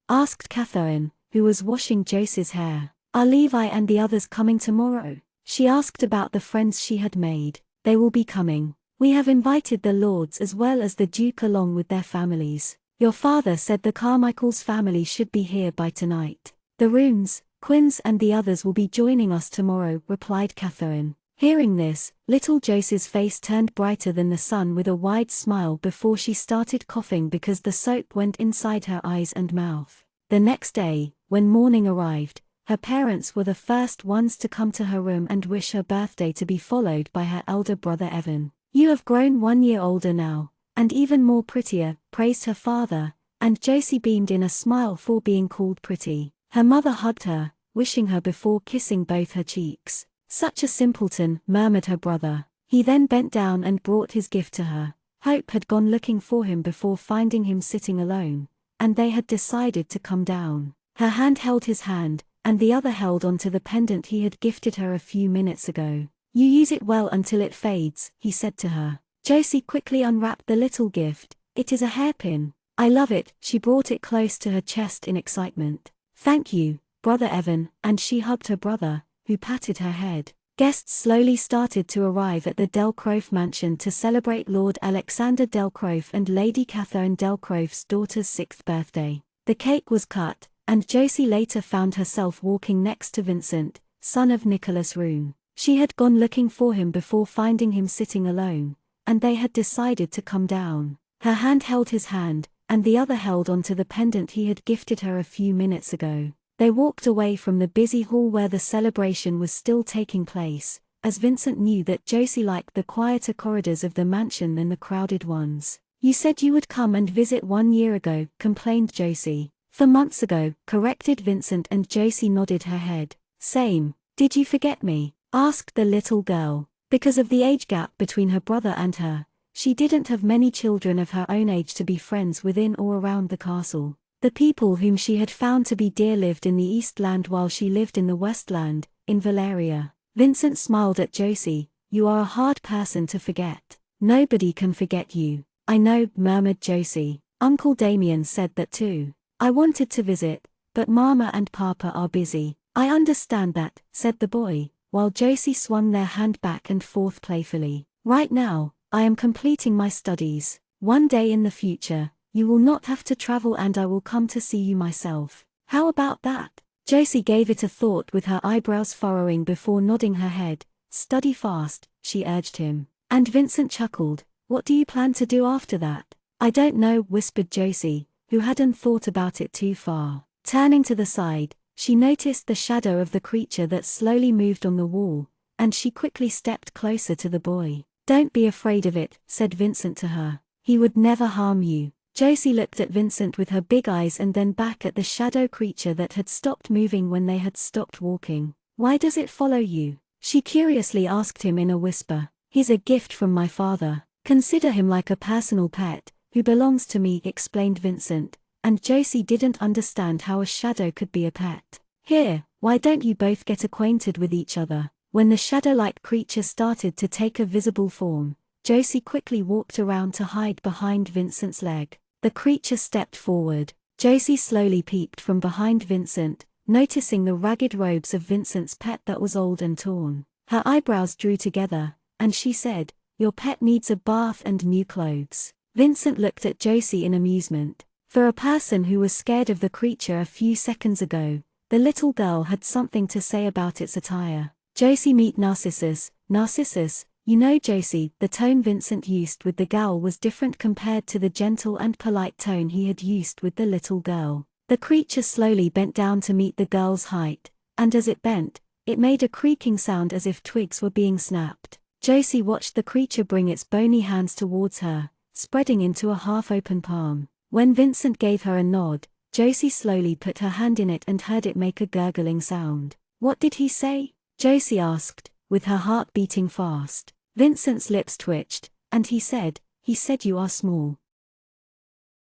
Asked Catherine, who was washing Josie's hair. "Are Levi and the others coming tomorrow?" She asked about the friends she had made. "They will be coming. We have invited the lords as well as the Duke along with their families. Your father said the Carmichael's family should be here by tonight. The Runes, Quinns and the others will be joining us tomorrow," replied Catherine. Hearing this, little Josie's face turned brighter than the sun with a wide smile before she started coughing because the soap went inside her eyes and mouth. The next day, when morning arrived, her parents were the first ones to come to her room and wish her birthday, to be followed by her elder brother Evan. "You have grown 1 year older now, and even more prettier," praised her father, and Josie beamed in a smile for being called pretty. Her mother hugged her, wishing her before kissing both her cheeks. "Such a simpleton," murmured her brother. He then bent down and brought his gift to her. Hope had gone looking for him before finding him sitting alone, and they had decided to come down. Her hand held his hand, and the other held onto the pendant he had gifted her a few minutes ago. "You use it well until it fades," he said to her. Josie quickly unwrapped the little gift. "It is a hairpin. I love it." She brought it close to her chest in excitement. "Thank you, Brother Evan," and she hugged her brother, who patted her head. Guests slowly started to arrive at the Delcroft mansion to celebrate Lord Alexander Delcroft and Lady Catherine Delcroft's daughter's 6th birthday. The cake was cut, and Josie later found herself walking next to Vincent, son of Nicholas Roon. She had gone looking for him before finding him sitting alone, and they had decided to come down. Her hand held his hand, and the other held onto the pendant he had gifted her a few minutes ago. They walked away from the busy hall where the celebration was still taking place, as Vincent knew that Josie liked the quieter corridors of the mansion than the crowded ones. "You said you would come and visit 1 year ago," complained Josie. "4 months ago," corrected Vincent, and Josie nodded her head. "Same. Did you forget me?" asked the little girl. Because of the age gap between her brother and her, she didn't have many children of her own age to be friends with in or around the castle. The people whom she had found to be dear lived in the Eastland while she lived in the Westland, in Valeria. Vincent smiled at Josie. "You are a hard person to forget." "Nobody can forget you." "I know," murmured Josie. "Uncle Damien said that too. I wanted to visit, but Mama and Papa are busy." "I understand that," said the boy, while Josie swung their hand back and forth playfully. "Right now, I am completing my studies. One day in the future, you will not have to travel and I will come to see you myself. How about that?" Josie gave it a thought with her eyebrows furrowing before nodding her head. "Study fast," she urged him. And Vincent chuckled. "What do you plan to do after that?" "I don't know," whispered Josie, who hadn't thought about it too far. Turning to the side, she noticed the shadow of the creature that slowly moved on the wall, and she quickly stepped closer to the boy. "Don't be afraid of it," said Vincent to her. "He would never harm you." Josie looked at Vincent with her big eyes and then back at the shadow creature that had stopped moving when they had stopped walking. "Why does it follow you?" she curiously asked him in a whisper. "He's a gift from my father. Consider him like a personal pet, who belongs to me," explained Vincent, and Josie didn't understand how a shadow could be a pet. "Here, why don't you both get acquainted with each other?" When the shadow-like creature started to take a visible form, Josie quickly walked around to hide behind Vincent's leg. The creature stepped forward. Josie slowly peeped from behind Vincent, noticing the ragged robes of Vincent's pet that was old and torn. Her eyebrows drew together, and she said, "Your pet needs a bath and new clothes." Vincent looked at Josie in amusement. For a person who was scared of the creature a few seconds ago, the little girl had something to say about its attire. "Josie, meet Narcissus." "Narcissus?" "You know, Josie," the tone Vincent used with the gal was different compared to the gentle and polite tone he had used with the little girl. The creature slowly bent down to meet the girl's height, and as it bent, it made a creaking sound as if twigs were being snapped. Josie watched the creature bring its bony hands towards her, spreading into a half-open palm. When Vincent gave her a nod, Josie slowly put her hand in it and heard it make a gurgling sound. "What did he say?" Josie asked, with her heart beating fast. Vincent's lips twitched, and he said, "You are small."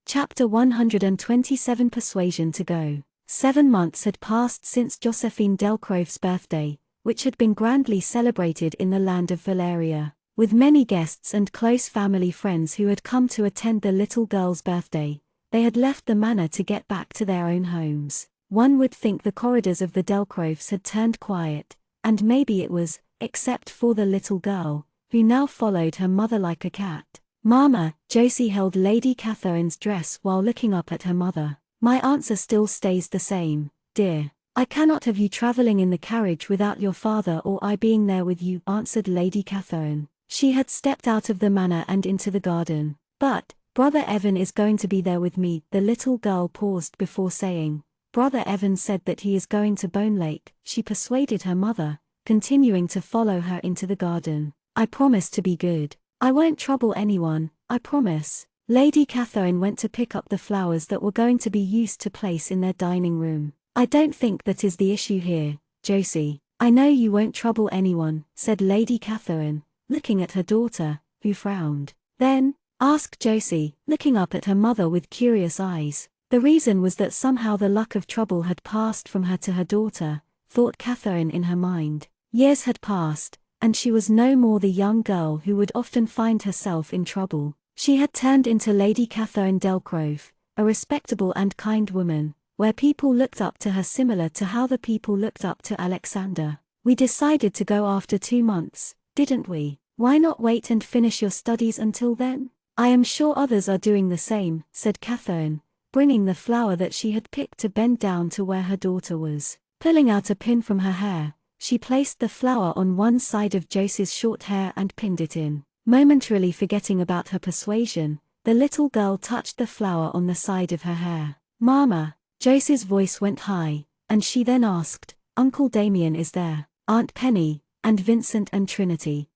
Chapter 127 Persuasion to Go. 7 months had passed since Josephine Delcroft's birthday, which had been grandly celebrated in the land of Valeria. With many guests and close family friends who had come to attend the little girl's birthday, they had left the manor to get back to their own homes. One would think the corridors of the Delcrofts had turned quiet, and maybe it was, except for the little girl, who now followed her mother like a cat. "Mama," Josie held Lady Catherine's dress while looking up at her mother. "My answer still stays the same, dear. I cannot have you traveling in the carriage without your father or I being there with you," answered Lady Catherine. She had stepped out of the manor and into the garden. "But, Brother Evan is going to be there with me," the little girl paused before saying. "Brother Evan said that he is going to Bone Lake," she persuaded her mother, continuing to follow her into the garden. "I promise to be good. I won't trouble anyone, I promise." Lady Catherine went to pick up the flowers that were going to be used to place in their dining room. "I don't think that is the issue here, Josie. I know you won't trouble anyone," said Lady Catherine, looking at her daughter, who frowned. "Then?" asked Josie, looking up at her mother with curious eyes. The reason was that somehow the luck of trouble had passed from her to her daughter, thought Catherine in her mind. Years had passed, and she was no more the young girl who would often find herself in trouble. She had turned into Lady Catherine Delcroft, a respectable and kind woman, where people looked up to her similar to how the people looked up to Alexander. We decided to go after 2 months, didn't we? Why not wait and finish your studies until then? I am sure others are doing the same, said Catherine, bringing the flower that she had picked to bend down to where her daughter was. Pulling out a pin from her hair, she placed the flower on one side of Josie's short hair and pinned it in. Momentarily forgetting about her persuasion, the little girl touched the flower on the side of her hair. Mama, Josie's voice went high, and she then asked, Uncle Damien is there, Aunt Penny, and Vincent and Trinity.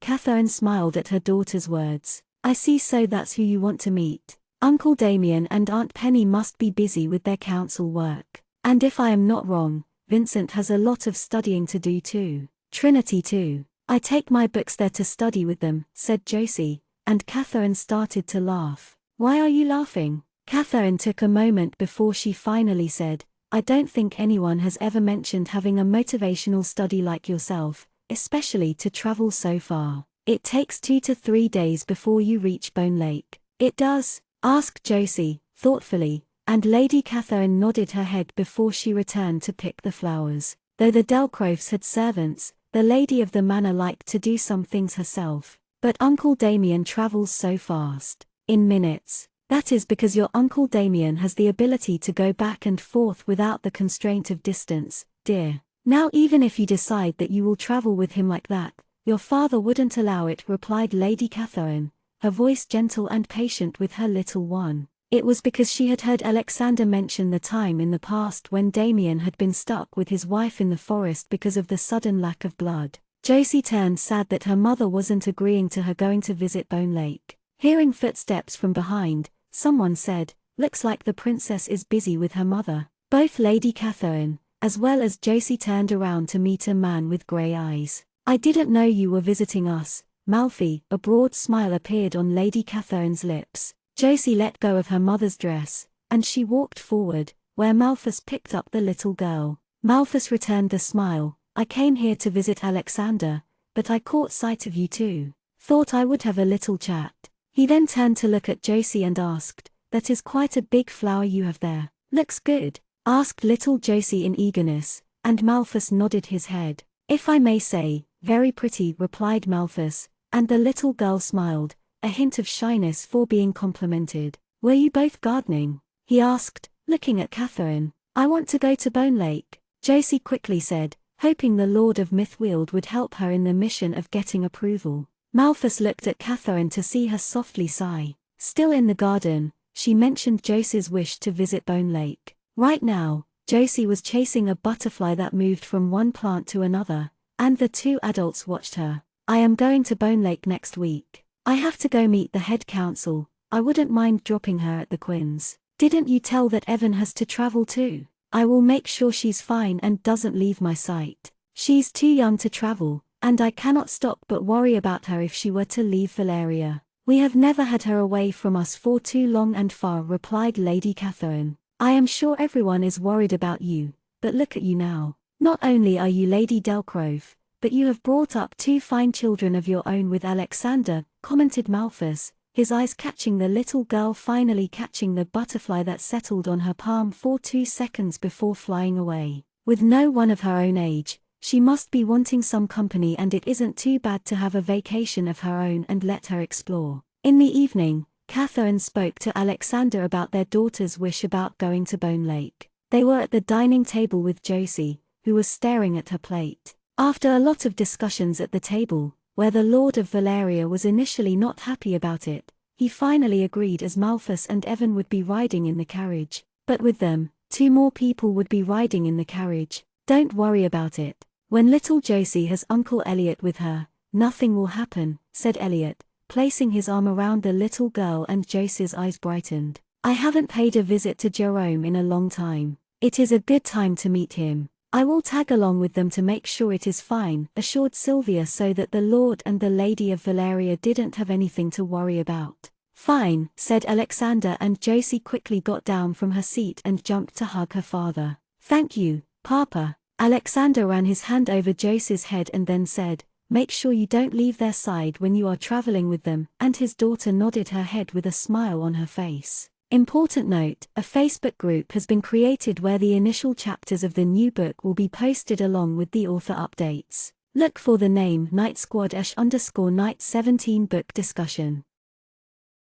Catherine smiled at her daughter's words. I see, so that's who you want to meet. Uncle Damien and Aunt Penny must be busy with their council work. And if I am not wrong, Vincent has a lot of studying to do too. Trinity too. I take my books there to study with them, said Josie, and Catherine started to laugh. Why are you laughing? Catherine took a moment before she finally said, I don't think anyone has ever mentioned having a motivational study like yourself, especially to travel so far. It takes 2 to 3 days before you reach Bone Lake. It does? Asked Josie, thoughtfully, and Lady Catherine nodded her head before she returned to pick the flowers. Though the Delcroves had servants, the lady of the manor liked to do some things herself. But Uncle Damien travels so fast. In minutes. That is because your Uncle Damien has the ability to go back and forth without the constraint of distance, dear. Now even if you decide that you will travel with him like that, your father wouldn't allow it, replied Lady Catherine, her voice gentle and patient with her little one. It was because she had heard Alexander mention the time in the past when Damien had been stuck with his wife in the forest because of the sudden lack of blood. Josie turned sad that her mother wasn't agreeing to her going to visit Bone Lake. Hearing footsteps from behind, someone said, looks like the princess is busy with her mother. Both Lady Catherine, as well as Josie, turned around to meet a man with grey eyes. I didn't know you were visiting us, Malfi. A broad smile appeared on Lady Catherine's lips. Josie let go of her mother's dress, and she walked forward, where Malthus picked up the little girl. Malthus returned the smile. I came here to visit Alexander, but I caught sight of you too. Thought I would have a little chat. He then turned to look at Josie and asked, that is quite a big flower you have there. Looks good? Asked little Josie in eagerness, and Malthus nodded his head. If I may say, very pretty, replied Malthus, and the little girl smiled, a hint of shyness for being complimented. Were you both gardening? He asked, looking at Catherine. I want to go to Bone Lake, Josie quickly said, hoping the Lord of Mythweald would help her in the mission of getting approval. Malthus looked at Catherine to see her softly sigh. Still in the garden, she mentioned Josie's wish to visit Bone Lake. Right now, Josie was chasing a butterfly that moved from one plant to another, and the two adults watched her. I am going to Bone Lake next week. I have to go meet the head council. I wouldn't mind dropping her at the Quins. Didn't you tell that Evan has to travel too? I will make sure she's fine and doesn't leave my sight. She's too young to travel, and I cannot stop but worry about her if she were to leave Valeria. We have never had her away from us for too long and far, replied Lady Catherine. I am sure everyone is worried about you, but look at you now. Not only are you Lady Delcrove, but you have brought up 2 fine children of your own with Alexander, commented Malthus, his eyes catching the little girl finally catching the butterfly that settled on her palm for 2 seconds before flying away. With no one of her own age, she must be wanting some company, and it isn't too bad to have a vacation of her own and let her explore. In the evening, Catherine spoke to Alexander about their daughter's wish about going to Bone Lake. They were at the dining table with Josie, who was staring at her plate. After a lot of discussions at the table, where the Lord of Valeria was initially not happy about it, he finally agreed, as Malthus and Evan would be riding in the carriage. But with them, 2 more people would be riding in the carriage. Don't worry about it. When little Josie has Uncle Elliot with her, nothing will happen, said Elliot, placing his arm around the little girl, and Josie's eyes brightened. I haven't paid a visit to Jerome in a long time. It is a good time to meet him. I will tag along with them to make sure it is fine, assured Sylvia, so that the Lord and the Lady of Valeria didn't have anything to worry about. Fine, said Alexander, and Josie quickly got down from her seat and jumped to hug her father. Thank you, Papa. Alexander ran his hand over Josie's head and then said, make sure you don't leave their side when you are traveling with them, and his daughter nodded her head with a smile on her face. Important note, a Facebook group has been created where the initial chapters of the new book will be posted along with the author updates. Look for the name Night Squad _Night 17 book discussion.